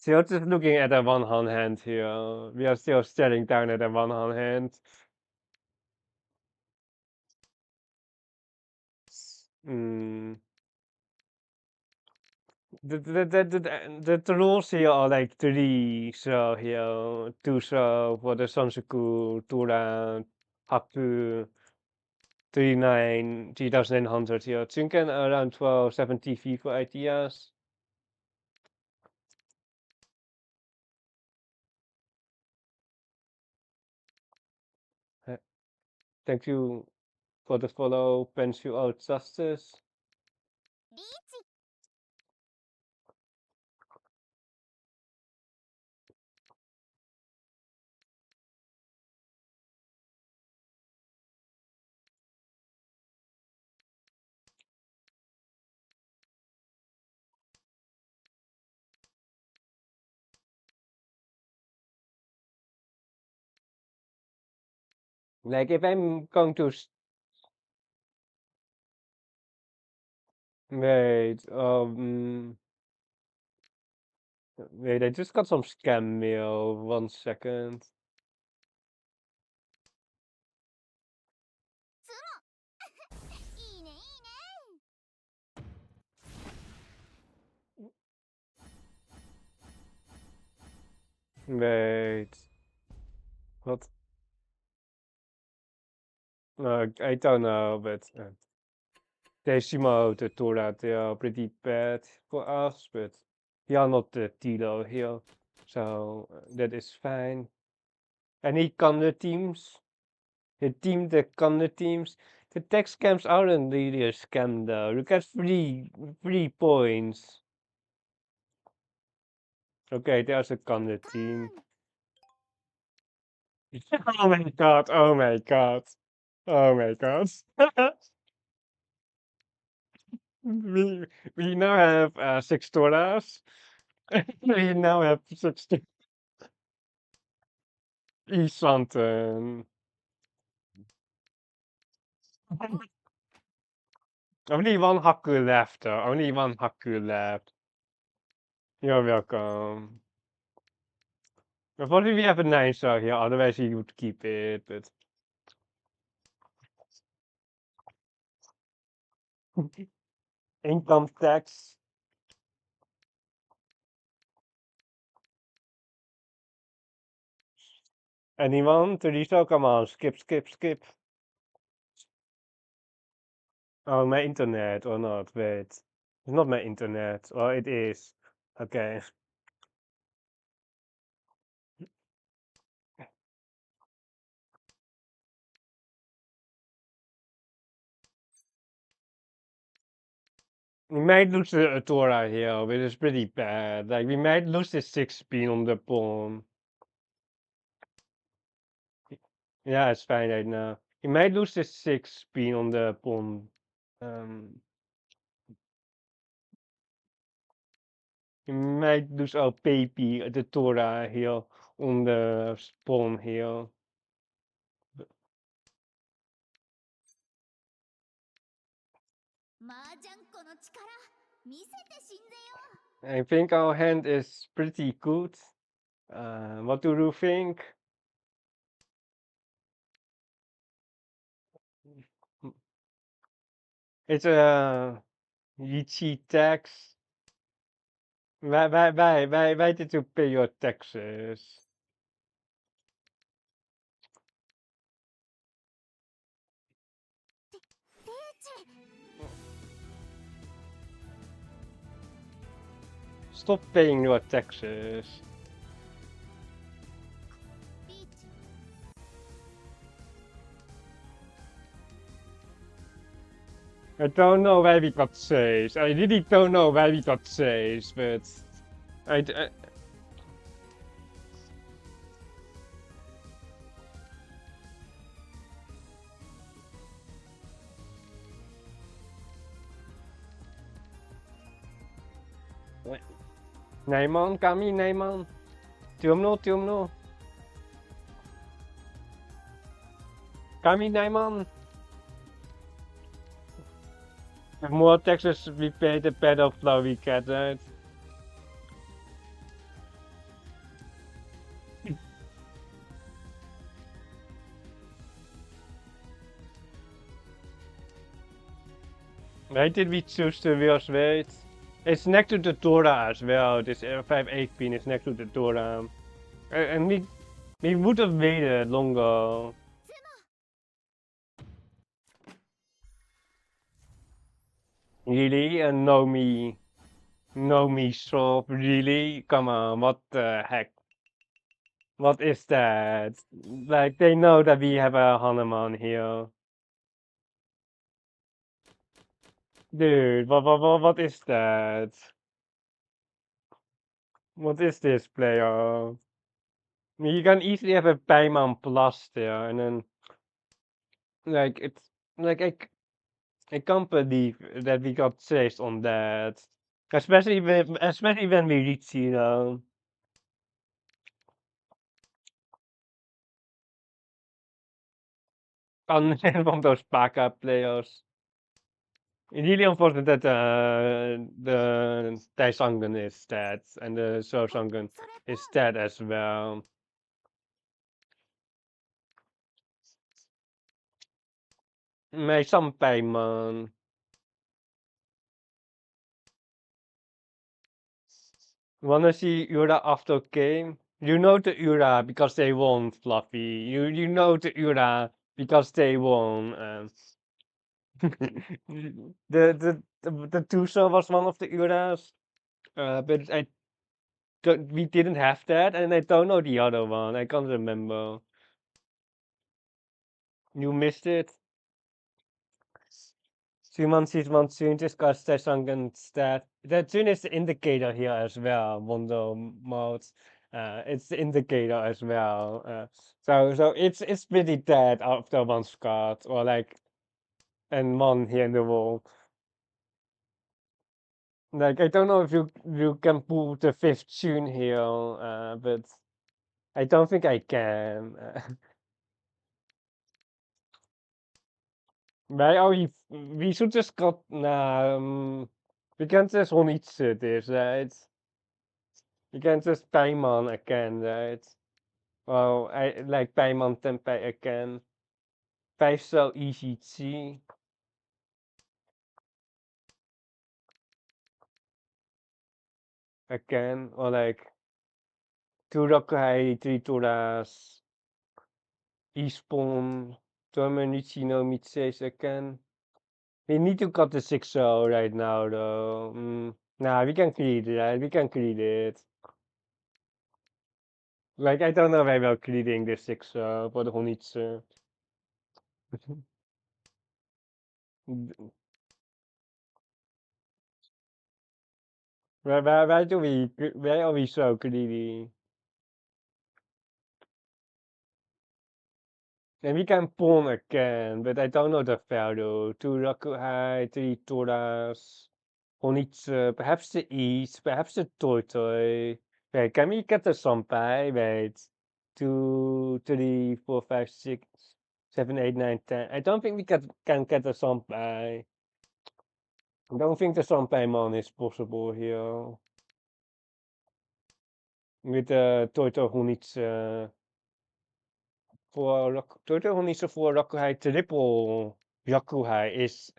Still just looking at a one hand here. We are still staring down at a one hand. Mm. The rules here are like 3 here, 2 for the Sansaku, Tura, Haku, 3,900 here. Tsunken around 1270 V for ideas. Thank you for the follow, Pencil Out Justice. リーチ Like if I'm going to wait, wait, I just got some scam mail. 1 second. いいねいいね Wait. What? I don't know, but Decimo tutorial, they are pretty bad for us, but we are not the Tilo here, so that is fine. Any Canada teams? The Canada teams. The tech scams aren't really a scam though. You get free points. Okay, there's a Canada team. Oh my god, oh my god. Oh my god. we now have $6. We now have 60 East something. Only one Haku left though. Only one Haku left. You're welcome. Unfortunately, we have a 9-star here, otherwise he would keep it, but income tax. Anyone? Teresa, come on, skip, skip, skip. Oh, my internet or not? Wait. It's not my internet. Or it is. Okay. We might lose the Atora here, which is pretty bad. Like, we might lose the 6 pin on the pawn. Yeah, it's fine right now. We might lose the 6 pin on the pawn. We might lose our baby, the Tora here on the pawn here. Mahjong この力見せてしんぜよ I think our hand is pretty good. What do you think? It's a Riichi tax. Why did you pay your taxes? Stop paying your taxes. リーチ I don't know why we got saves. I really don't know why we got saves, but I Naimon, kami Naimon. Tiumno. Kami Naimon. The more taxes we pay, the better flow we get, right? Why did we choose the wheels wait? It's next to the Dora as well. This 5-8 pin is next to the Dora. And we would have waited longer. Really? And no me shop? Really? Come on, what the heck? What is that? Like, they know that we have a Hanuman here. Dude, what is that? What is this player? You can easily have a Payman Plus there, and then, like, it's, like, I can't believe that we got chased on that. Especially when we reach, on one of those backup players. It's really unfortunate that the Taesangan is dead and the Sosangan それ is dead as well. May some payment. Wanna see Ura after game? You know the Ura because they won, Fluffy. You know the Ura because they won. The Tuso was one of the Uras, but we didn't have that, and I don't know the other one. I can't remember. You missed it. Sees monsoon discuss Tesangan stat. The tune is the indicator here as well, Mondo modes. It's the indicator as well. So it's pretty dead after one Scott or like and one here in the wall. Like I don't know if you can pull the fifth tune here, but I don't think I can. Wij al we should just got we can't just on iets this, right? You can just Paimon again, right? Well, I like Paimon Tempeh again. 5 so easy to again, or like Turokai Trituras, Espon, Tormenichi no Mitseis again. We need to cut the 6-0 right now though. Nah, we can create it, right? We can create it. Like, I don't know why we're creating the 6 for the Honitsu. Why are we so greedy? And we can pawn again, but I don't know the value. Two Rakuhai, three Toras, Honitsu, perhaps the East, perhaps the Toitoi. Wait, can we get the Sampai? Wait. 2, 3, 4, 5, 6, 7, 8, 9, 10. I don't think we can get the Sampai. I don't think the Sampai is possible here. With the Toito Honitsu. For Toito voor Rakuhai triple Rakuhai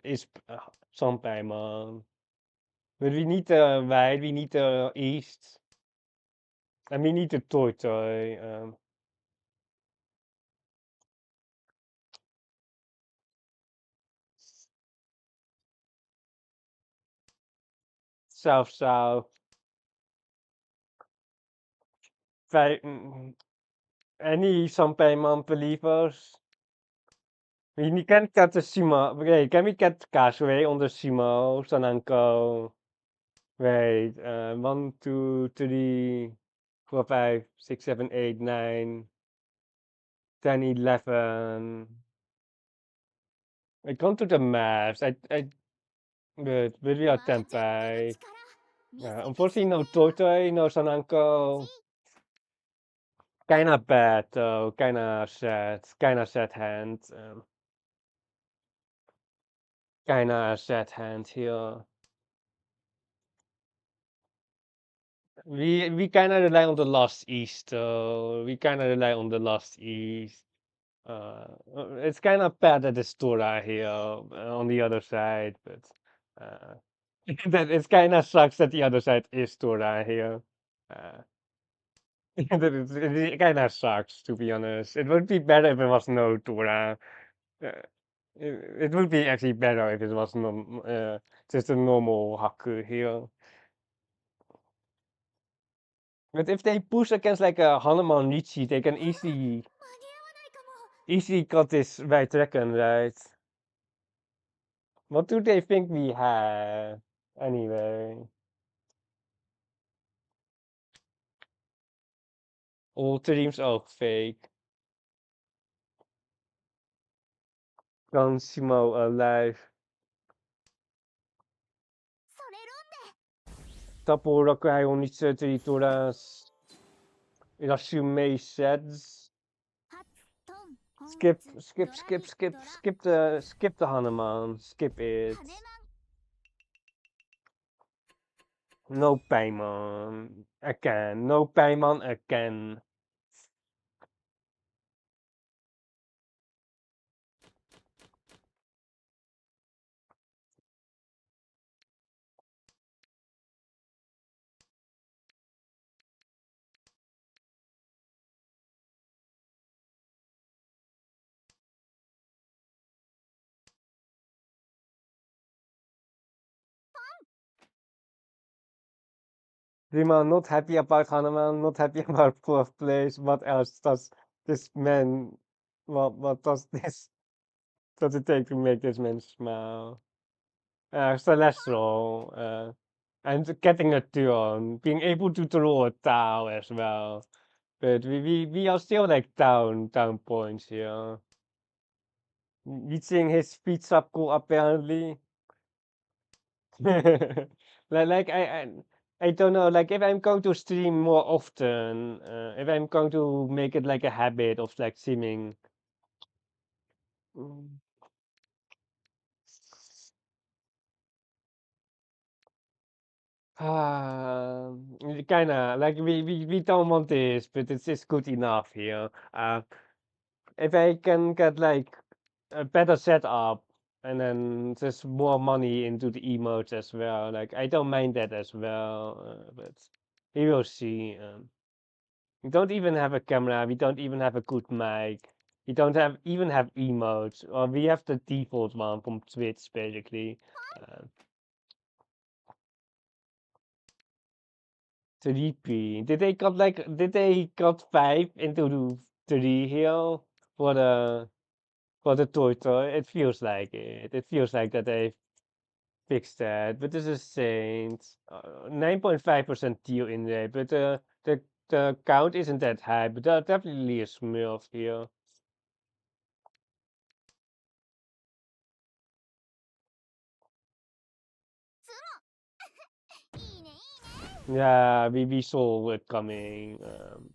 is Sampai man. But we need the wide, we need the east, and we need the Toitoi. South south. Any Sampai man believers? We can't get the Simo. Okay, can we get Kasue on the Simo Sananko? Wait, 1, 2, 3, 4, 5, 6, 7, 8, 9, 10, 11. I can't do the maths. But we are 10 by. 見せて Unfortunately, no Tortoise, no Sananko. Kinda bad though. Kinda sad hand. Kinda sad hand here. We kinda rely on the Lost East though. We kinda rely on the Lost East. It's kinda bad that it's Tora here on the other side, but uh, that it kinda sucks that the other side is Tora here. Uh, it kinda sucks to be honest. It would be better if it was no Tora. Uh, it would be actually better if it was just a normal Haku here. But if they push against like a Hanuman Riichi, they can easily cut this white dragon, right? What do they think we have? Anyway. All dreams are fake. Consimo alive. それ論で Tapora krijgen we niet territoria's. Irashume sets. はっとん今 Skip, 月 skip, ドラ skip, ミ skip, ドラ skip the Hanuman. Skip it. 羽マン No payman. Again. No payman again. Rima, not happy about Hanuman, not happy about fourth place. What else does this man, what does this, does it take to make this man smile? Celestial, and getting a turn, being able to draw a Tau as well. But we are still like down points here. Reaching his speed sub goal apparently. like I don't know, like if I'm going to stream more often, if I'm going to make it like a habit of like streaming. Mm. Kinda like we don't want this, but it's good enough here. If I can get like a better setup and then just more money into the emotes as well, like I don't mind that as well. But we will see. We don't even have a camera. We don't even have a good mic. We don't even have emotes. Or we have the default one from Twitch basically. Uh, 3P. Did they got 5 into the 3 here for the toy? It feels like it. It feels like that they fixed that. But this is Saint. 9.5% deal in there. But the count isn't that high. But there definitely a Smurf here. いいねいいね Yeah, we saw it coming.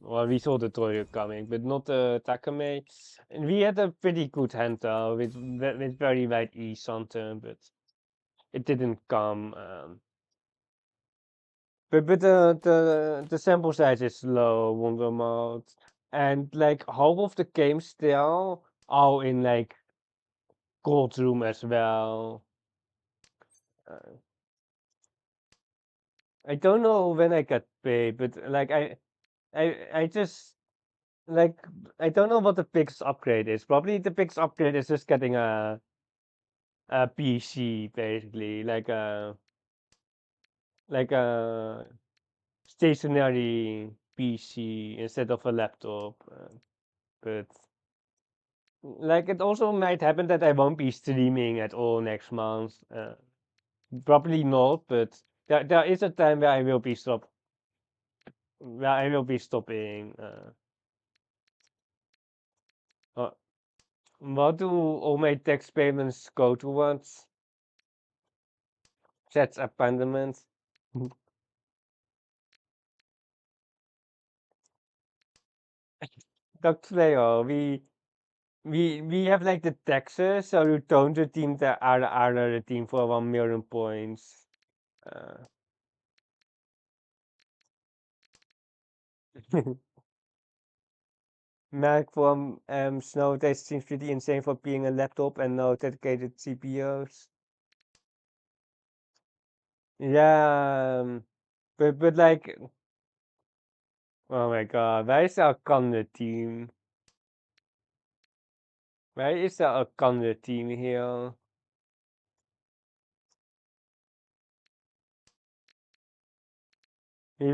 Well, we saw the toy coming, but not the Takame. And we had a pretty good hand with very wide E something, but it didn't come. But the sample size is low, Wonder Mode, and like half of the games still are in like Gold Room as well. Uh, I don't know when I got paid, but like I just like I don't know what the biggest upgrade is. Probably the biggest upgrade is just getting a PC basically, like a stationary PC instead of a laptop. But like it also might happen that I won't be streaming at all next month. Probably not, but there is a time where I will be stopping. Uh, what do all my tax payments go towards? That's abandonment. Dr. Leo, we have like the taxes, so you don't redeem the other team for 1 million points. Uh, Mac from Snow that seems pretty insane for being a laptop and no dedicated CPUs. Yeah, but like, oh my god, where is our Conde team? Where is our Conde team here? We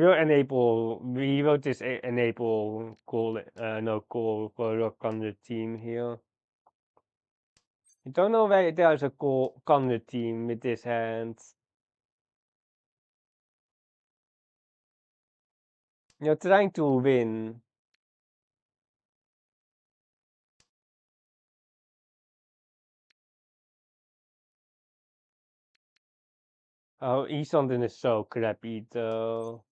will just enable call, no call for your conduit team here. I don't know why there's a call conduit team with this hand. You're trying to win. Oh, Isondin is so crappy though.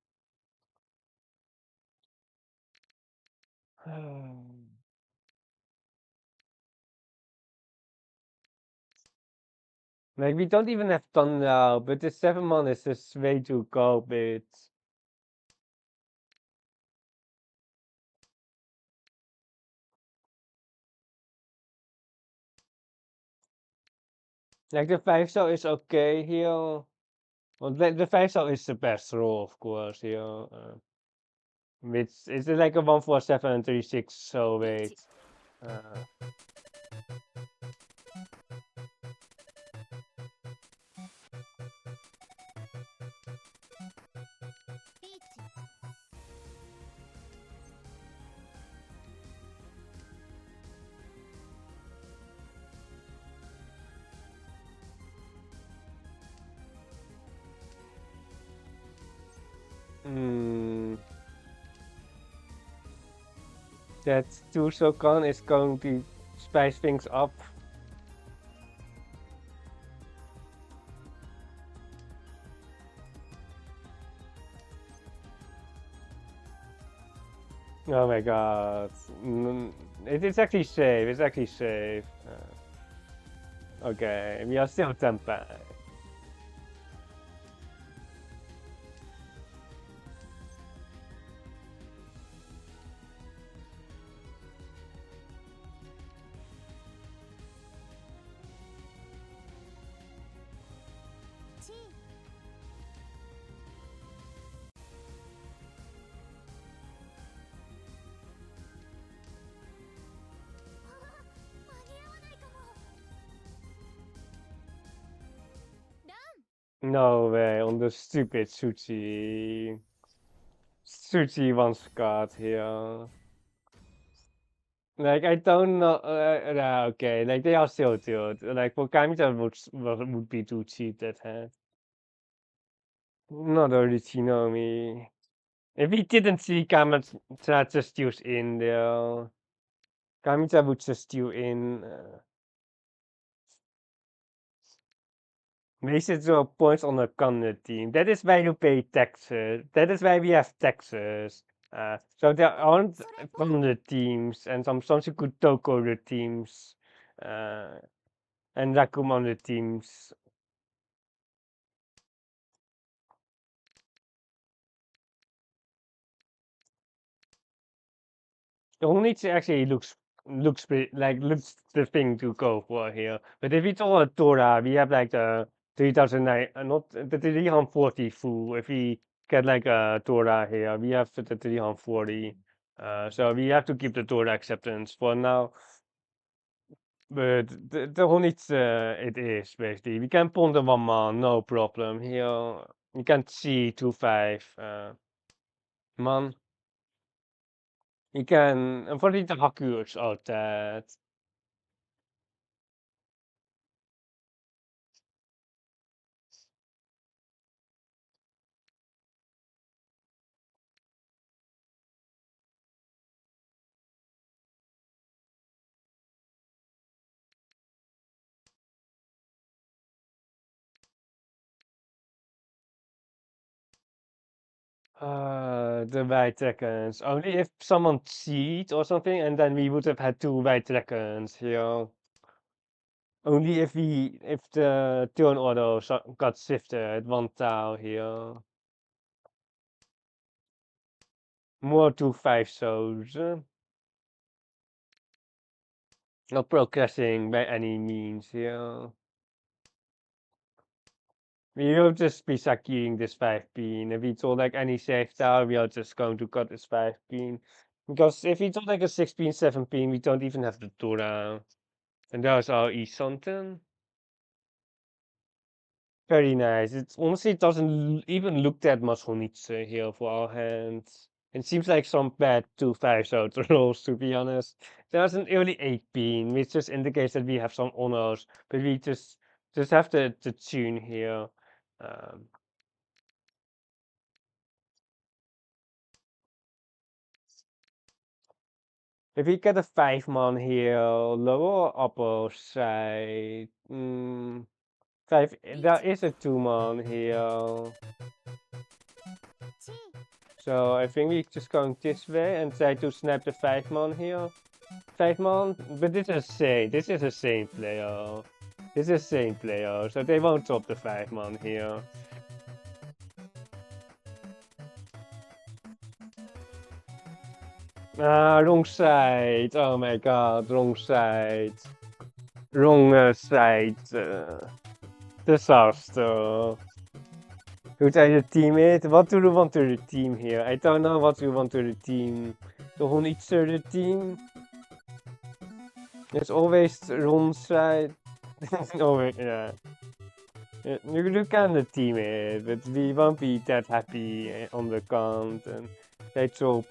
Like we don't even have done now, but the 7 man is just way too garbage. Like the 5-star is okay here. Well, the 5-star is the best roll, of course, here. Which is it like a 147 and 36, so wait. Uh, hmm. That Tusokan is going to spice things up. Oh my god. It's actually safe. It's actually safe. Okay, we are still 10 back. No way, on the stupid Suchi. Suchi once got here. Like, I don't know. Okay, like, they are still good. Like, for Kamita would be too cheap that hand. Not Orochinomi. If he didn't see Kamita just use in there, Kamita would just steal in. Wasted 0 points on a Connet team. That is why you pay taxes. That is why we have taxes. So there aren't Connet teams and some good Toko teams. And Rakumon teams. The Onichi actually looks looks the thing to go for here. But if it's all a Tora, we have like the 3009, not the 340 full. If we get like a Tora here, we have the 340. So we have to keep the Tora acceptance for now. But the Onichi, it is basically. We can pawn the 1 man, no problem here. We can see 2-5 man. We can, unfortunately, the Haku is out that. The white dragons. Only if someone cheat or something, and then we would have had 2 white dragons here. Only if the turn order got shifted at 1 tile here. More to 5 souls. Not progressing by any means here. We will just be securing this 5 pin. If it's all like any safe tile, we are just going to cut this 5 pin. Because if it's all like a 6 pin, 7 pin, we don't even have the Tora. And there's our East Something. Very nice. It honestly doesn't even look that much Honitsu here for our hands. It seems like some bad 2-5 out rolls, to be honest. There's an early 8 which just indicates that we have some honors, but we just have the tune here. Um, if we get a 5-man here, lower or upper side? 5. There is a 2-man here. So I think we're just going this way and try to snap the 5-man here. 5-man, but this is a same player. This is same player, so they won't drop the 5-man here. Ah, wrong side. Oh my god, wrong side. Wrong side. Disaster. Goed, I teammate. What do you want to redeem here? I don't know what you want to redeem. Gewoon iets te redeem. There's always wrong side. Always, yeah. You can redeem it, but we won't be that happy on the count. And that's all.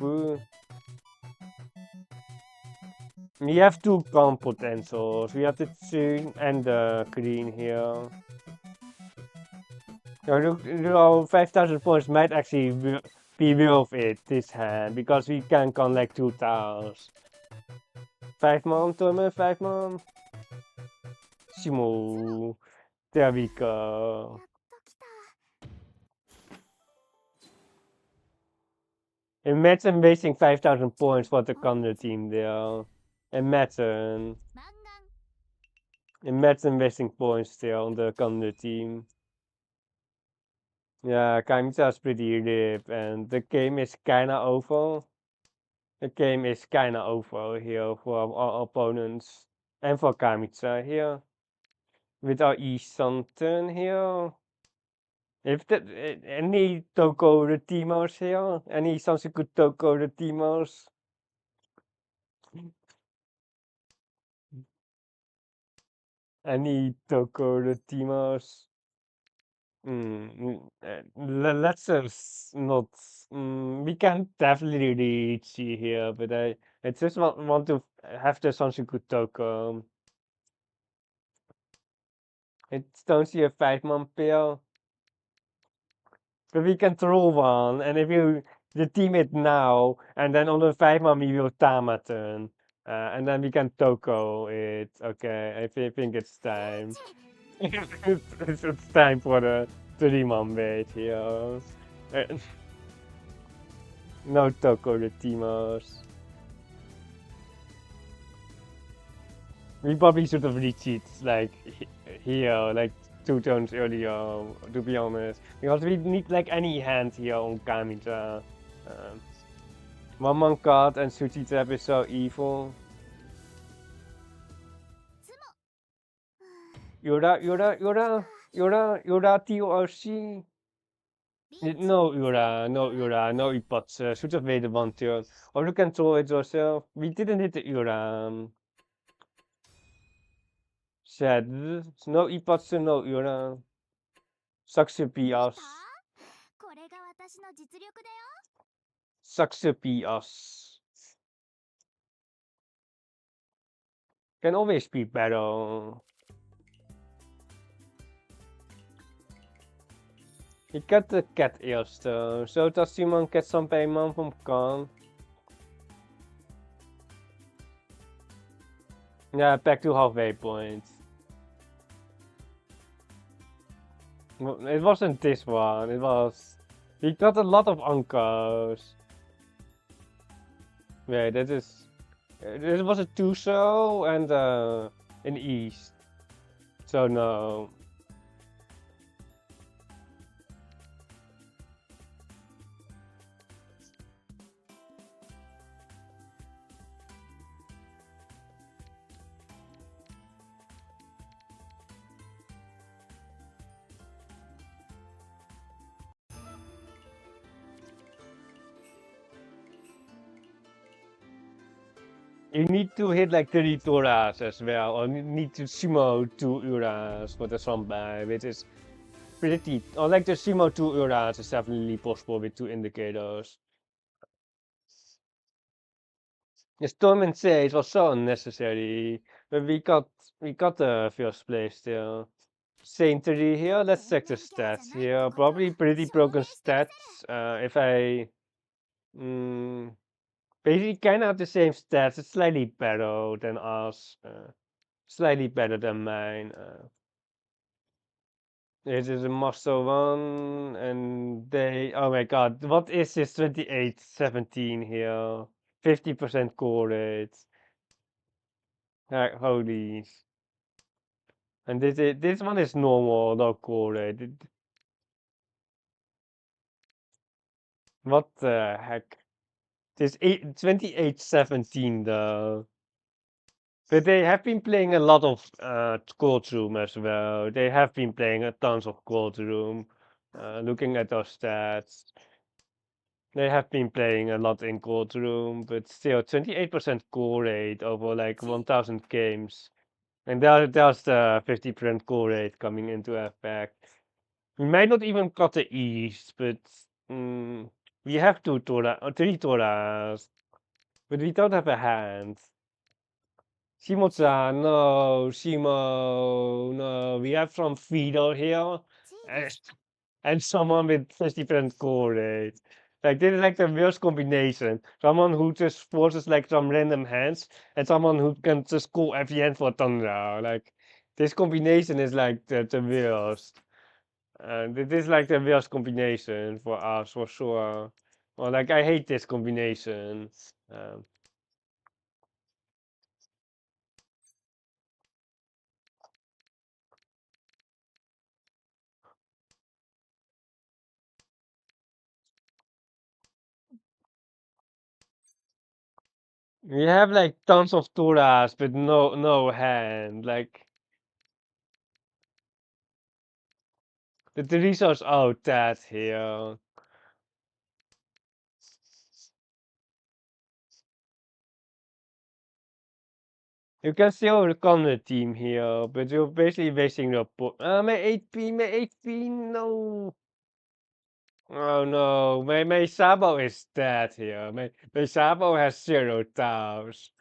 We have 2 count potentials. We have the tune and the green here. Look, 5,000 points might actually be worth it this hand because we can collect 2 tiles. 5-man, tournament, 5-man. Simo. There we go. Imagine wasting 5,000 points for the Conda team there. Imagine wasting points there on the Conda team. Yeah, Kaimita's pretty rip, and the game is kinda over. The game is kinda over here for our opponents and for Kamitsa here. With our Eastern turn here. If that any Toko Retimos here, any Sansuku Toko Retimos. Any Toko Retimos. Let's just not. We can definitely reach here, but I just want to have the Sansuku Toko. I don't see a 5-man pair. But we can throw one, and if you redeem it now, and then on the 5-man we will Tama turn. And then we can Toko it. Okay, I think it's time. it's time for the 3-man wait here. No Toko Retimos. We probably should have reached it like here, like 2 turns earlier, to be honest. Because we need like any hand here on Kamita. 1-man card and Suchi Trap is so evil. Yura TORC. No Yura, no Ipotsu. Should have waited 1 turn. Or you can throw it yourself. We didn't hit the Yura. Sad. No Ipotsu, no Yura. Sucks to be us. Sucks to be us. Can always be better. Ik had de cat eerst, zodat iemand cat some payment from kan. Yeah, back to halfway point. It wasn't this one, it was... We got a lot of uncos. Yeah, that is... This was a Tuso and an East. So no. You need to hit like 30 Toras as well, or you need to sumo 2 Uras for the Sambai, which is pretty, or like the Simo 2 Uras is definitely possible with 2 indicators. The Storm and Sage was so unnecessary, but we got the first place still. Saintry here, let's check the stats here. Probably pretty broken stats. If I basically kind of have the same stats, it's slightly better than us. Slightly better than mine. It is a Master 1, and they. Oh my god, what is this 2817 here? 50% core rate. Holy. And this one is normal, not core rate. What the heck? This 2817 though. But they have been playing a lot of Courtroom as well. They have been playing a tons of Courtroom. Looking at those stats. They have been playing a lot in Courtroom, but still 28% core rate over like 1000 games. And there's the 50% core rate coming into effect. We might not even cut the East, but we have three Toras, but we don't have a hand. Shimo-chan, no, Shimo, no. We have some Fido here, and, and someone with 50% core rate. Like, this is like the worst combination. Someone who just forces like some random hands, and someone who can just call every hand for Thunder. Like, this combination is like the worst. And it is like the worst combination for us, for sure. Well, like, I hate this combination. Um, We have like tons of Toras, but no hand. Like the resource out that here. You can still recon the team here, but you're basically wasting your my 8P, my 8P, no. Oh no, my Sabo is dead here. My Sabo has 0 tiles.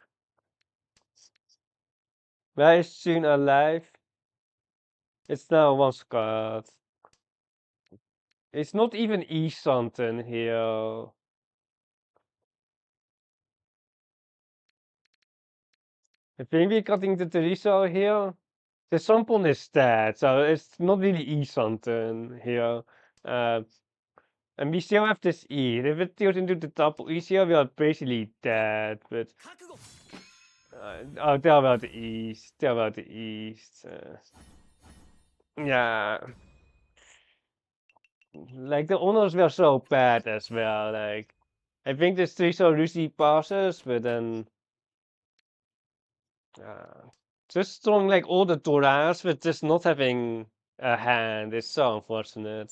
Very soon alive. It's now one squad. It's not even something here. I think we're cutting the Teresa here. The sample is dead, so it's not really something here. Uh, and we still have this E. If it tilts into the top E here, we are basically dead, but... oh, tell about the East. Tell about the East. Yeah. Like, the honors were so bad as well, like... I think this 3 so Lucy passes, but then... just throwing like all the Doras, but just not having a hand is so unfortunate.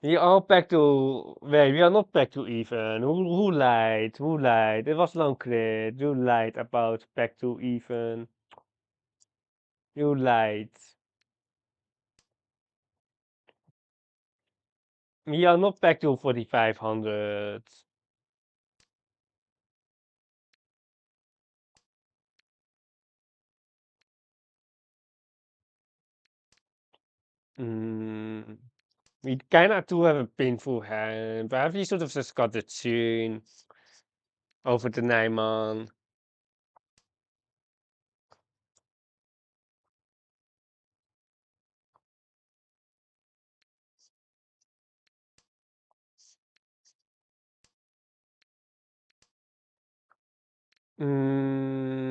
We are back to wait. We are not back to even. Who lied? Who lied? It was long clear. You lied about back to even. You lied. We are not back to 4500. We kind of do have a painful hand, but we sort of just got the tune over the Nijman.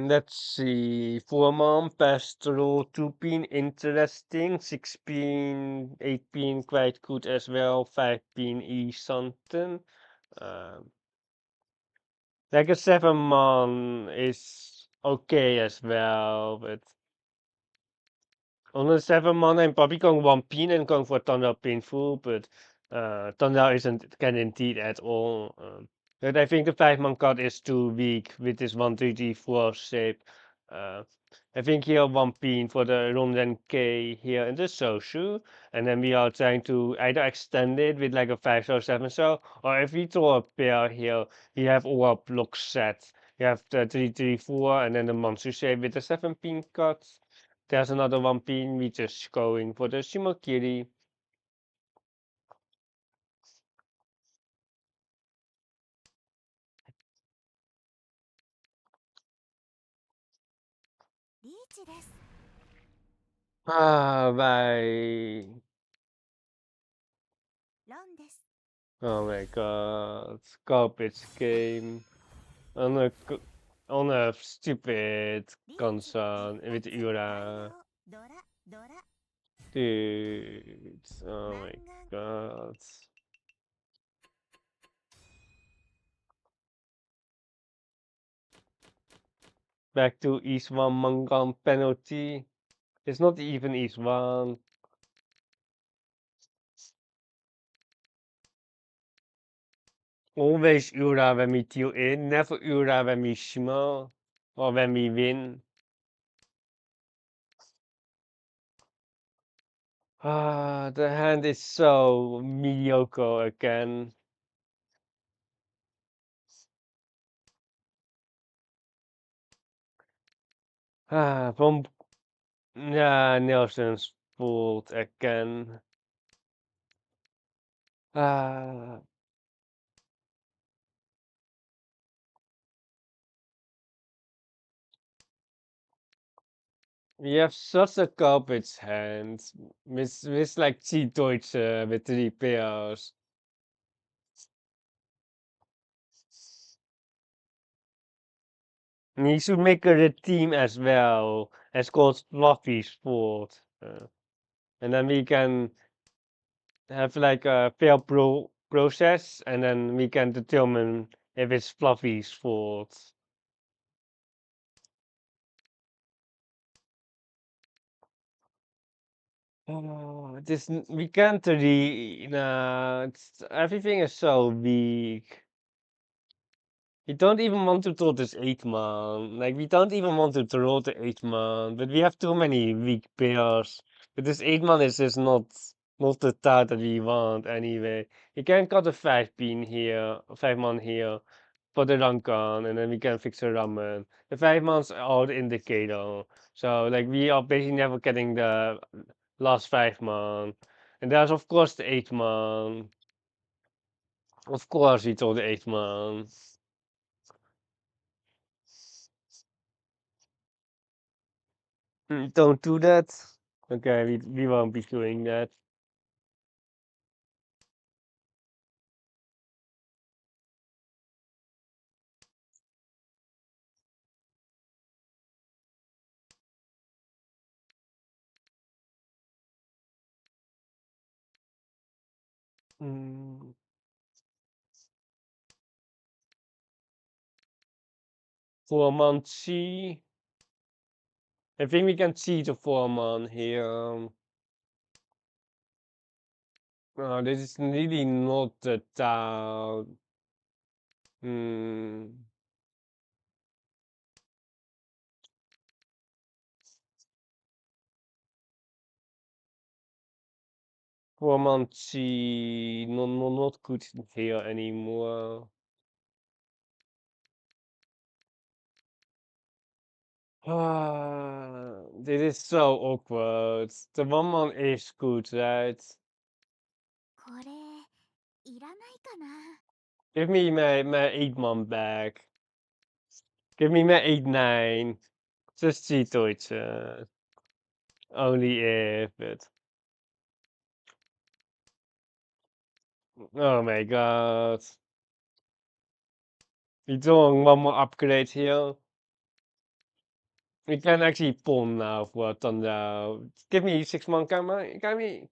Let's see. 4-man, pastoral, 2-pin, interesting. 6-pin, 8-pin, quite good as well. 5-pin, something. Like a 7-man is okay as well, but on a 7-man, I'm probably going 1-pin and going for Thunder Painful, but Thunder isn't guaranteed at all. But I think the 5-man card is too weak with this 1 3 3 4 shape. I think here one pin for the Ronden K here in the Soshu, and then we are trying to either extend it with like a 5 star, 7 star, or if we throw a pair here, we have all our blocks set. You have the 334 and then the Mansu shape with the 7 pin cut. There's another one pin we just going for the Shimokiri. Riichi です。 Ah, bye. ロンです。 Oh my god. Garbage game. On on a stupid リーチって console や with つ Ura. ドラドラ Dude. Oh マン my ガン god. Back to East 1 Mangan penalty. It's not even East 1. Always Ura when we deal in, never Ura when we small or when we win. Ah, the hand is so mediocre again. Ah, from yeah, Nelson's fault again. Ah, we have such a garbage hand. With like cheap Deutsche with 3 pairs. And he should make a team as well, as called Fluffy's fault. And then we can have like a fair process, and then we can determine if it's Fluffy's fault. Oh, we can't really. Nah, everything is so weak. We don't even want to throw this 8 man. Like we don't even want to throw the 8 man, but we have too many weak pairs. But this 8 man is just not the type that we want anyway. You can cut a 5 pin here, 5 man here for the Rankan, and then we can fix the ramen. The 5 man's are the indicator. So like we are basically never getting the last 5 man. And there's of course the 8 man. Of course we told the 8 man. Don't do that. Okay, we won't be doing that. Mm, 4 man chi. I think we can cheat a 4 man here. This is really not the town. Hmm. 4 man chi. No, no, not good here anymore. This is so awkward. The 1 man is good, right? これいらないかな。 Give me my 8 man back. Give me my 8-9. Just cheat Deutsche. Only if it. Oh my god. We're doing one more upgrade here. We can actually pawn now for Thunder. Give me 6 man camera. Give me.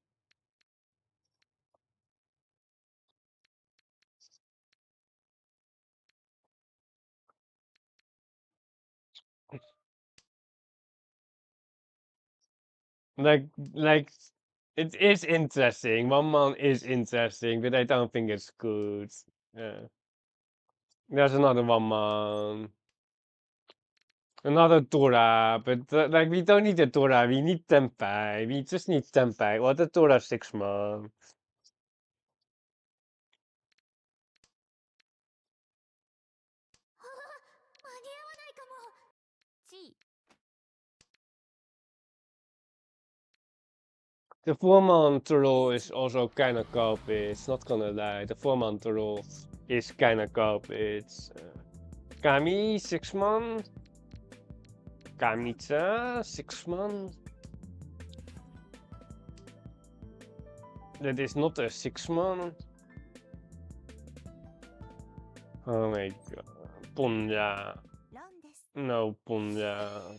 Like, it is interesting. 1 man is interesting, but I don't think it's good. Yeah. There's another 1 man. Another Dora, but like we don't need a Dora, we need Tempai. We just need Tempai. What a Dora 6-man. 間に合わないかも。G The 4-man turtle is also kinda garbage, not gonna lie. The 4-man turtle is kinda garbage. Kami 6-man. Kamitsa 6-man. That is not a 6-man. Oh my god. Ponja. ロンです。 No, Ponja.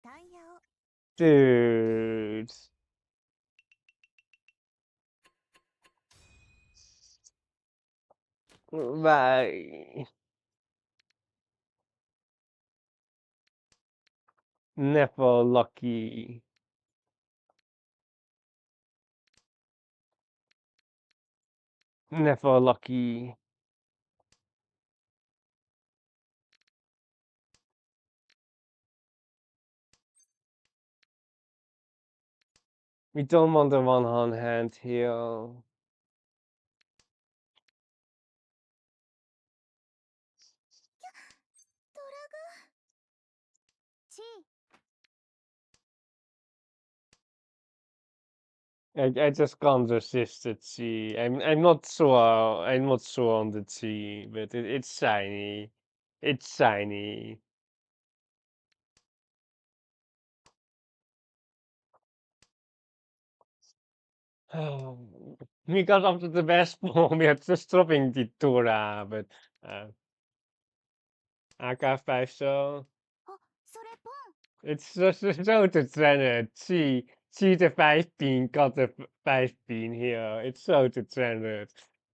タイヤを Dude. Why? Never lucky. Never lucky. We don't want the one hand here. ドラグ G I just can't resist the T. I'm not sure on the T, but it's shiny. It's shiny. Because after the best form, we are just dropping the Tura, but AK5 so あ、それポン it's just so to trend. See the 5-pin got the 5-pin here. It's so to trend.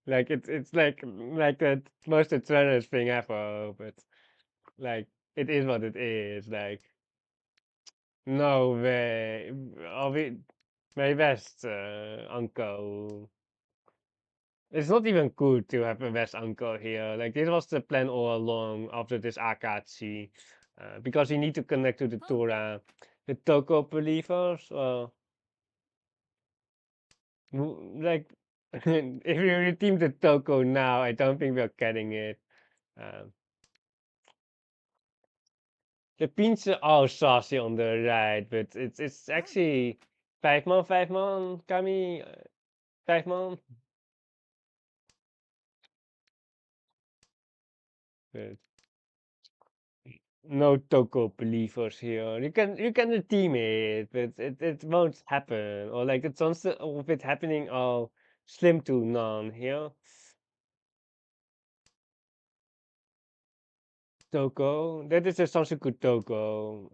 Like it's like the most trended thing ever, but like it is what it is. Like no way. My best uncle. It's not even good to have a best uncle here. Like this was the plan all along after this Akachi. Because you need to connect to the Torah. The Toko believers, like if you redeem the Toko now, I don't think we're getting it. Um, the pins are all saucy on the right, but it's actually 5-man, Kami, 5-man. But no Toko believers here. You can redeem it, but it won't happen. Or like the chances of it happening are slim to none here. Toko, that is a Sansuku Toko.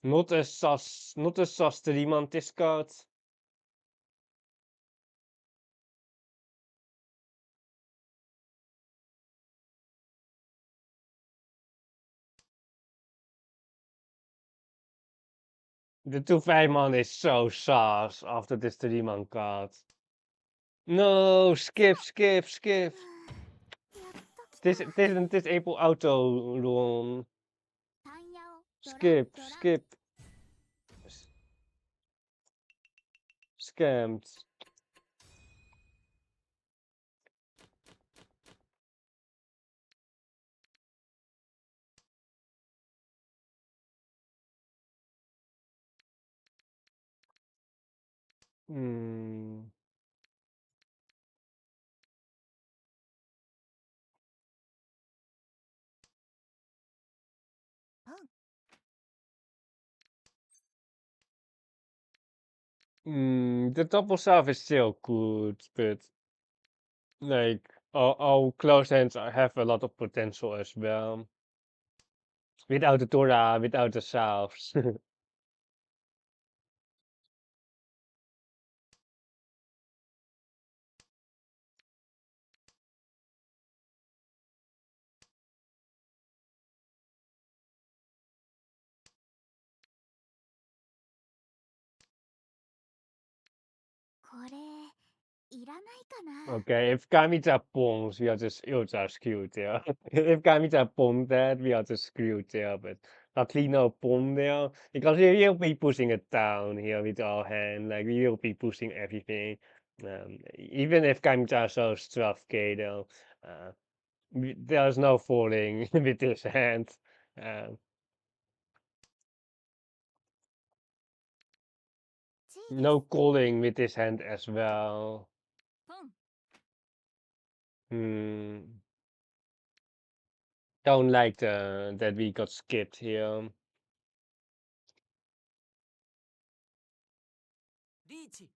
Not a sus 3-man discard. The 2-5-man is so sus after this 3-man card. No, skip. やっときた This disable auto run. タイヤをドラ Skip. Scammed. Hmm. The double salve is still good, but like our close hands have a lot of potential as well. Without the Dora, without the salves. れいらないかな。 Okay, if Kamita bombs, we are just ultra screwed there. If Kamita bomb that, we are just screwed there. But luckily no bomb there, because we will be pushing it down here with our hand. Like we will be pushing everything. Even if Kamita shows 12k though, there's no falling with this hand. Um, G です。 no calling with this hand as well. ポン。 Hmm. Don't like that we got skipped here. リーチ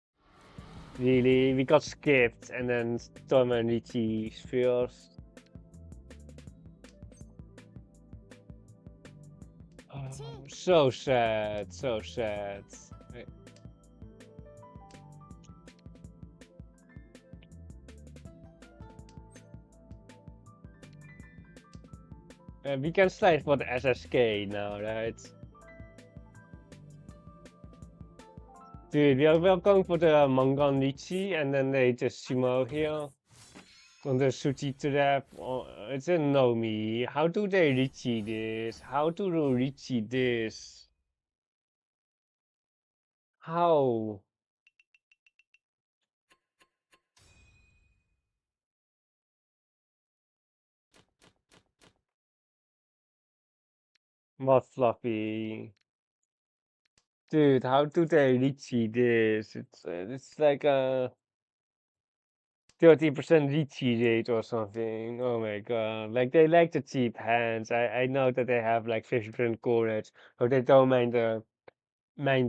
Really, we got skipped and then Tom and Riichi first. Oh, so sad, so sad. We can slide for the SSK now, right? Dude, we are going for the Mangan Riichi and then they just sumo here. On the Suchi trap. Oh, it's a Nomi. How do they Riichi this? How do they Riichi this? How? What fluffy? Dude, how do they Riichi this? It's like a 30% Riichi rate or something. Oh my god. Like they like the cheap hands. I know that they have like 50% courage, but they don't mind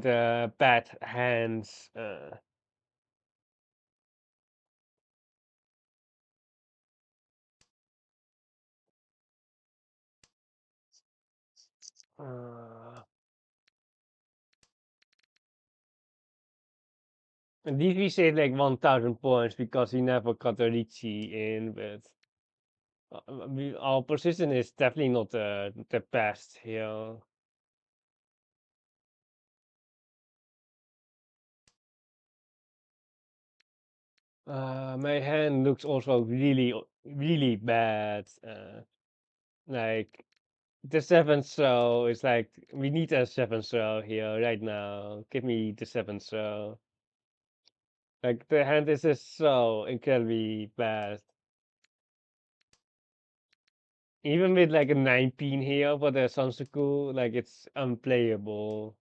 the bad hands. And these we saved like 1000 points because we never got a Riichi in, but our position is definitely not the best here. My hand looks also really bad. Like the 7th row is like we need a 7th row here right now. Give me the 7th row. Like the hand is just so incredibly bad. Even with like a 9 pin here for the Sansuku, like it's unplayable.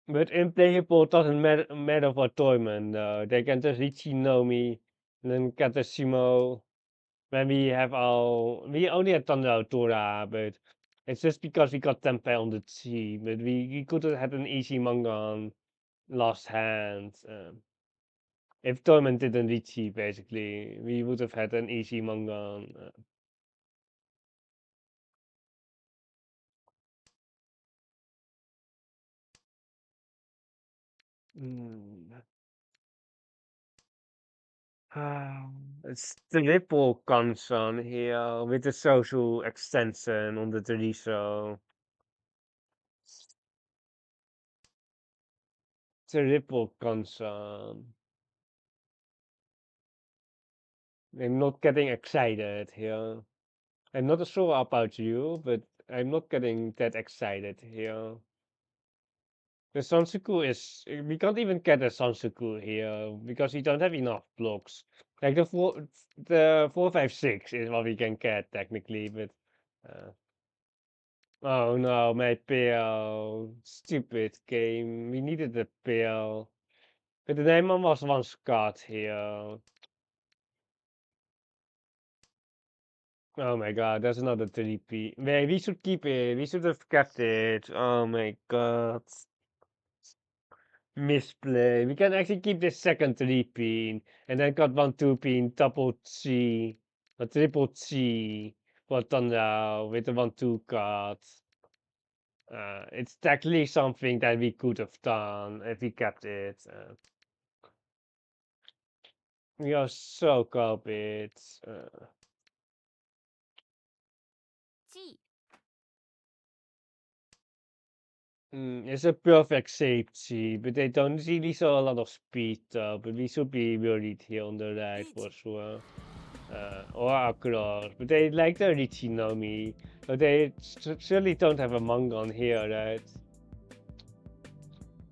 But unplayable doesn't matter for Toyman though. They can just Riichi Nomi and then get the sumo. When we only had Thunder Tora, but it's just because we got Tempe on the T. But we could have had an easy Mangan last hand. If Toyman didn't Riichi, basically, we would have had an easy Mangan. It's the Ripple concern here with the social extension on the Teriso. It's a Ripple concern. I'm not getting excited here. I'm not sure about you, but I'm not getting that excited here. The Sansuku is... We can't even get a Sansuku here because we don't have enough blocks. Like the 456 is what we can get technically, but... Oh no, my PL. Stupid game. We needed the PL. But the name was once got here. Oh my god, that's another 3P. Wait, we should keep it. We should have kept it. Oh my god. Misplay. We can actually keep this second 3P. And then got one 2P double G. A triple G. For Thunder with the 1-2 card. It's technically something that we could have done if we kept it. We are so garbage. G It's a perfect safety, but they don't really show a lot of speed though. But we should be worried here on the right for sure. Or across, but they like the Riichi Nomi, but they surely don't have a manga on here, right?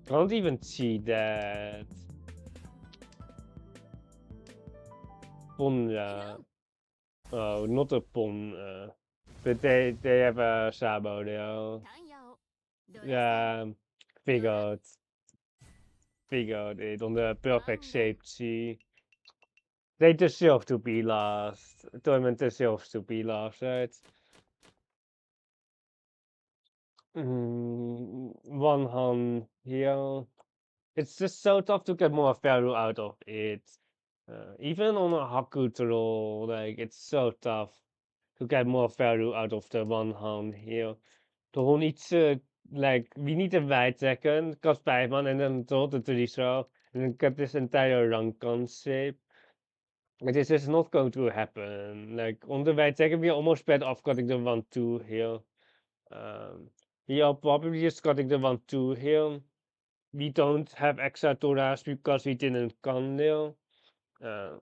Can't even see that. Ponja. Oh, not a pon. But they have a Sabo there. タンヤをどやさん Yeah, figured. Figured it on the perfect safety. They deserve to be last. Tournament deserves to be last, right? One hand here. It's just so tough to get more value out of it. Even on a Hakutaro, like it's so tough to get more value out of the one hand here. Gewoon iets, like we need a white second, cost 5 man, and then draw the 3 throw, and then get this entire run concept. This is not going to happen. Like on the white second, we are almost better off cutting the 1-2 here. Um, we are probably just cutting the 1-2 here. We don't have extra Torahs because we didn't come there. Uh,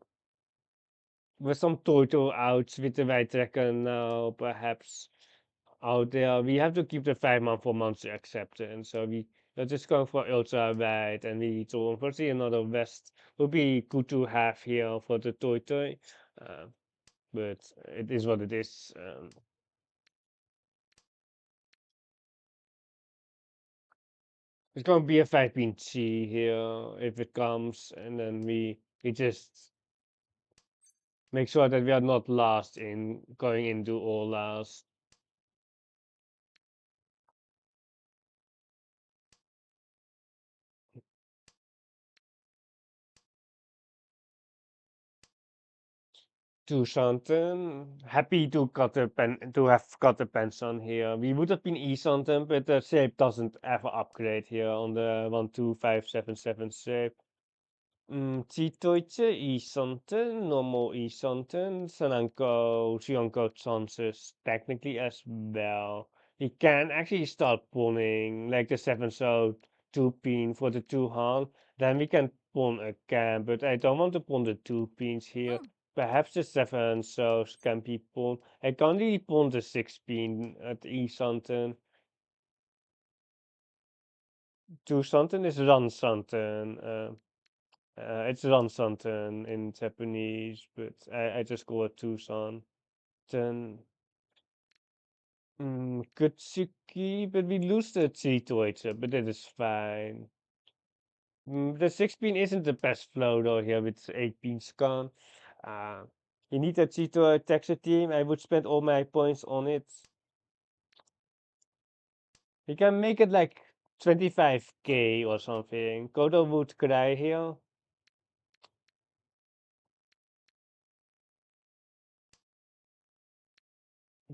with some Toto outs with the white dragon now, perhaps out there. We have to keep the 5 man for months acceptance. So we're just going for ultra white, and we so unfortunately another west would be good to have here for the Toto. Uh, but it is what it is. It's going to be a 5 pin C here if it comes, and then we just make sure that we are not last in going into all last. To something. Happy to cut the pen to have got the pension here. We would have been E something, but the shape doesn't ever upgrade here on the 12577 shape. Chitoiche E something, normal E something, Sananko, Shionko chances technically as well. We can actually start pulling like the 7 so 2 pin for the 2 hand. Then we can pawn again, but I don't want to pawn the 2 pins here. Perhaps the 7 so can be pawned. I can't really pawn the 6 pin at E something. 2 something is run something. It's run something in Japanese, but I just call it Tucson. Then Kutsuki, but we lose the Chitoiche, but that is fine. The 6 pin isn't the best flow though here with 8 pin scan. Uh, you need a Chito texture team. I would spend all my points on it. You can make it like 25k or something. Kodo would cry here.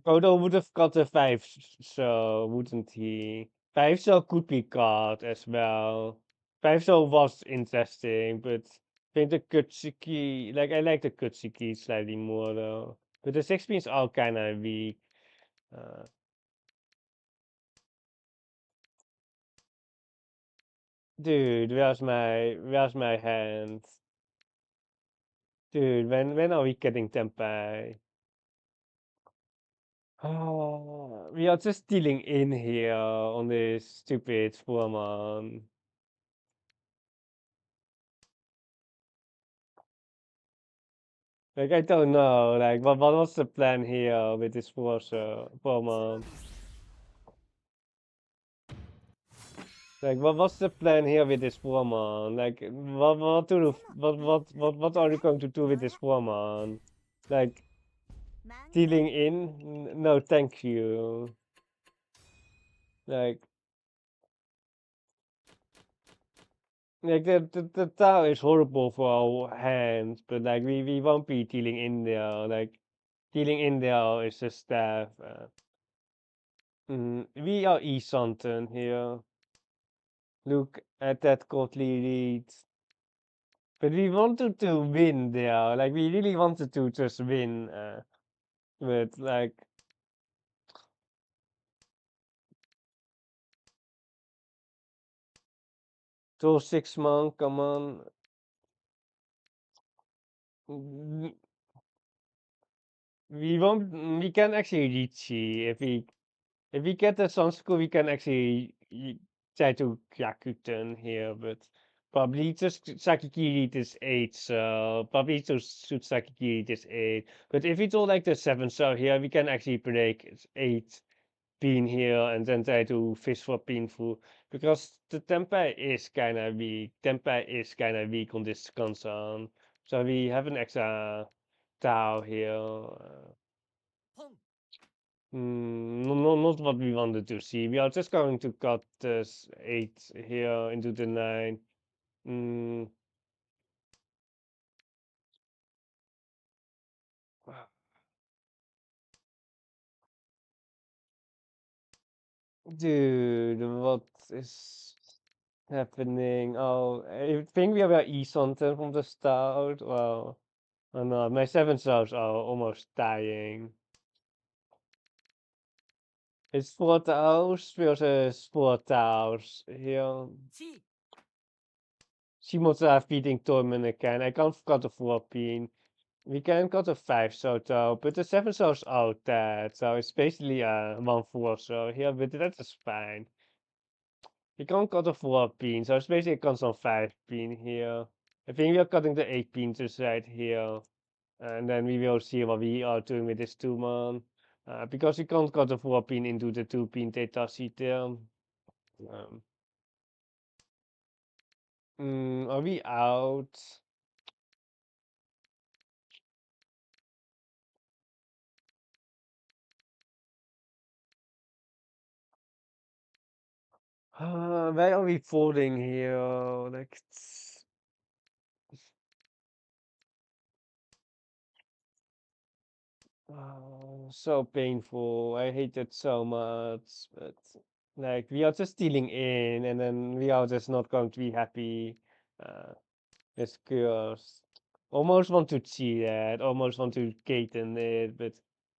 Kodo would have got a 5, so wouldn't he? 5 so could be got as well. 5 so was interesting, but I think the Kutsuki, like I like the Kutsuki slightly more though. But the 6 pins are kinda weak. Uh, dude, where's my hand? Dude, when are we getting Tempai? Oh, we are just dealing in here on this stupid Fuhrman. Like I don't know, like what was the plan here with this Fuhrman? Like what was the plan here with this Fuhrman? Like what are you going to do with this Fuhrman? Like dealing in? No, thank you. Like the Tao is horrible for our hands, but like we won't be dealing in there. Like dealing in there is just staff. We are E-Santen here. Look at that godly lead. But we wanted to win there. Like we really wanted to just win. But like Till 6 months, come on. Mm, we can actually Riichi if we get the Sun School, we can actually try to Gyakuten here, but probably just Sakigiri this 8, so probably to shoot Sakigiri this 8. But if we do like the 7 so here, we can actually break 8 pin here and then try to fish for pinful because the tempo is kinda weak. Tempo is kinda weak on this console. So we have an extra Tau here. Not what we wanted to see. We are just going to cut this 8 here into the 9. Mm. Dude, what is happening? Oh, I think we have E something from the start. Wow. Oh no, my 7 stars are almost dying. It's 4 towers versus 4 towers here. She must have beating Torment again. I can't cut the 4 pin. We can cut a 5 so though, but the 7 so's out dead, so it's basically a 1-4 so here, but that is fine. We can't cut a 4 pin, so it's basically a constant 5 pin here. I think we are cutting the 8 pin to the side here. And then we will see what we are doing with this 2-man. Because we can't cut the 4 pin into the 2 pin data sheet there. Are we out? Where are we folding here? Like, so painful. I hate it so much. But like, we are just stealing in, and then we are just not going to be happy. With cures. Almost want to cheat that. Almost want to Katen it, but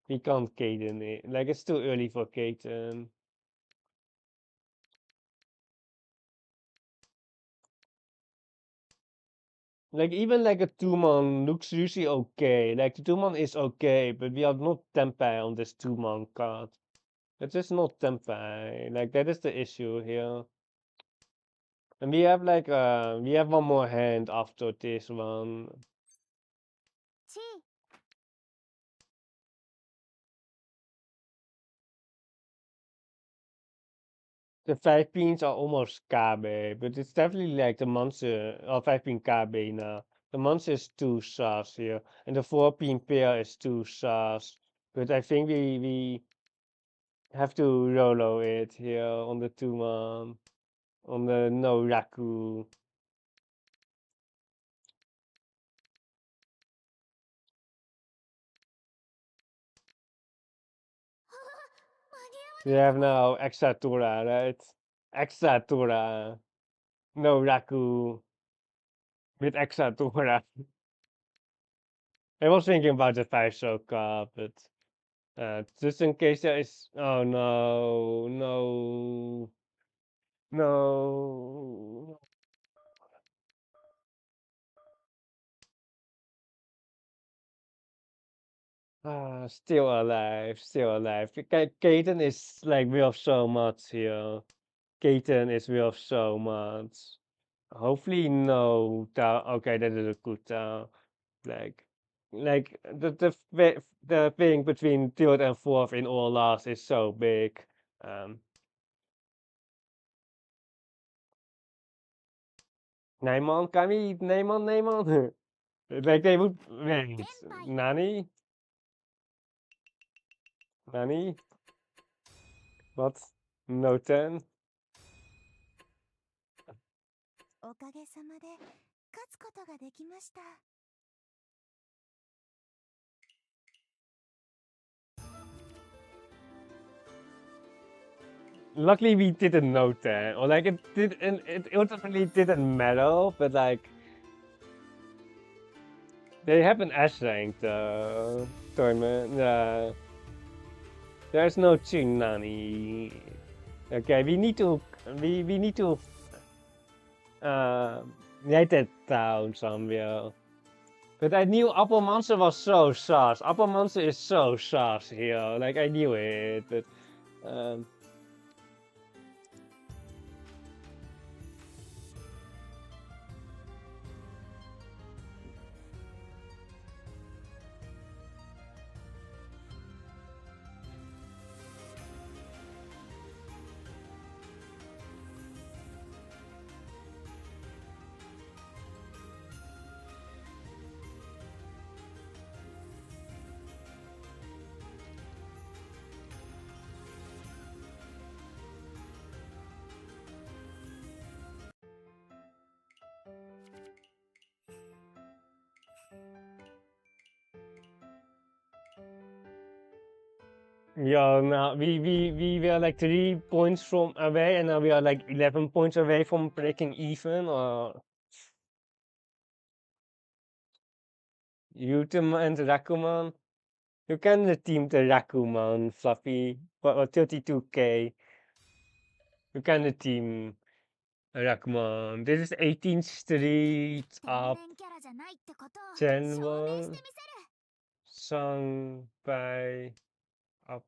we can't Katen it. Like, it's too early for Katen. Like, even like a 2-man looks usually okay. Like, the 2-man is okay, but we are not Tempai on this 2-man card. It's just not Tempai. Like, that is the issue here. And we have like, we have one more hand after this one. The 5 pins are almost Kabe, but it's definitely like the monster, or 5 pin Kabe now. The monster is 2 stars here, and the 4 pin pair is 2 stars. But I think we have to Rolo it here on the 2-man, on the no Raku. We have now extra Tora, right? Extra Tora. No Raku with extra Tora. I was thinking about the 5-star card, but just in case there is. Oh no, no, no. Still alive, still alive. Katen is like worth so much here. Katen is worth so much. Hopefully, no. Okay, that is a good town. Like the thing between third and fourth in all last is so big. Nijman, kan we Nijman? Like they would wait. Nani? Nani? What? No 10? おかげさまで勝つことができました。Luckily we didn't know 10. Or like it did, and it ultimately didn't matter, but like they have an S rank tournament. There's no Nani. Okay, we need to United Town somewhere. But I knew Apple Monster was so sus. Apple Monster is so sus here. Like I knew it, but um, yeah, now we were like 3 points from away, and now we are like 11 points away from breaking even. Or Utem and Rakuman. You can team the Rakuman, Fluffy, but 32k. You can team Rakuman. This is 18th Street 天 up 然キャラじゃないってことを証 Chenwon, 明してみせる sung by up.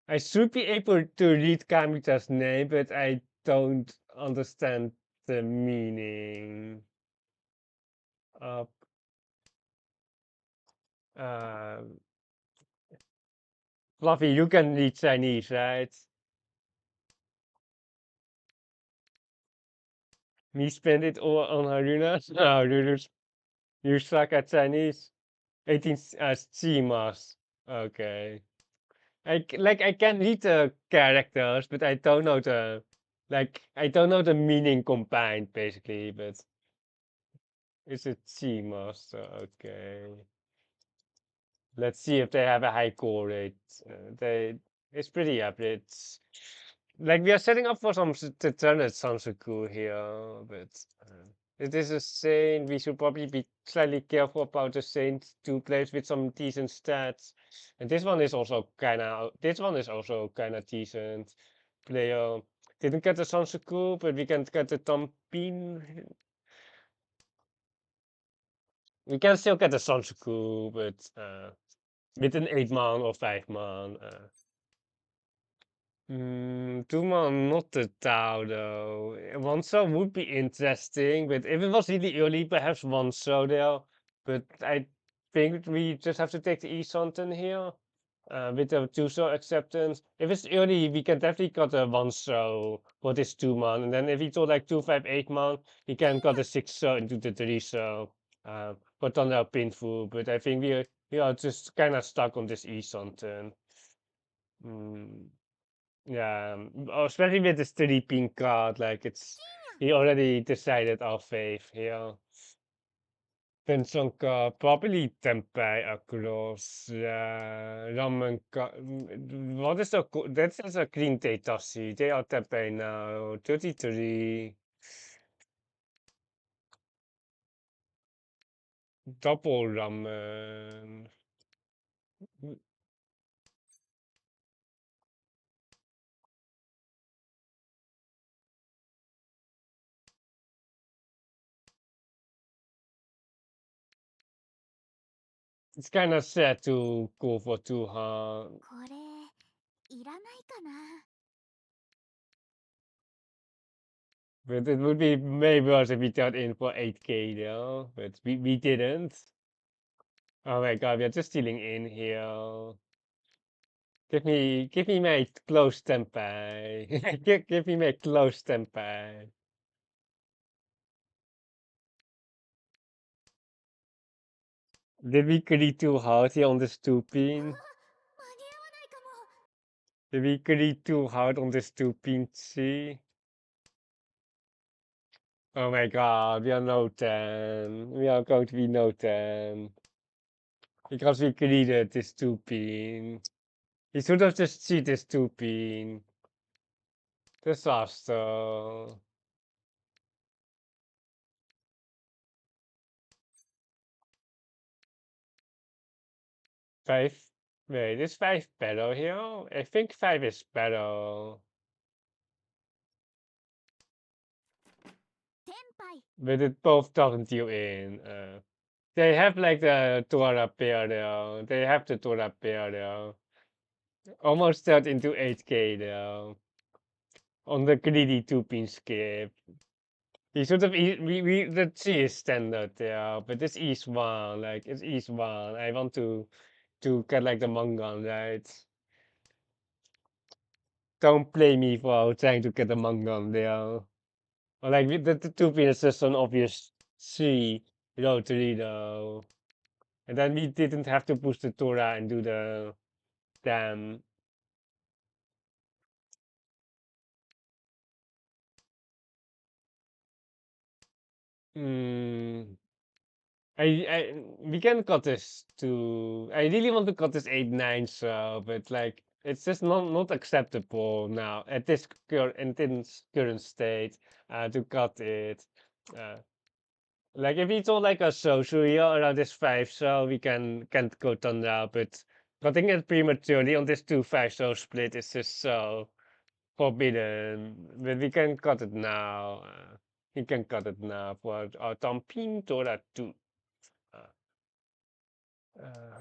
I should be able to read Kamita's name, but I don't understand the meaning. Up. Fluffy, you can read Chinese, right? Me spend it all on Haruna? No, you suck at Chinese. 18 Chimas. Okay. I can read the characters, but I don't know I don't know the meaning combined basically, but it's a Chimas, so okay. Let's see if they have a high core rate. It's pretty average. Like we are setting up for some Tetranet Sansaku here, but it is a Saint. We should probably be slightly careful about the Saint two players with some decent stats. And this one is also kinda decent player. Didn't get the Sansaku, but we can get the Tampin. We can still get the Sansaku, but with an 8 man or 5 man. 2 man, not the Tau though. One show would be interesting, but if it was really early, perhaps one show there. But I think we just have to take the East Sonthen here with the 2 show acceptance. If it's early, we can definitely got a 1 show for this 2 man. And then if we told like 2, 5, 8 man, we can got a 6 show into the 3 show. For Thunder Painful, but I think we are just kind of stuck on this East Sonthen. Mm. Yeah, especially with the sleeping card, like he already decided our faith here. Pensonka, probably Tempai across, Ramen, what is that's a clean data sheet. They are Tempai now, 33, double ramen. It's kind of sad to go for too hard. これいらないかな But it would be maybe worse if we got in for 8k though, but we didn't. Oh my god, we are just stealing in here. Give me my close tempai. Give me my close tempai. Did we click too hard here on the 2 pin? 間に合わないかも Did we click too hard on this 2 pin C? Oh my god, we are no 10. We are going to be no 10. Because we created this 2 pin. We should have just see this 2 pin. Disaster. 5. Wait, is 5 better here? I think 5 is better. But it both turned you in. They have like the Torah pair though. They have the Torah pair though. Almost turned into 8K though. On the greedy 2-pin skip. You sort of the G is standard, yeah, but this is one, like it's east one. I want to get like the manga, right? Don't play me for trying to get the manga there. Or like the 2-pin is just an obvious C rotary though. And then we didn't have to push the Torah and do the damn. Mm, we can cut this to. I really want to cut this 8-9, so but like it's just not acceptable now at this current state to cut it. Uh, like if it's all like a social year around this 5, so we can't go on now, but cutting it prematurely on this 2-5 so split is just so forbidden. But we can cut it now. We can cut it now for our Tampin Tora 2. Uh, uh,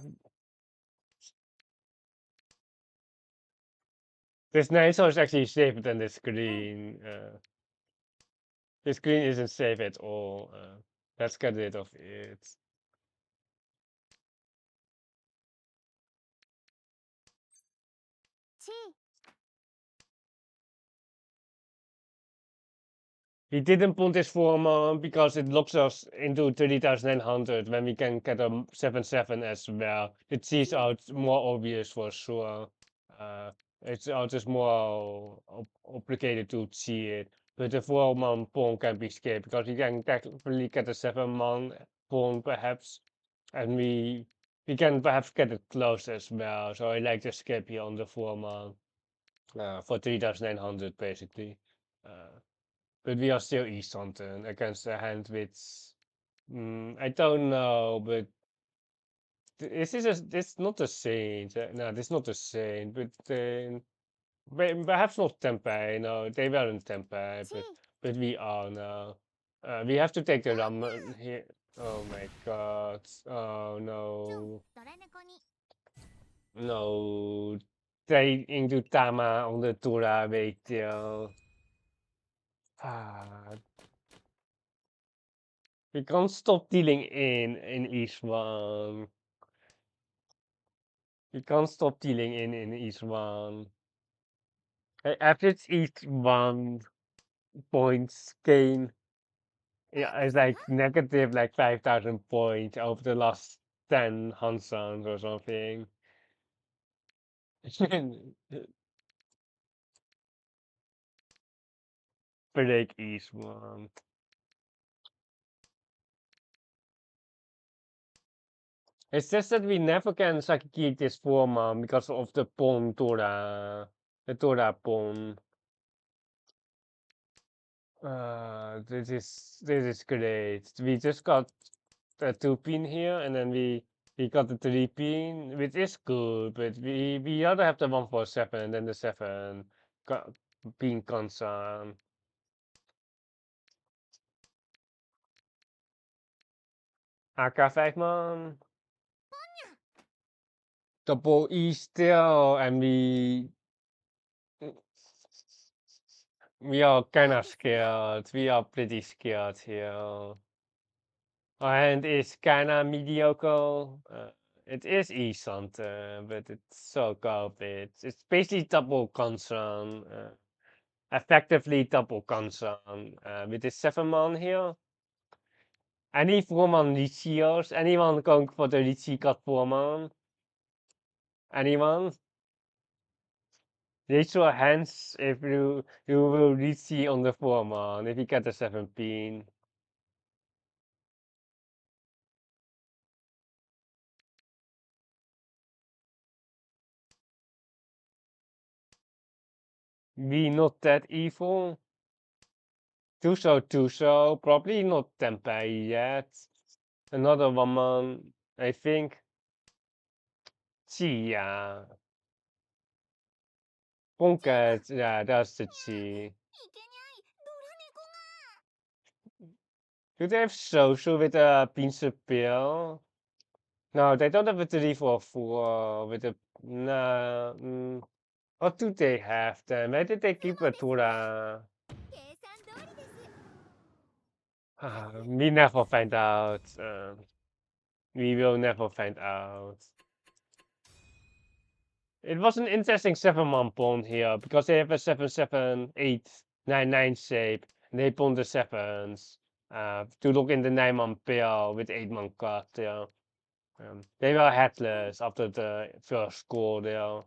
this Nine is actually safer than the screen. The screen isn't safe at all. Let's get rid of it. We didn't put this form because it locks us into 30,900 when we can get a 7-7 as well. The G's out more obvious for sure. Uh, it's just more obligated to see it. But the 4-man pawn can be skipped because you can technically get a 7-man pawn perhaps. And we can perhaps get it close as well. So I like to skip here on the 4-man for 3,900 basically. Uh, but we are still East Hunting against a hand with. I don't know, but this not the Saint. No, this not the Saint, but perhaps not Tempeh. No, they weren't Tempeh, but we are now. We have to take the ram here. Oh my god. Oh no. No. They into Tama on the Tura, weet je. Ah, we can't stop dealing in each one. We can't stop dealing in each one. After each 1 points gain, yeah, it's like negative like 5,000 points over the last 10 Hansons or something. Break each one. It's just that we never can keep this form because of the pawn Tora, the Tora pawn. This is great. We just got a 2-pin here, and then we got the 3-pin, which is good. But we rather have the 147 than the 7-pin concern. AK 5-man. Double E still, and we are kind of scared. We are pretty scared here. Our hand is kind of mediocre. It is decent, but it's so garbage. It's basically double concern. Effectively double concern. With this 7-man here. Any 4-man Riichi's? Anyone going for the Riichi cut 4-man? Anyone? Raise your hands if you will Riichi on the 4-man if you get the 7-pin. We not that evil. Tuso, probably not Tempeh yet. Another woman, I think. Chia. Ponket, yeah, that's the Chi. Do they have social with a pill? No, they don't have a 344 with a. No. What do they have then? Where did they keep a Tura? 計算通りです。 We never find out. We will never find out. It was an interesting 7-man pawn here because they have a 7-7-8-9-9 shape. And they pawn the sevens to look in the 9-man pair with 8-man cut. Yeah. They were headless after the first score there.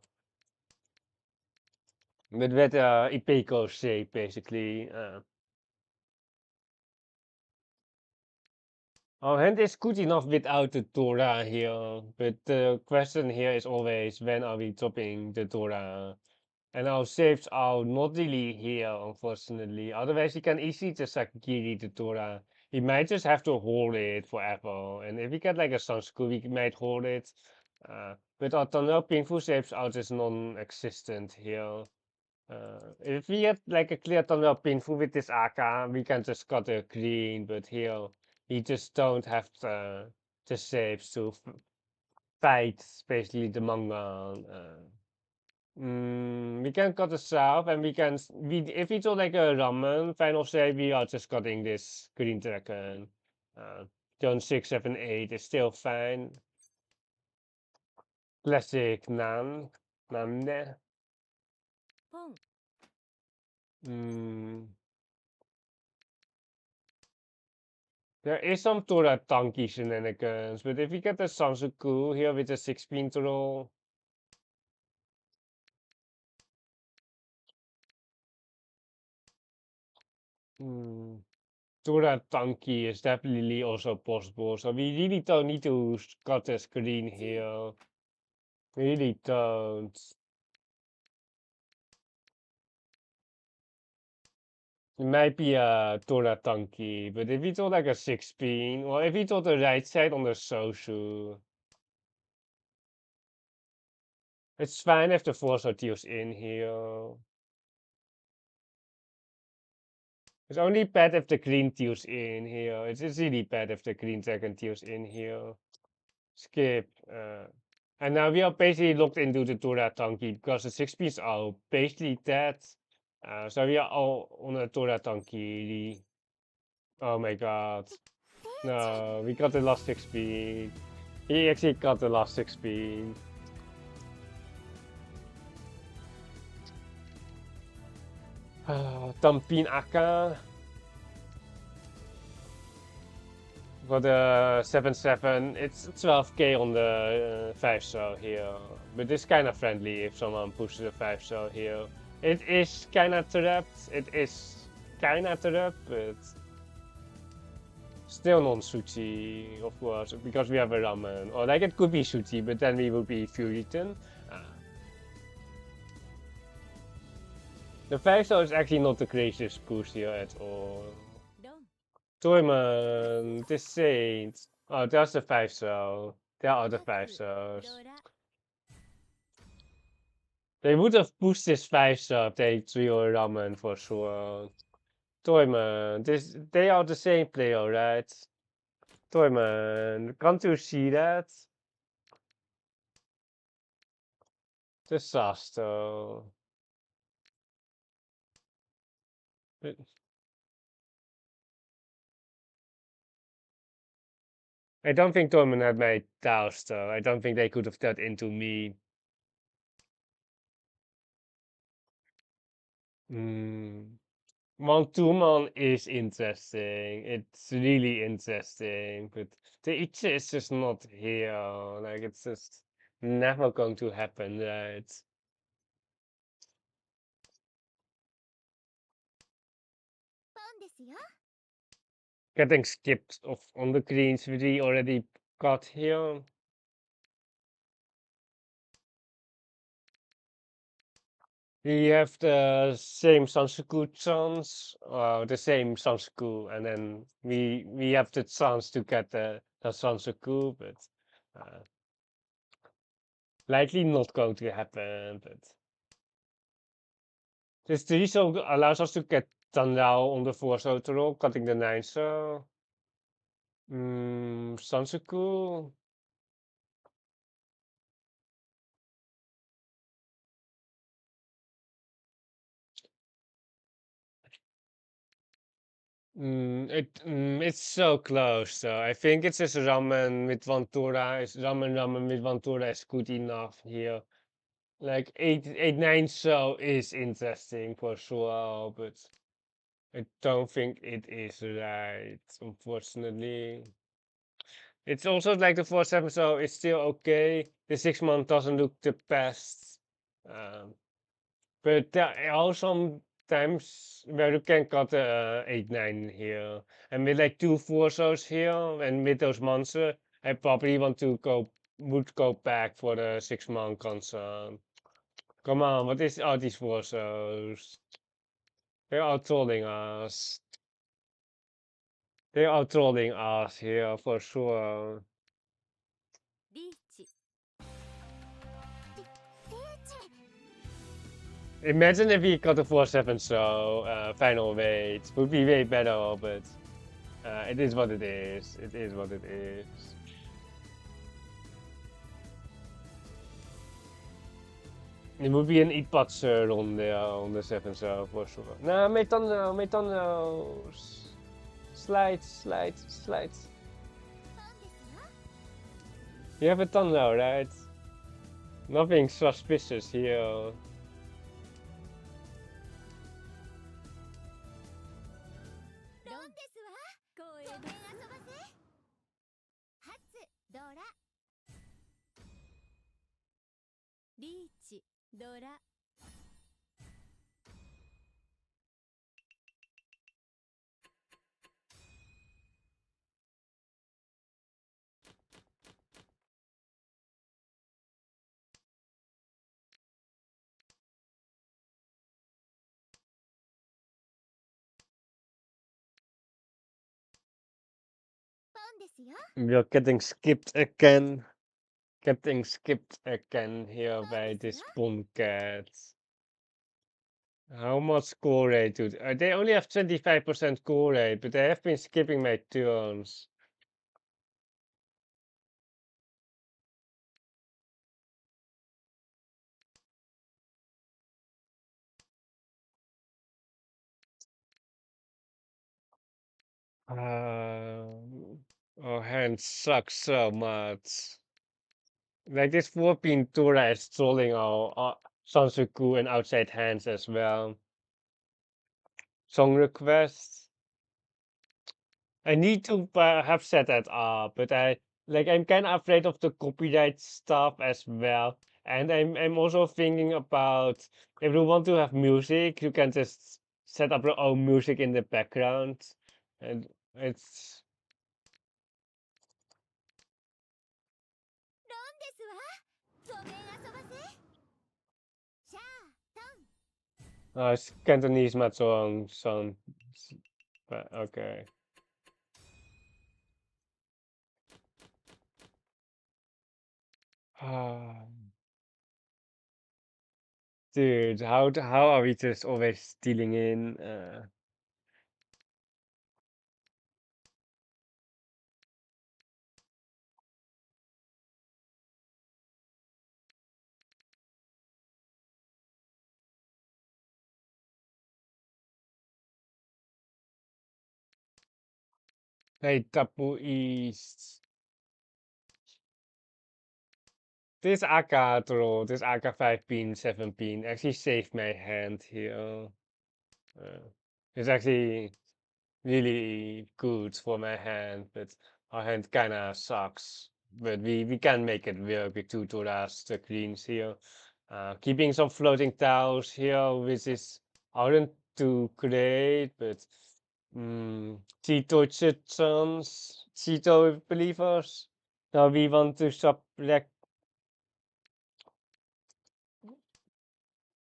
But with Ipeco shape basically. Our hand is good enough without the Torah here, but the question here is always when are we dropping the Torah? And our saves are not really here, unfortunately. Otherwise, he can easily just Sakigiri the Torah. He might just have to hold it forever. And if we get like a Sunschool, we might hold it. But our Tunnel Painful saves are just non-existent here. If we get like a clear Tunnel Painful with this AK, we can just cut a green, but here we just don't have the saves to fight basically the manga. We can cut the south and we can if it's all like a ramen final save, we are just cutting this green dragon. Turn 6, 7, 8 is still fine. Classic Nande. ポン There is some Tora Tanky shenanigans, but if we get the Sansuku here with the 6-pin roll, Tora Tanky is definitely also possible. So we really don't need to cut the screen here. We really don't. It might be a Tora Tanky, but if we thought like a 6-pin, or if we thought the right side on the Sosu, it's fine if the Force deals in here. It's only bad if the green deals in here. It's really bad if the green dragon deals in here. Skip. And now we are basically locked into the Tora Tanky because the 6-pins are basically dead. So we are all on a Tora Tanky. Oh my god. No, we got the last 6-pin. He actually got the last 6-pin. Tampin Aka. For the 7-7, it's 12k on the 5-star here. But it's kind of friendly if someone pushes a 5-star here. It is kind of trapped. It is kind of trapped, but still non-Suchi, of course, because we have a ramen. Or like it could be Suchi, but then we would be Furitan. The 5-star is actually not the craziest push here at all. Toyman, this Saint. Oh, that's the 5-star. There are the 5-stars. They would have pushed this 5-star if they trio ramen for sure. Toyman, they are the same player, right? Toyman, can't you see that? Disaster. I don't think Toyman had made Tauster. I don't think they could have that into me. Mantuman is interesting. It's really interesting, but the Ichi is just not here. Like it's just never going to happen, right? Getting skipped off on the greens we already got here. We have the same Sansuku chance, the same Sansuku, and then we have the chance to get the Sansuku, but likely not going to happen. But this 3 so allows us to get Tanrao on the 4 so to roll, cutting the 9 so. Sansuku. It's so close. So I think it's just ramen with Ventura. Is ramen with Ventura is good enough here. Like 8 9 so is interesting for sure, but I don't think it is right, unfortunately. It's also like the 4-7, so it's still okay. The 6 month doesn't look the best. Um, but there are some times where you can cut 8 9 here. And with like 2 4 here, and with those months, I probably would go back for the 6 month concern. Come on, what is all these 4 They are trolling us. They are trolling us here for sure. リーチリーチ Imagine if we got a 4-7 final weight. Would be way better, but it is what it is. It is what it is. It would be an Ipatser on the 7 for sure. No, Metano. Slides. ファンですよ You have a tunnel, right? Nothing suspicious here. ロンですわ公園で遊ばせ初ドラリーチドラ ファンですよ We're getting skipped again. Getting skipped again here by this Boncat. How much score rate do they only have 25% score rate, but they have been skipping my turns. Our hand sucks so much. Like this 4-pin Tura is trolling our Sansuku and outside hands as well. Song request. I need to have set that up, but I'm kind of afraid of the copyright stuff as well. And I'm also thinking about if you want to have music, you can just set up your own music in the background, and it's ロンですわごめん遊ばせシャートン it's Cantonese Mahjong Soul, but okay. Dude, how are we just always stealing in? Hey, Tapu East. This Aka throw, this Aka 5-pin, 7-pin actually saved my hand here. It's actually really good for my hand, but our hand kinda sucks. But we can make it work with 2 Toras, the greens here. Keeping some floating tiles here, which is aren't too great, but Cheeto Chitons, Cheeto believers. Now we want to subtract.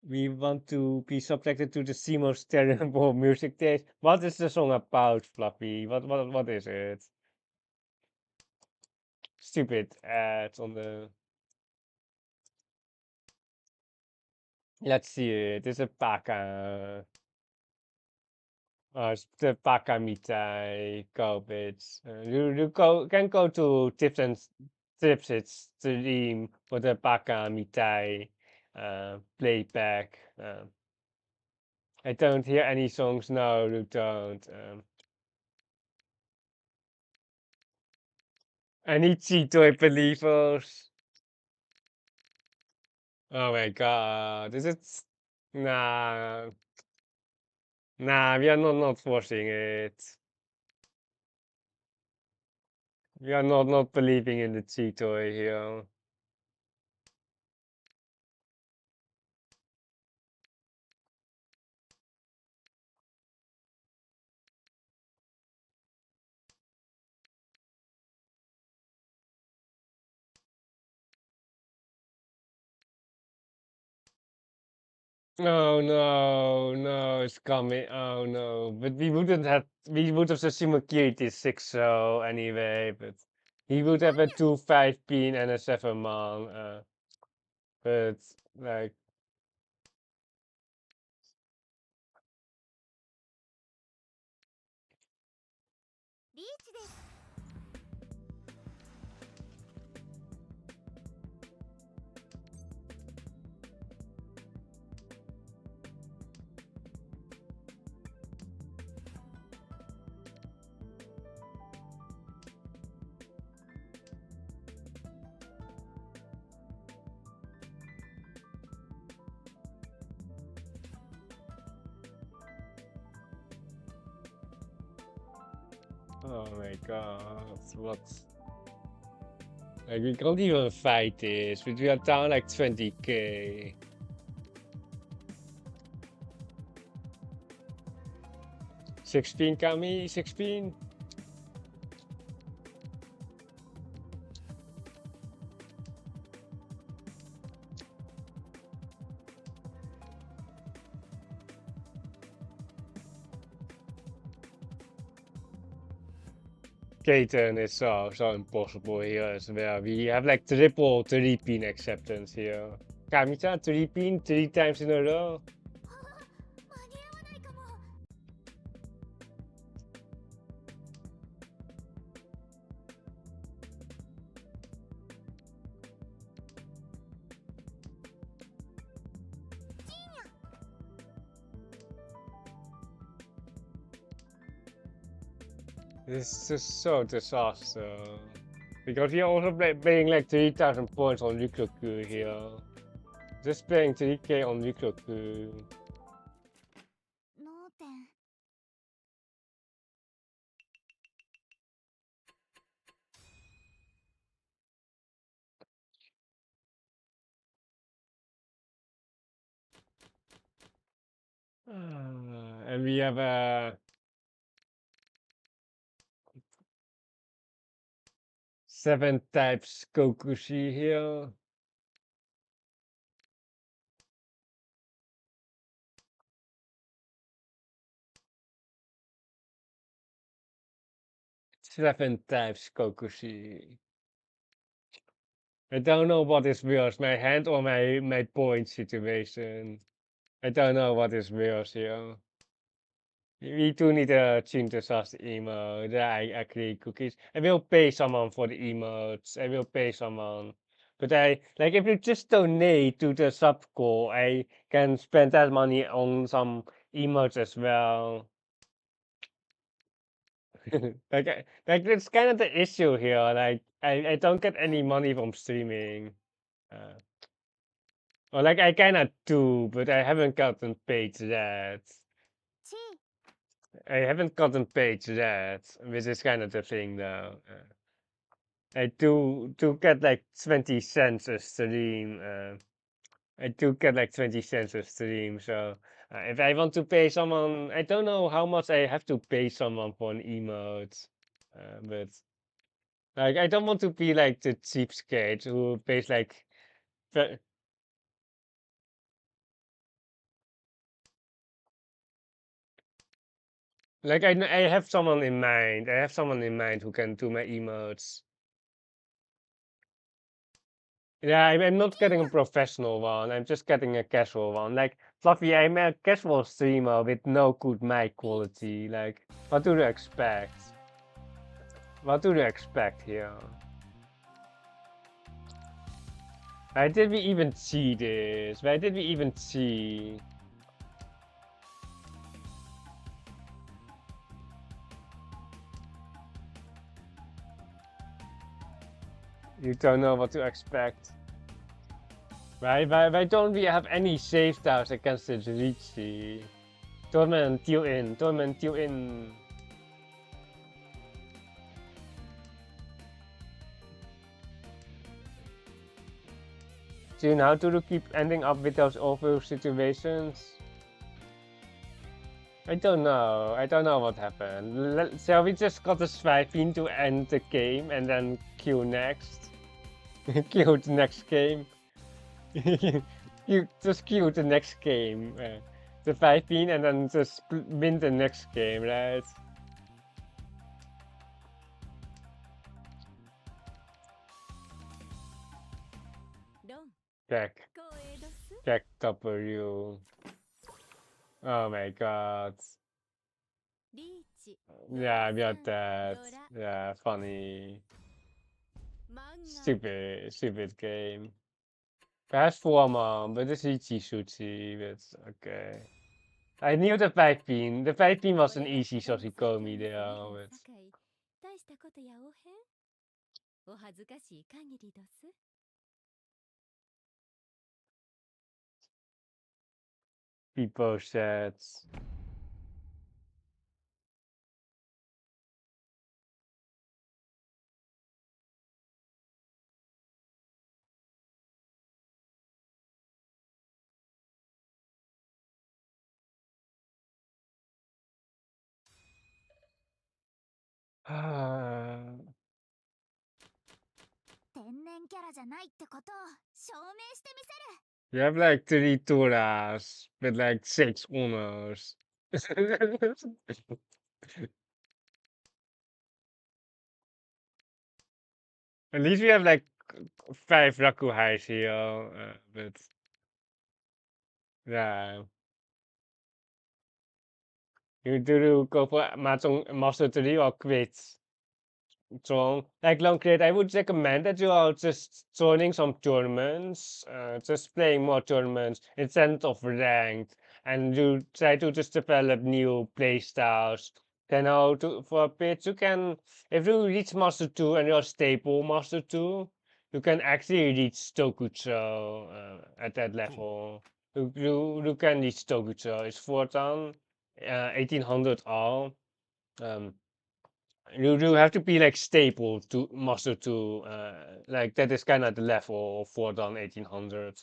We want to be subjected to the most terrible music taste. What is the song about, Fluffy? What is it? Stupid ads on the. Let's see it. It's a Baka. the Pakamitai garbage. Can go to different trips. It's stream for the Pakamitai playback. I don't hear any songs. No, you don't. Any Cheetoy believers? Oh my god, is it? Nah, nah, we are not forcing it. We are not believing in the Cheetoy here. Oh no, no, it's coming. Oh no, but we would have assumed Kiriti 6 so anyway, but he would have a 2-5 pin and a 7 man. But like, oh my god, what? Like, we can't even fight this, but we are down like 20k. 16 Kami, 16? Katen is so impossible here as well. We have like triple 3-pin acceptance here. Kami-chan 3-pin 3 times in a row. This is so disaster. Because we are also paying like 3,000 points on Rikroku here. Just paying 3k on Rikroku. And we have a 7 types Kokushi here. Seven types Kokushi. I don't know what is worse, my hand or my point situation. I don't know what is worse here. We do need a synthesize emote. I agree, cookies. I will pay someone for the emotes. I will pay someone. But like if you just donate to the sub goal, I can spend that money on some emotes as well. Like it's kind of the issue here. Like I don't get any money from streaming. Uh, or like I kind of do, but I haven't gotten paid yet. I haven't gotten paid yet, which is kind of the thing though. I do get like 20 cents a stream. I do get like 20 cents a stream. So if I want to pay someone, I don't know how much I have to pay someone for an emote. But like I don't want to be like the cheapskate who pays like. Like I have someone in mind. I have someone in mind who can do my emotes. Yeah, I'm not getting a professional one. I'm just getting a casual one. Like, Fluffy, I'm a casual streamer with no good mic quality. Like, what do you expect? What do you expect here? Why did we even see this? Why did we even see? You don't know what to expect. Why don't we have any save downs against the Riichi? Torment, deal in. Torment, deal in. June, how do you keep ending up with those awful situations? I don't know. I don't know what happened. Shall we just got the swiping to end the game and then queue next? Queue the next game. You just queue the next game. The 15 and then just win the next game, right? Check. Check W. Oh my god. Yeah, I got that. Yeah, funny. Stupid game. Perhaps for mom, but it's Riichi City, but okay. I knew the 15. The 15 was an easy Sosikomi there, but... 大したことやおへん。お恥ずかしい限りどす。People said... Ah. 天然キャラじゃないってことを証明してみせる。 You have like 3 Toras with like 6 honors. At least we have like 5 Rakuhais here, but yeah. You do go for Mahjong Master 3 or quit? Strong. Like long create, I would recommend that you are just joining some tournaments, just playing more tournaments instead of ranked, and you try to just develop new play styles. Then how to for a bit you can, if you reach Master 2 and you're stable Master 2, you can actually reach Tokucho at that level. You can reach Tokucho. It's 4,000, 1800 all. Um, you have to be like stable to master to like that is kind of the level of 4 down 1800.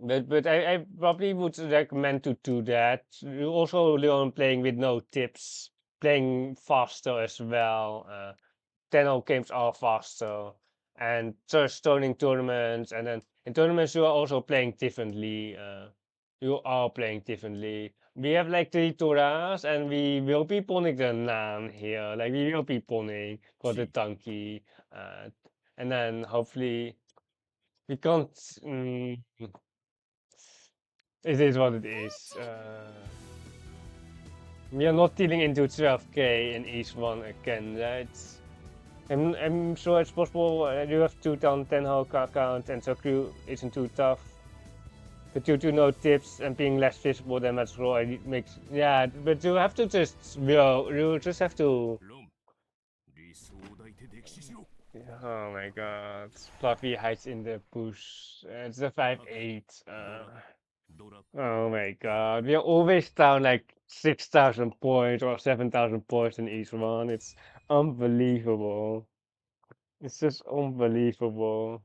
But I probably would recommend to do that. You also learn playing with no tips, playing faster as well. 10 games are faster, and just turning tournaments, and then in tournaments you are also playing differently. You are playing differently. We have like 3 Toras, and we will be pulling the Nan here. Like we will be pulling for the donkey, and then hopefully we can't. It is what it is. We are not dealing into 12k in each one again, right? I'm sure it's possible. You have 2010 account and so crew isn't too tough. But due to no tips and being less visible than Metro, it makes yeah. But you have to just you just have to. Oh my god, Fluffy hides in the bush. It's a 5-8. Oh my god, we are always down like 6,000 points or 7,000 points in each one. It's unbelievable. It's just unbelievable.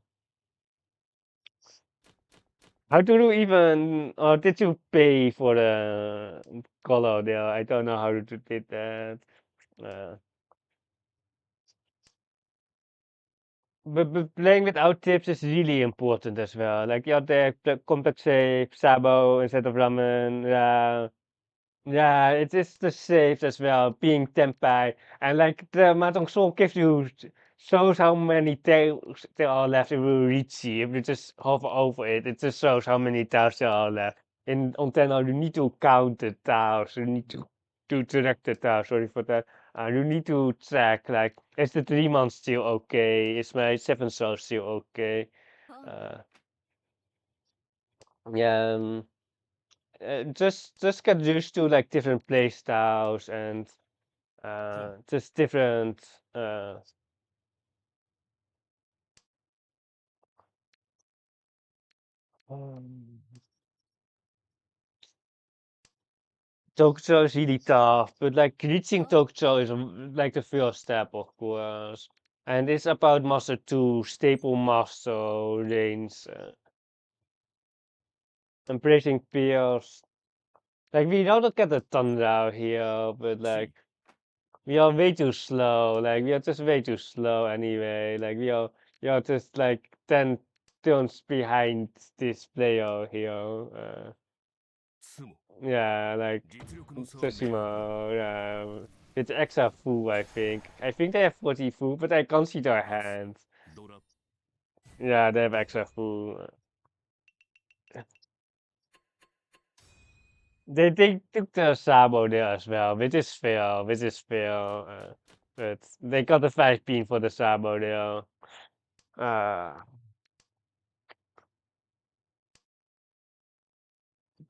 How do you even, or did you pay for the color there? I don't know how to did that. Uh, but playing without tips is really important as well. Like you have the complex save, Sabo instead of ramen. Yeah, yeah, it is the saves as well, being tempai. And like the Mahjong Soul gives you shows how many tails there are left in Riichi. If you just hover over it, it just shows how many tiles there are left. On Tenhou, you need to count the tiles. You need to track the tiles. Sorry for that. You need to track, like, is the 3 months still okay? Is my 7 souls still okay? Uh, yeah. Just get used to like different play styles and just different um, Tokyo is really tough, but like reaching Tokyo is like the first step, of course. And it's about Master 2, staple master range, and breaking peers. Like we don't get a thunder out here, but like we are way too slow. Like we are just way too slow anyway. Like we are just like 10 turns behind this player here. Yeah, like Tsushima, yeah. It's extra full, I think. I think they have 40 full, but I can't see their hands. Yeah, they have extra full. They took the Sabo there as well, which is fair, which is fair. But they got the 5 pin for the Sabo there. Uh,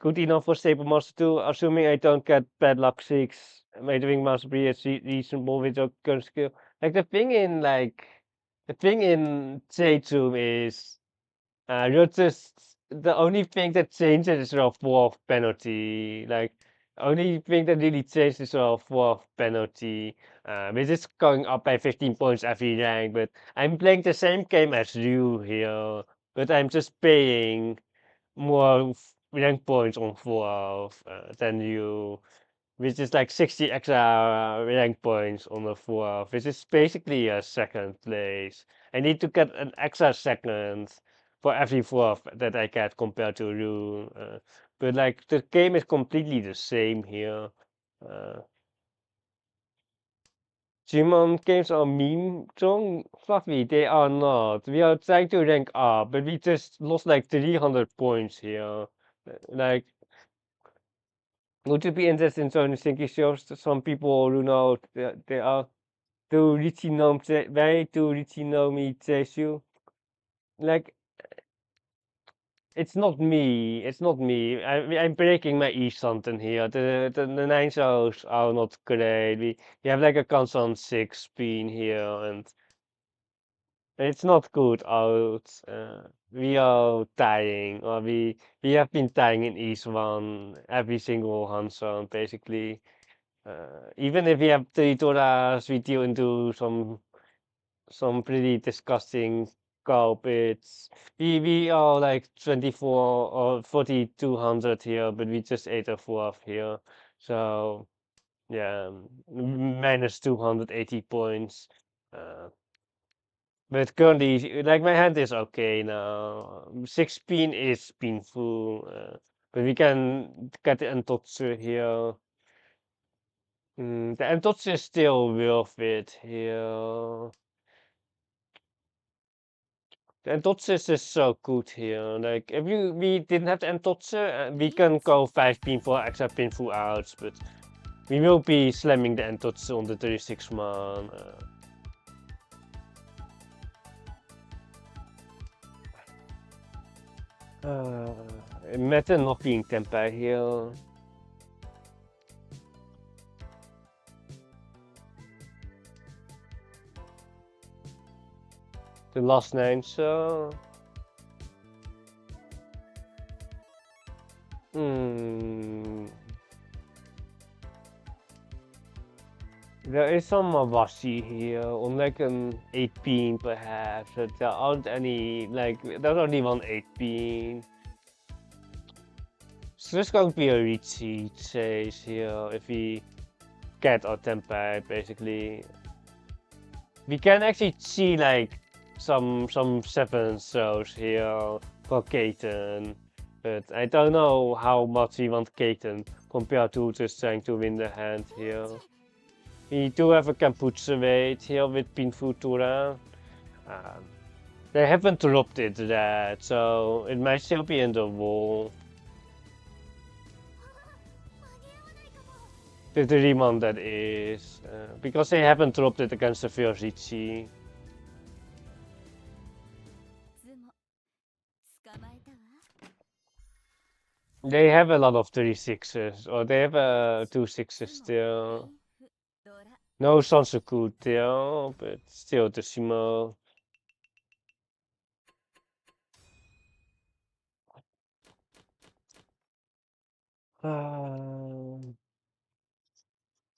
Good enough for Staple Master 2, assuming I don't get Padlock 6. My doing must be a reasonable with your current skill. Like the thing in J2 is you're just the only thing that changes is your fourth penalty. Like only thing that really changes is your fourth penalty. Which is going up by 15 points every rank, but I'm playing the same game as you here, but I'm just paying more rank points on 12 than you, which is like 60 extra rank points on the 12, which is basically a second place. I need to get an extra second for every 12 that I get compared to you. But like the game is completely the same here. Uh, Chunman games are meme zone? Fluffy, they are not. We are trying to rank up, but we just lost like 300 points here. Like, would you be interested in joining thinking shows? Some people who know they are do Riichi no way do Riichi no mi you. Like, it's not me. It's not me. I'm breaking my e something here. The 9 shows are not great. We have like a constant 6 pin here, and it's not good out. We are dying, or we have been dying in each one every single Hanson basically. Even if we have 3 dollars, we deal into some pretty disgusting culprits. We are like 24 or 4200 here, but we just ate a fourth here. So yeah, minus 280 points. Uh, but currently, like my hand is okay now. 16 is painful, but we can get the Antotsu here. The Antotsu is still worth it here. The Antotsu is just so good here. Like if we didn't have the Antotsu, we can go 5 pin for extra painful outs, but we will be slamming the Antotsu on the 36 man. Meta not being temper here. The last 9, so there is some Mawashi here on like an 8 pin perhaps, but there aren't any, like there's only one 8 pin. So there's going to be a Riichi chase here if we get our temper basically. We can actually see like some 7 shows here for Kaiten, but I don't know how much we want Kaiten compared to just trying to win the hand here. We do have a Kamputse weight here with Pinfutura. They haven't dropped it yet, so it might still be in the wall. 間に合わないかも。 The Riemann that is. Because they haven't dropped it against the Riichi. ズモ捕まえたわ。 They have a lot of 3-6s, or they have 2-6s still. ドラ No Sansuku still, but still Decimo.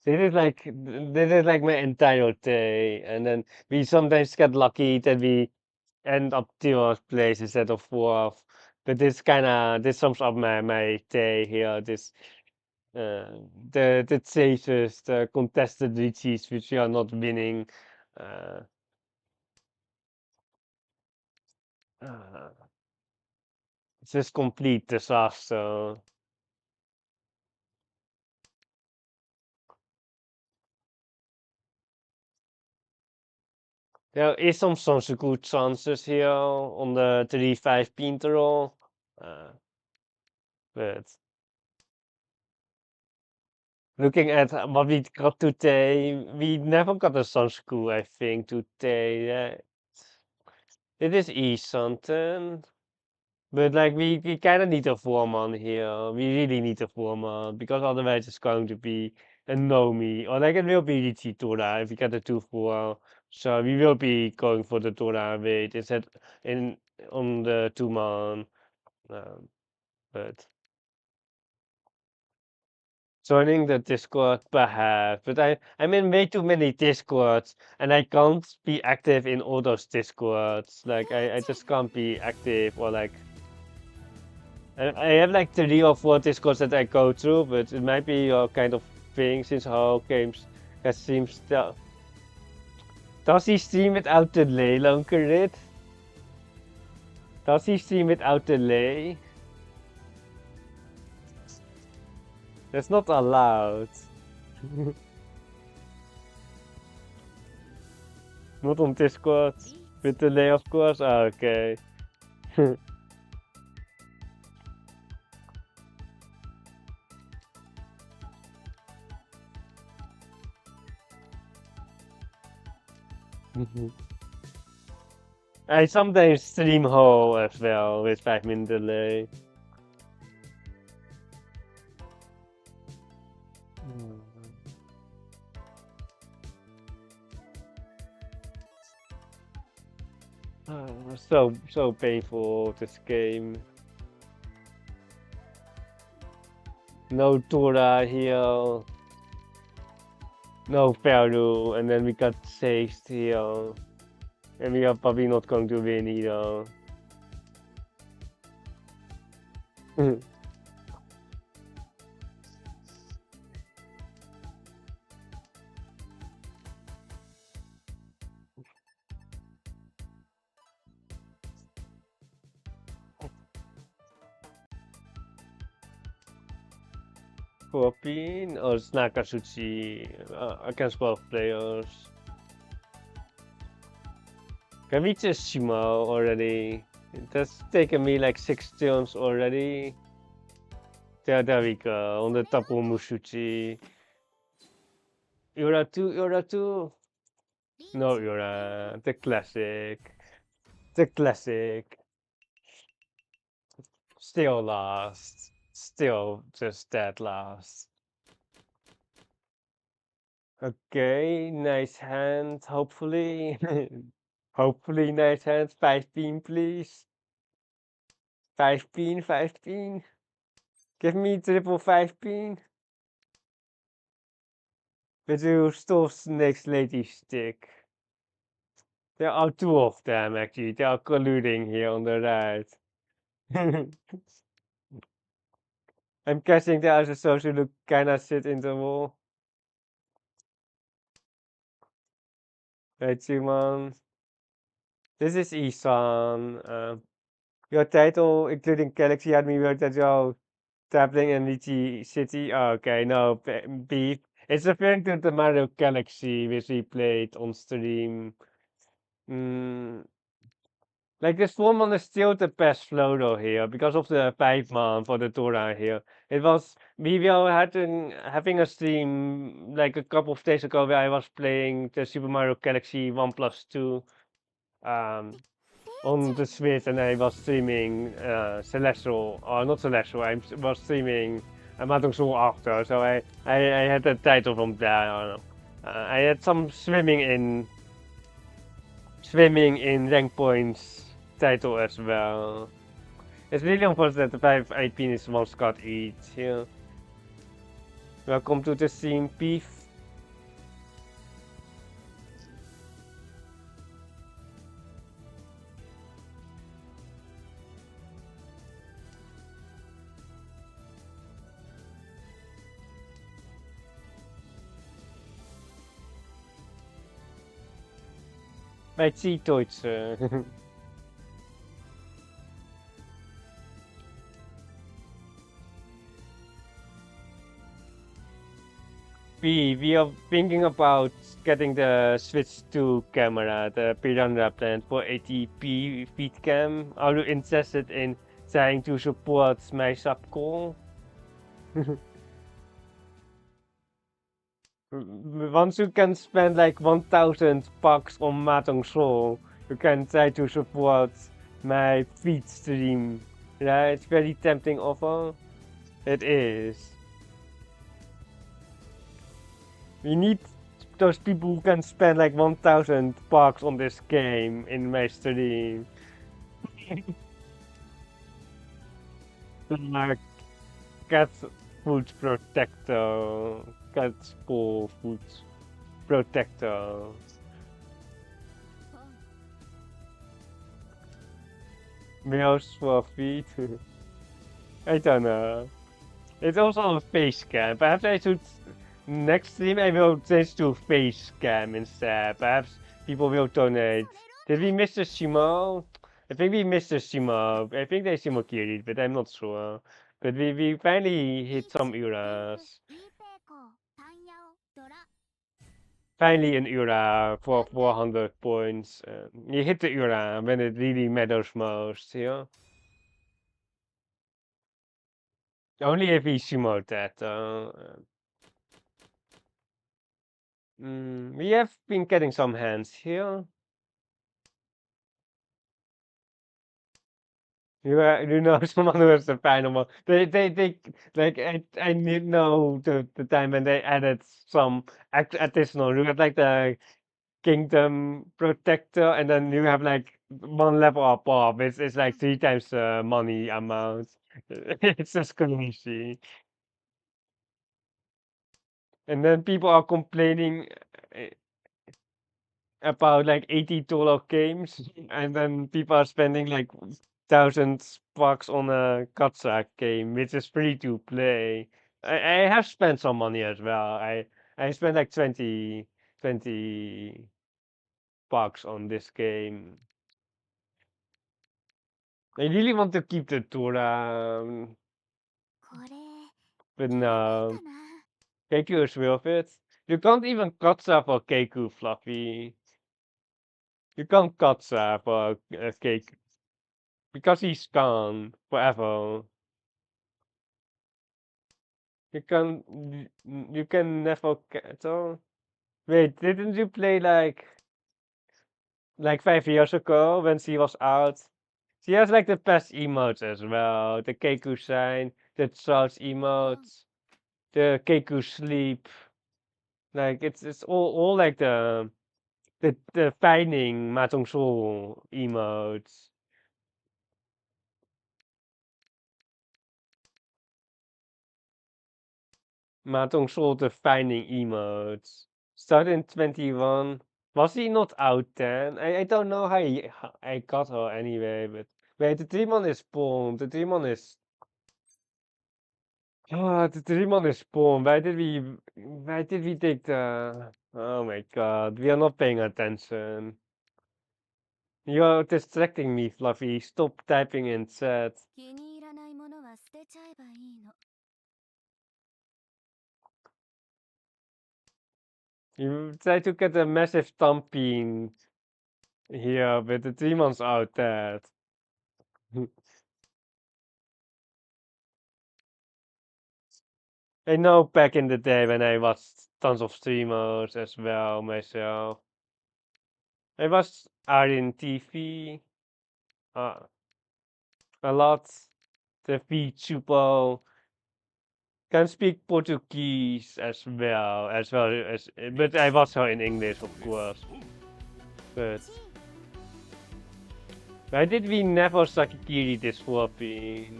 This is like my entire day, and then we sometimes get lucky that we end up third place instead of fourth. But this sums up my day here. The chases, the contested reaches which we are not winning. Uh, uh, it's just complete disaster. There is some good chances here on the 3-5 Pinterol, but looking at what we got today, we never got a Sunschool, I think, today. It is East something. But like we kind of need a foreman here. We really need a foreman because otherwise it's going to be a Nomi or like it will be Riichi Tora if we get a 2-4. So we will be going for the Tora weight instead in on the 2-man. But joining the Discord perhaps. But I'm in way too many Discords and I can't be active in all those Discords. Like I just can't be active or like I have like 3 or 4 Discords that I go through, but it might be your kind of thing since how games that seems to. Does he stream without delay, Lunkerit? Does he stream without delay? That's not allowed. Not on Discord. With delay, of course? Ah, okay. I sometimes stream whole as well with 5-minute delay. So painful this game. No Tora here. No Peru, and then we got chased here. And we are probably not going to win either. Scorpion or Nakatsuchi against both players. Can we just Shimo already? It has taken me like 6 turns already. There we go, on the top of Mushuchi. Yura 2, Yura 2. No, Yura, the classic. The classic. Still lost. Still just dead last. Okay, nice hand, hopefully. Hopefully nice hand. 5-pin, please. 5-pin, 5-pin. Give me triple 5-pin. But you still next lady stick. There are 2 of them actually. They are colluding here on the right. I'm guessing they are supposed to look kinda sit in the wall. Right, Simon. This is Isan. Your title, including Galaxy, had me worked as well. Traveling in Riichi City. Oh, okay, no, beef. It's referring to the Mario Galaxy which we played on stream. Like this woman is still the best floater here because of the 5 man for the Torah here. It was we were having a stream like a couple of days ago where I was playing the Super Mario Galaxy 1+2 um on the Switch and I was streaming Celestial or not Celestial, was streaming Mahjong Soul after, so I had the title from there. I had some swimming in rank points title as well. It's really unfortunate that 518 is one Scott each. Yeah. Welcome to the scene, Beef. Bij Deutsche. We are thinking about getting the Switch 2 camera, the Piranha Plant for 80p feed cam. Are you interested in trying to support my subcall? Once you can spend like 1000 bucks on Mahjong Soul, you can try to support my feed stream. Yeah, it's very tempting offer. It is. We need those people who can spend like 1000 bucks on this game in my stream. Like cat food protector, cat paw food protector. Meals for feet. I don't know. It's also a face cam. Perhaps I should next stream I will change to face cam instead. Perhaps people will donate. Did we miss the Shimo? I think we missed the Shimo. I think they Shimo carried, but I'm not sure. But we finally hit some eras. Finally an era for 400 points. You hit the era when it really matters most, yeah? Only if we Shimo that. We have been getting some hands here. You know someone who has the final one. They like I need know the time when they added some additional. You have like the Kingdom Protector, and then you have like one level above. It's like 3 times the money amount. It's just crazy. And then people are complaining uh, about like $80 games, and then people are spending like thousands bucks on a gacha game, which is free to play. I have spent some money as well. I spent like 20 bucks on this game. I really want to keep the Tora, but no. Keiku is worth it. You can't even gacha for Keiku, Fluffy. You can't gacha for Keiku. Because he's gone forever. You can never cancel. Wait, didn't you play like 5 years ago when she was out? She has like the best emotes as well. The Keiku sign, the Charles emotes, the Keiku sleep. Like it's all like the finding Mahjong Soul emotes. Mahjong Soul the finding emotes. Started in 21. Was he not out then? I don't know how I got her anyway, but wait, the demon is spawned. The demon is spawned. Why did we take the oh my god, we are not paying attention. You're distracting me, Fluffy. Stop typing in chat. You try to get a massive thumping here, but the demons out there. I know back in the day when I watched tons of streamers as well myself. I watched Aryan TV uh, a lot. The VTuber can speak Portuguese as well as, but I watched her in English, of course. But why did we never Sakikiri this floppy?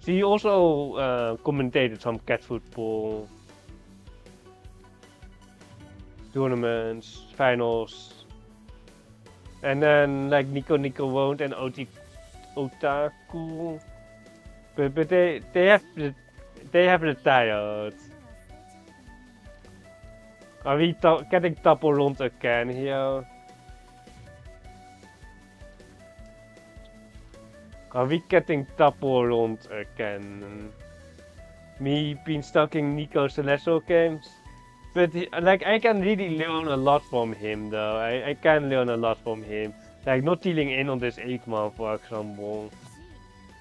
She also commentated some cat football tournaments, finals, and then like Nico won't and Otaku, but they have retired. Are we getting double rond again here? Are we getting double rond again? Me been stuck in Nico Celestial games? But like I can really learn a lot from him though. I can learn a lot from him. Like not dealing in on this 8-man for example.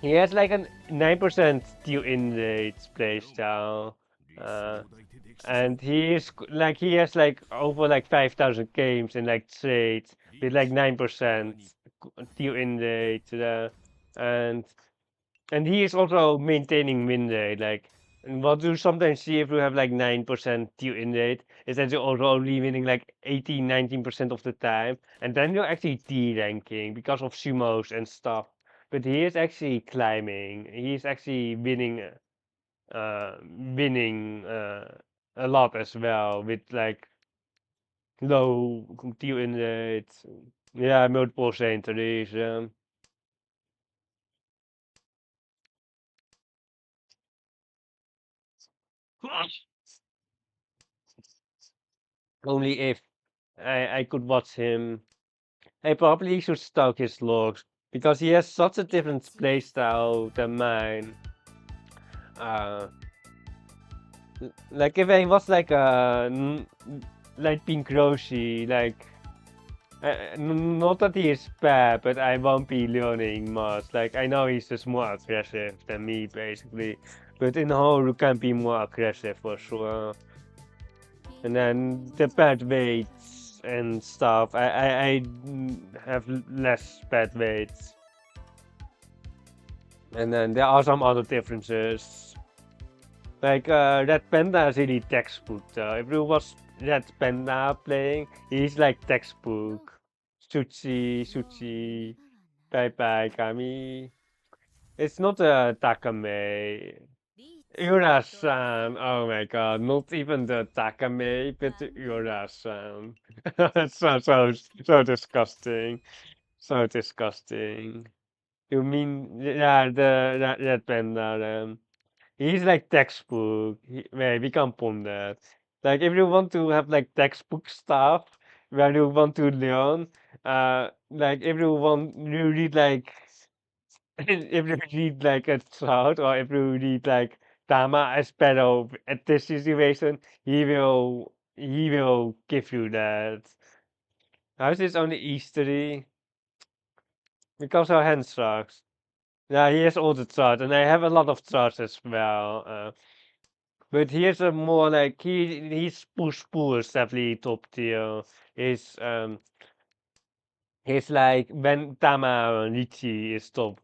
He has like a 9% deal in rate playstyle. And he has like over like 5,000 games in like trades with like 9% deal in rate. And and he is also maintaining win rate. Like, and what you sometimes see if you have like 9% deal in rate is that you're also only winning like 18, 19% of the time. And then you're actually D-ranking because of sumos and stuff. But he is actually climbing. He is actually winning a lot as well with like low deal in rate. Yeah, multiple centuries. Only if I could watch him. I probably should stalk his logs because he has such a different playstyle than mine. Uh, like if I was like like Pink Roshi, like not that he is bad, but I won't be learning much. Like I know he's just more aggressive than me basically, but in whole you can be more aggressive for sure. And then the bad weights and stuff. I have less bad weights. And then there are some other differences. Like Red Panda is really textbook though. If you watch Red Panda playing, he's like textbook. Suchi, bye bye, Kami. It's not a Takame. Ura-san, oh my god, not even the Takame, but the Ura-san. It's so disgusting. So disgusting. You mean, yeah, that panda, he's like textbook. Wait, we can't put that. Like, if you want to have like textbook stuff, where you want to learn, like if you want, you read like if you read like a trout or if you read like Tama Espero at this situation, he will give you that. How is this only Eastery? Because our hand sucks. Yeah, he has all the trout, and I have a lot of trouts as well. But here's a more like he's push push definitely top tier. He's like when Tama Riichi is top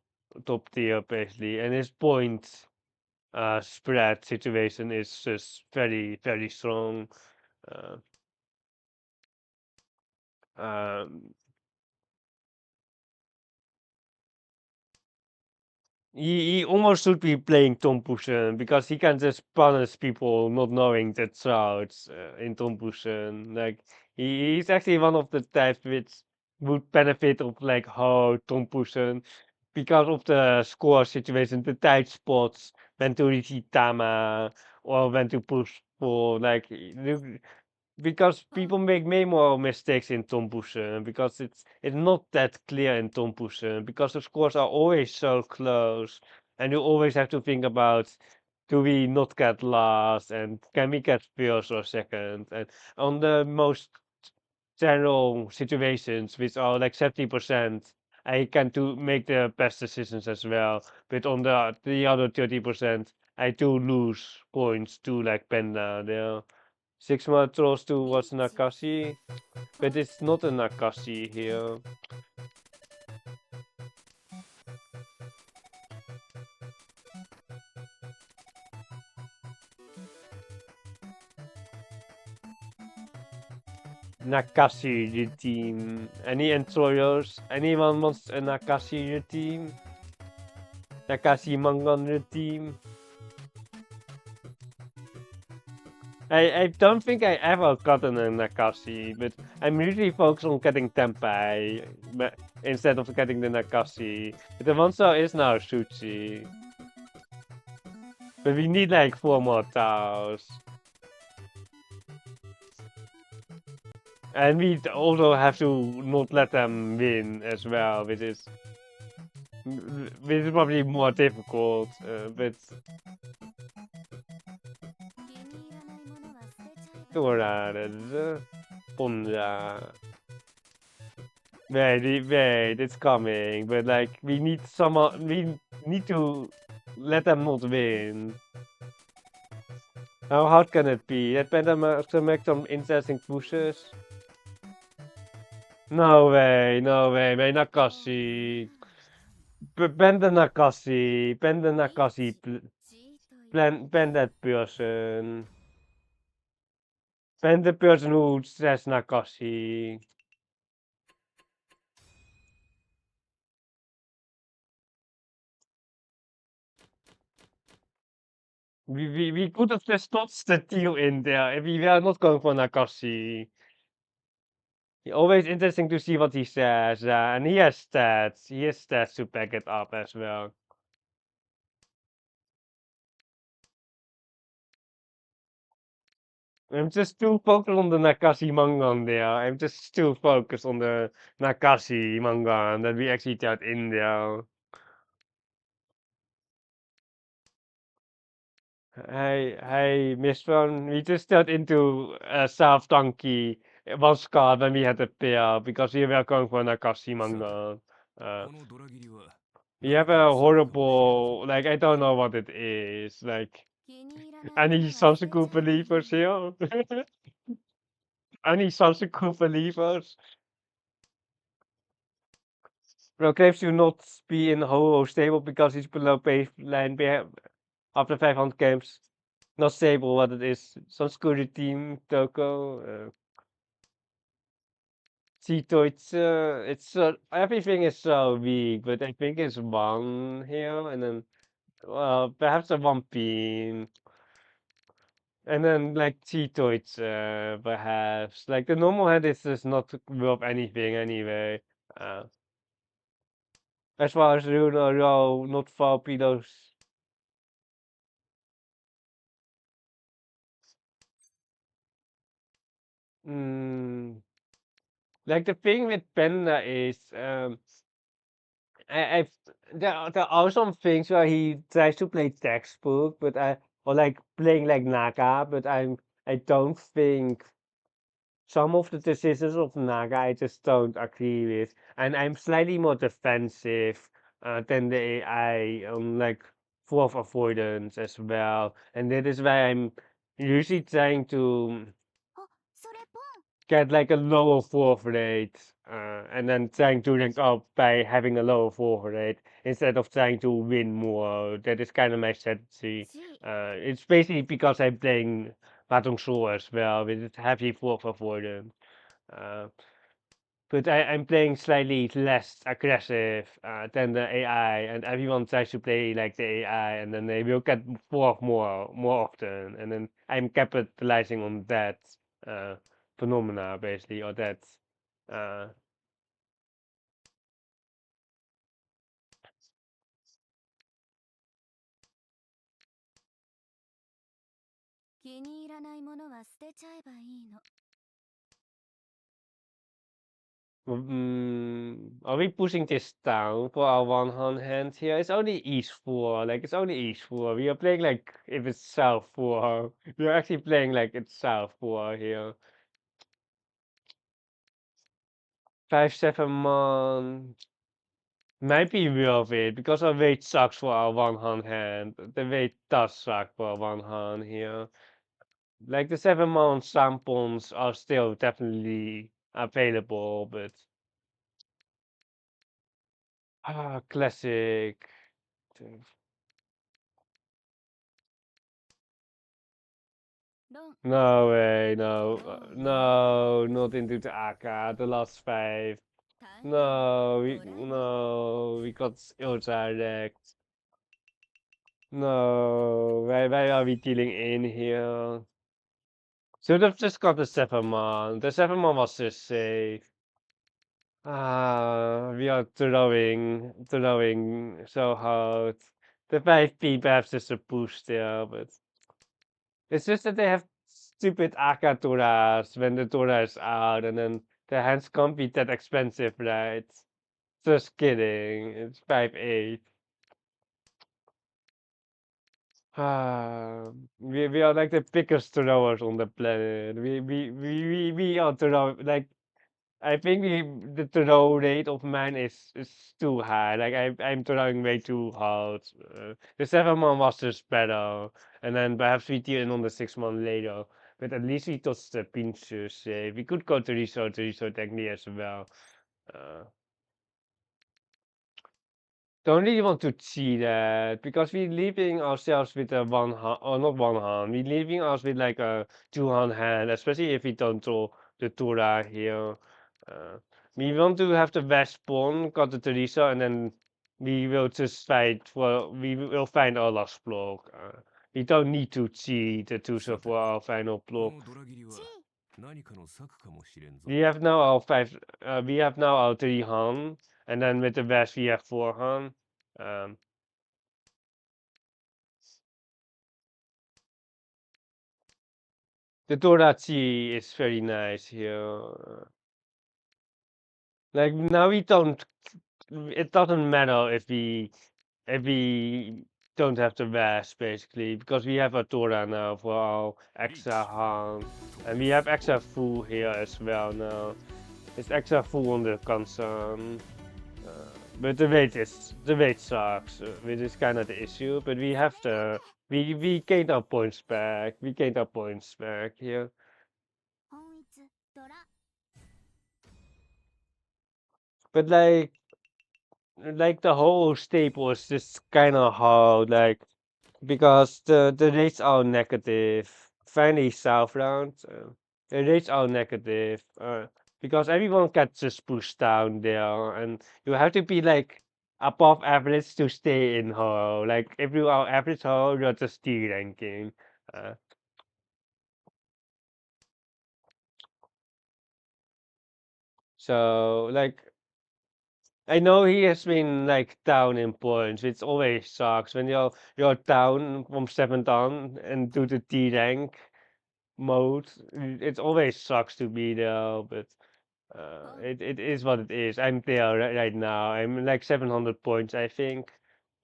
tier basically, and his points spread situation is just very strong. Uh, um, he almost should be playing Tom Pushen because he can just punish people not knowing the trouts in Tom Pushen. Like he's actually one of the types which would benefit of like how Tom Pushen because of the score situation, the tight spots when to reach Itama or when to push for like because people make way more mistakes in Tombussen because it's not that clear in Tombussen because the scores are always so close and you always have to think about do we not get lost, and can we get first or second? And on the most general situations, which are like 70%, I can make the best decisions as well. But on the other 30%, I do lose points to like Panda. There are 6 more trolls towards Nakashi, but it's not a Nakashi here. Nakashi your team. Any employers? Anyone wants a Nakashi your team? Nakashi Mangon your team? I don't think I ever gotten a Nakashi, but I'm usually focused on getting Tenpai instead of getting the Nakashi. But the monster is now Suchi. But we need like 4 more tiles. And we also have to not let them win as well, which is probably more difficult, but Ponja. Wait, it's coming, but like we need we need to let them not win. How hard can it be? That Panda to make some interesting pushes. No way, Nakashi. Bend the Nakashi, bend that person. Bend the person who says Nakashi. We could have just not the deal in there if we were not going for Nakashi. Always interesting to see what he says, and he has stats. He has stats to back it up as well. I'm just too focused on the Nakashi manga there. I'm just too focused on the Nakashi manga that we actually got in there. Hey, Miss One, we just got into a South Donkey. It was called when we had a pair because we were going for Nakashi manga. We have a horrible, like, I don't know what it is. Like, any Sansaku believers here? Any Sansaku believers? Well, claims to not be in Ho stable because he's below baseline after 500 games. Not stable, what it is. Sanskuri team, Toko. Tito, everything is so weak, but I think it's one here, and then, well, perhaps a one pin. And then like Tito, perhaps. Like the normal head is just not worth anything anyway. Uh, as far as not torpedoes. Mm, like the thing with Panda is, I there are some things where he tries to play textbook, or like playing like Naga, but I don't think some of the decisions of Naga I just don't agree with, and I'm slightly more defensive than the AI on like fourth avoidance as well, and that is why I'm usually trying to get like a lower fourth rate, and then trying to rank up by having a lower fourth rate instead of trying to win more. That is kind of my strategy. It's basically because I'm playing Mahjong Soul as well with its heavy fourth avoidance. Uh, but I'm playing slightly less aggressive than the AI, and everyone tries to play like the AI, and then they will get fourth more often, and then I'm capitalizing on that uh, phenomena basically, or that. Uh, Are we pushing this down for our one hand here? It's only e4, like it's only e4. We are playing like if it's south 4. We are actually playing like it's south 4 here. 5-7 man might be worth it because our weight sucks for our one hand. The weight does suck for our one hand here. Like the 7 man sampons are still definitely available, but classic. No way, no, no, not into the AK, the last 5. No, we got ill direct. No, why are we dealing in here? Should have just got the 7 man. The 7 man was just safe. We are throwing so hard. The 5p perhaps is a push there, but it's just that they have stupid Aka Turas when the Tura is out, and then the hands can't be that expensive, right? Just kidding. It's 5-8. We are like the biggest throwers on the planet. We are like I think the throw rate of mine is too high. Like I'm throwing way too hard. The 7 man was just better, and then perhaps we deal in on the 6 man later. But at least we touched the pinches. We could go to resort technique as well. Uh, don't really want to see that because we're leaving ourselves with a one hand, or not one hand. We're leaving us with like a 2 hand, especially if we don't draw the Tura here. Uh, we want to have the best pawn, got the Teresa, and then we will just fight for. We will find our last block. We don't need to cheat the Tusa for our final block. We have now our 5. We have now our 3 hand, and then with the West we have 4 hand. Um, the Torachi is very nice here. Like now we don't. It doesn't matter if we don't have the West basically because we have a Tora now for our extra hand, and we have extra full here as well now. It's extra full on the concern. But the weight sucks, which is kind of the issue. But we have the we gained our points back. We gained our points back here. But like the whole staple is just kind of hard, like because the rates are negative. Finally, south round, the rates are negative. Because everyone gets just pushed down there, and you have to be like above average to stay in hole. Like if you are average hole, you're just D ranking. Uh, so like I know he has been like down in points, which always sucks when you're down from 7 down and do the D rank mode. It always sucks to be there, but it is what it is. I'm there right now. I'm like 700 points, I think,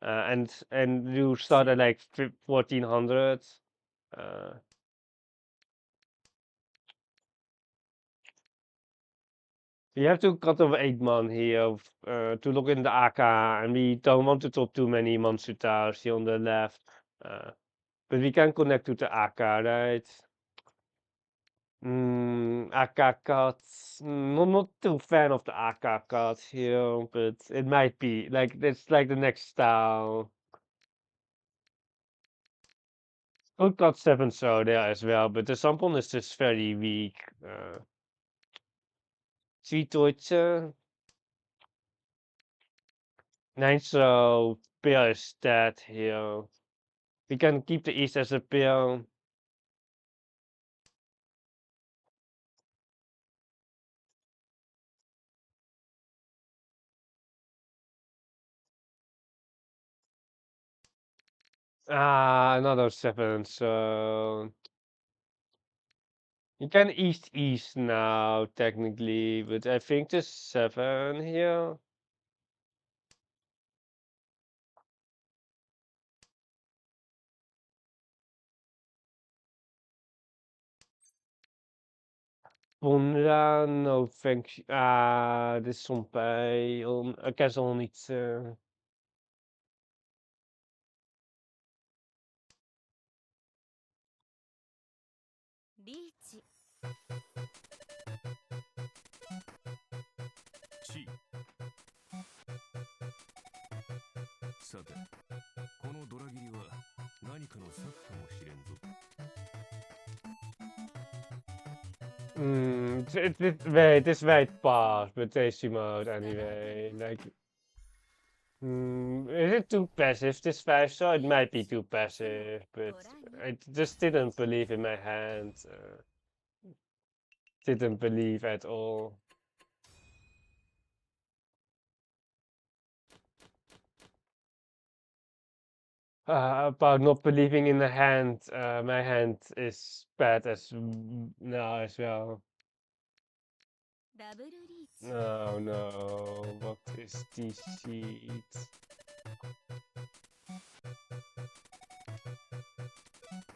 and you start at like 1400. Uh, we have to cut off 8 man here to look in the AK, and we don't want to top too many Mansutas here on the left. Uh, but we can connect to the AK, right? AK cards. Not too fan of the AK cards here, but it might be like it's like the next style. Good got 7 so there as well, but the Sampon is just very weak. Süddeutsche, 9 so pair is dead here. We can keep the East as a pair. Another 7, so You can east now, technically, but I think there's 7 here. Honda, no thanks. Dit is zonpij. Ik kan zo niet. Riichi チさてこのドラギリは何かの策かもしれんぞ Wait, this wait pass, but tasty mode anyway. Like, is it too passive, this 5-star? It might be too passive, but I just didn't believe in my hand. Didn't believe at all. About not believing in the hand, my hand is bad as now as well. ダブルリーチ No, no, what is this sheet?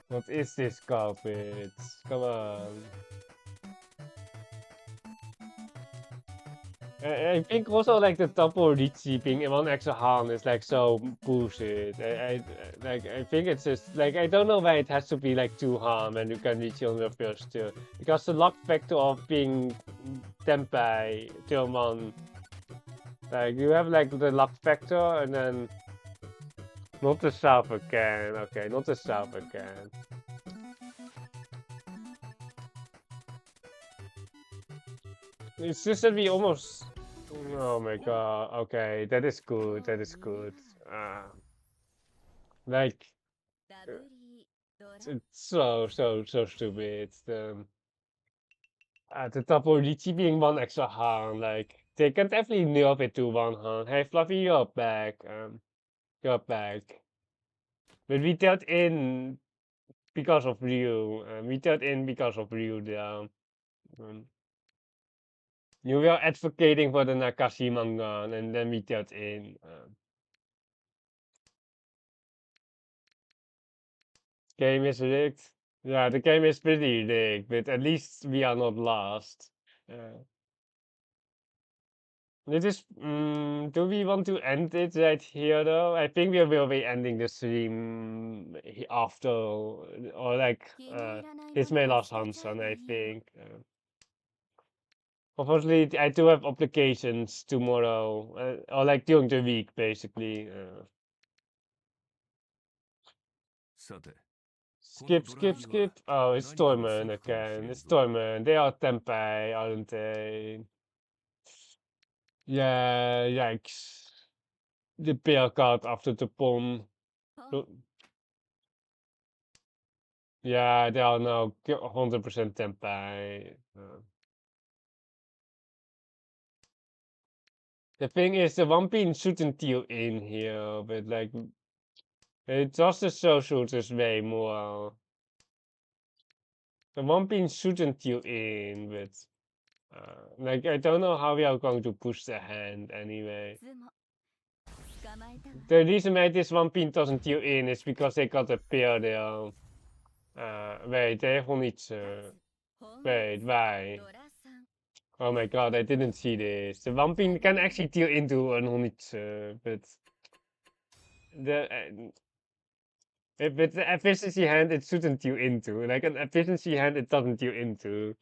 What is this carpet? Come on. I think also like the double Riichi being 1 extra hand is like so bullshit. I think it's just like I don't know why it has to be like 2 harm and you can reach on your first turn. Because the luck factor of being Tenpai turn 1. Like you have like the luck factor and then not the south again. Okay, not the south again. It's just that we almost. Oh my god. Okay, that is good. That is good. Like ダブリードラ it's so stupid. The double Riichi being 1 extra hand. Like they can definitely nerf it to 1 hand. Hey Fluffy, you're back. You're back. But we dealt in because of Ryu. We dealt in because of Ryu. Yeah. You were advocating for the Nakashi manga, and then we dealt in. Game is rigged. Yeah, the game is pretty rigged, but at least we are not lost. This is. Do we want to end it right here though? I think we will be ending the stream after, or like, it's my last Hansen, I think. Unfortunately, I do have obligations tomorrow, or like during the week, basically. さて Skip. Oh, it's Stormen again. It's Stormen. They are Tenpai, aren't they? Yeah, yikes. The bear card after the bomb. Yeah, they are now 100% Tenpai. The thing is, the one pin shouldn't deal in here, but like, it just the socials is way more. The one pin shouldn't deal in, but like, I don't know how we are going to push the hand anyway. つも捕まえたわ The reason why this one pin doesn't deal in is because they got a pair there. Wait, they have only two. 本 Wait, why? ドラさん Oh my god, I didn't see this. The one pin can actually deal into an only but but the efficiency hand it shouldn't deal into. Like an efficiency hand it doesn't deal into.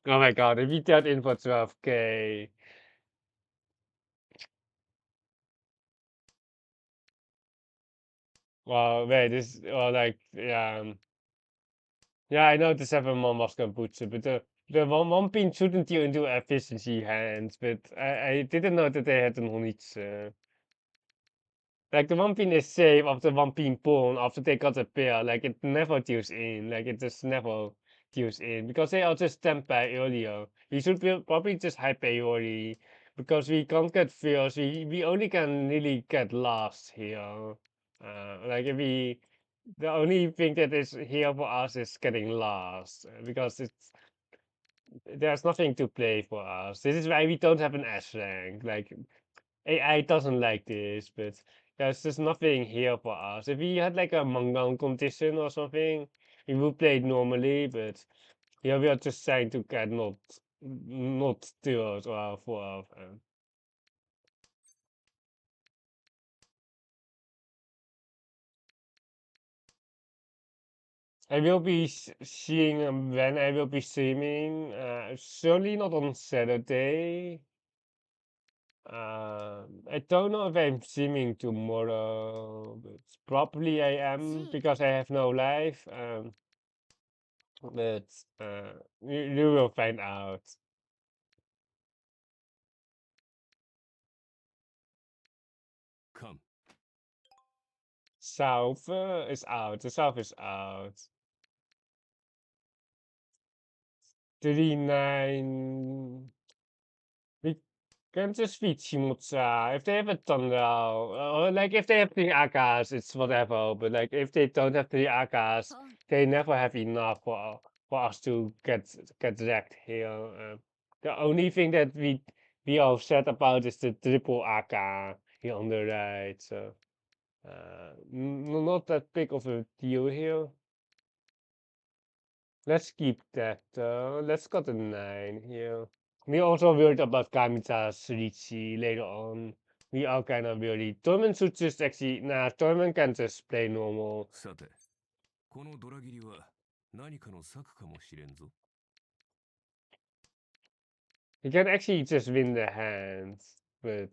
Oh my god, if we dealt in for 12k. Well, wait, this, well, like, yeah. Yeah, I know the 7-1 was kombucha, but the one pin shouldn't deal into efficiency hands, but I didn't know that they had an onitsu. Like the one pin is safe after one pin pawn after they got a pair, like it never deals in, like it just never deals in, because they are just by earlier. We should probably just high priority, because we can't get first, we only can really get last here. Like if we The only thing that is here for us is getting lost because there's nothing to play for us. This is why we don't have an S rank. Like AI doesn't like this, but there's just nothing here for us. If we had like a Mahjong competition or something, we would play it normally, but here we are just trying to get not third or fourth. I will be seeing when I will be streaming. Certainly not on Saturday. I don't know if I'm streaming tomorrow, but probably I am because I have no live. But you will find out. Come. South is out. The south is out. 39. We can just feed Chimutsa. If they have a Thunder, or like if they have three Akas, it's whatever. But like if they don't have three Akas, they never have enough for us to get wrecked here. The only thing that we are upset about is the triple AK here on the right. So not that big of a deal here. Let's keep that. Let's got a 9 here. We also worried about Kamita's Riichi later on. We are kind of worried. Torment should just actually, nah, Torment can just play normal. さて、このドラ切りは何かの策かもしれんぞ。We can actually just win the hand, but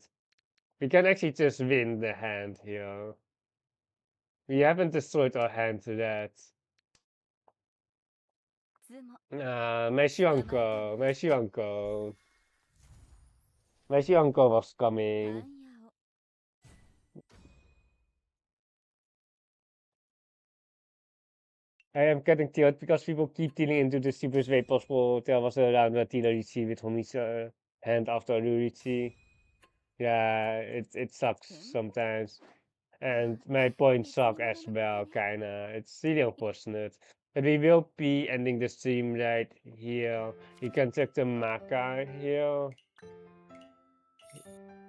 we can actually just win the hand here. We haven't destroyed our hand to that. つも My Shionko, my Shionko. My Shionko was なん coming. やを I am getting tired because people keep dealing into the super way possible. There was a round where Tina Ricci with Homi's hand after Ricci. Yeah, it sucks sometimes. And my points suck as well, kinda. It's really unfortunate. But we will be ending the stream right here. You can check the Maka here.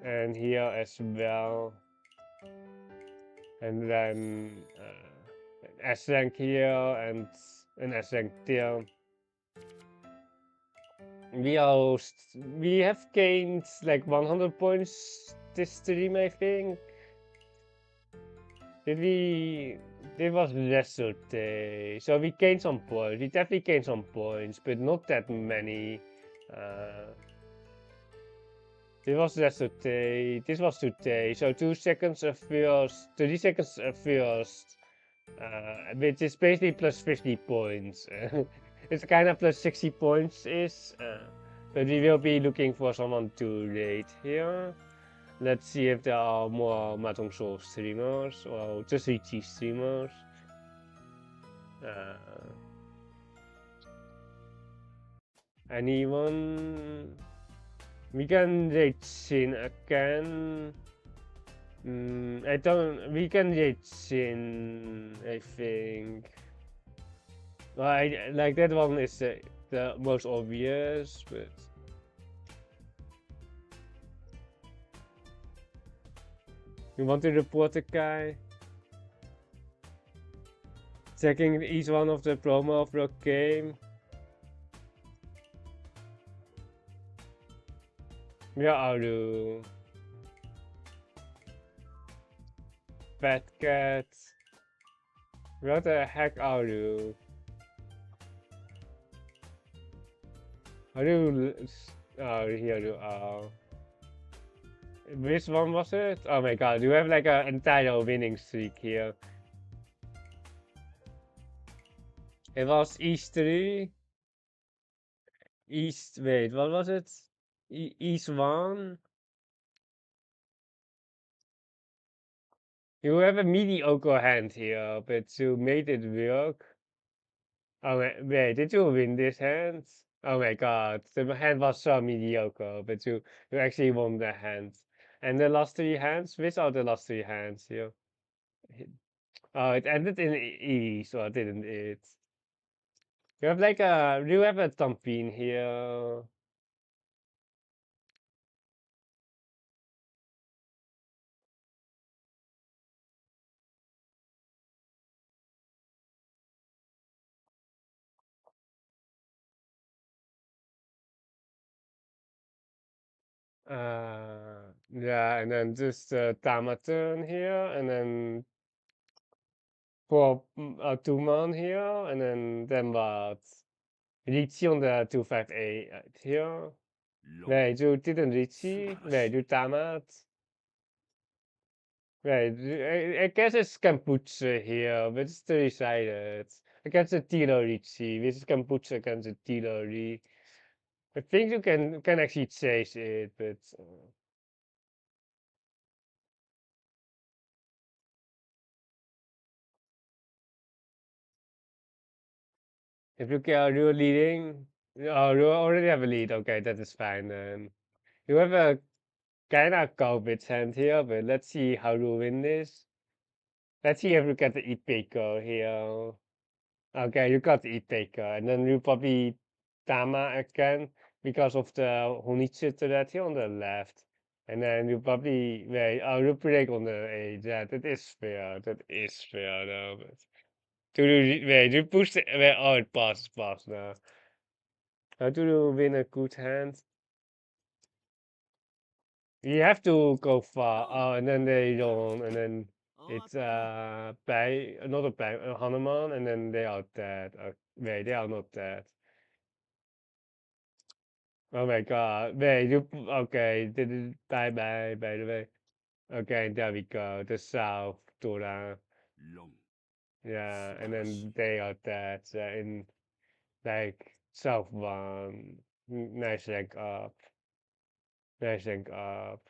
And here as well. And then S rank here and an S rank there. We have gained like 100 points this stream, I think. Did we? It was yesterday, so we gained some points. We definitely gained some points, but not that many. This was yesterday. This was today. So 2 seconds of first, 30 seconds of first, which is basically plus 50 points. It's kind of plus 60 points is, but we will be looking for someone to rate here. Let's see if there are more Mahjong Soul streamers or just Riichi streamers. Anyone? We can rate Shin again. I don't. We can rate Shin, I think. Well, like that one is the most obvious, but. You want to report the guy? Checking each one of the promo of the game. Where are you? Fat cat. Where the heck are you? Are you? Oh, here you are. Which one was it? Oh my god, you have like an entire winning streak here. It was East 3. East, wait, what was it? East 1? You have a mediocre hand here, but you made it work. Oh wait, did you win this hand? Oh my god, the hand was so mediocre, but you actually won the hand. And the last 3 hands? Which are the last 3 hands here? Oh, it ended in E, so I didn't it. You have like a, you have a thumbpin here. Yeah, and then just Tamaturn here, and then for Tuman here, and then what? Riichi on the 258 here. Long. Nee, du didn't Riichi. Nee, du Tamat. Nee, I guess it's Kombucha here, but it's decided. Against the Tilo Riichi, this is Kombucha against the Tilo Ri. I think you can actually chase it, but if you get you're leading, oh, you already have a lead. Okay, that is fine then. You have a kind of garbage hand here, but let's see how you win this. Let's see if you get the eat baker here. Okay, you got the eat baker, and then you probably Tama again because of the Honitsu to that here on the left. And then you probably wait. Oh, you break on the A. Yeah, that is fair. That is fair though. But do you wait? You push the wait, oh, it passes now. How do you win a good hand? You have to go far. Oh, and then they don't, and then it's by another by Hanuman, and then they are dead. Wait, they are not dead. Oh my god. Wait, you okay, did it bye bye by the way. Okay, there we go. The south Dora. Long. Yeah, and then they are dead in like south one. Nice rank up. Nice rank up.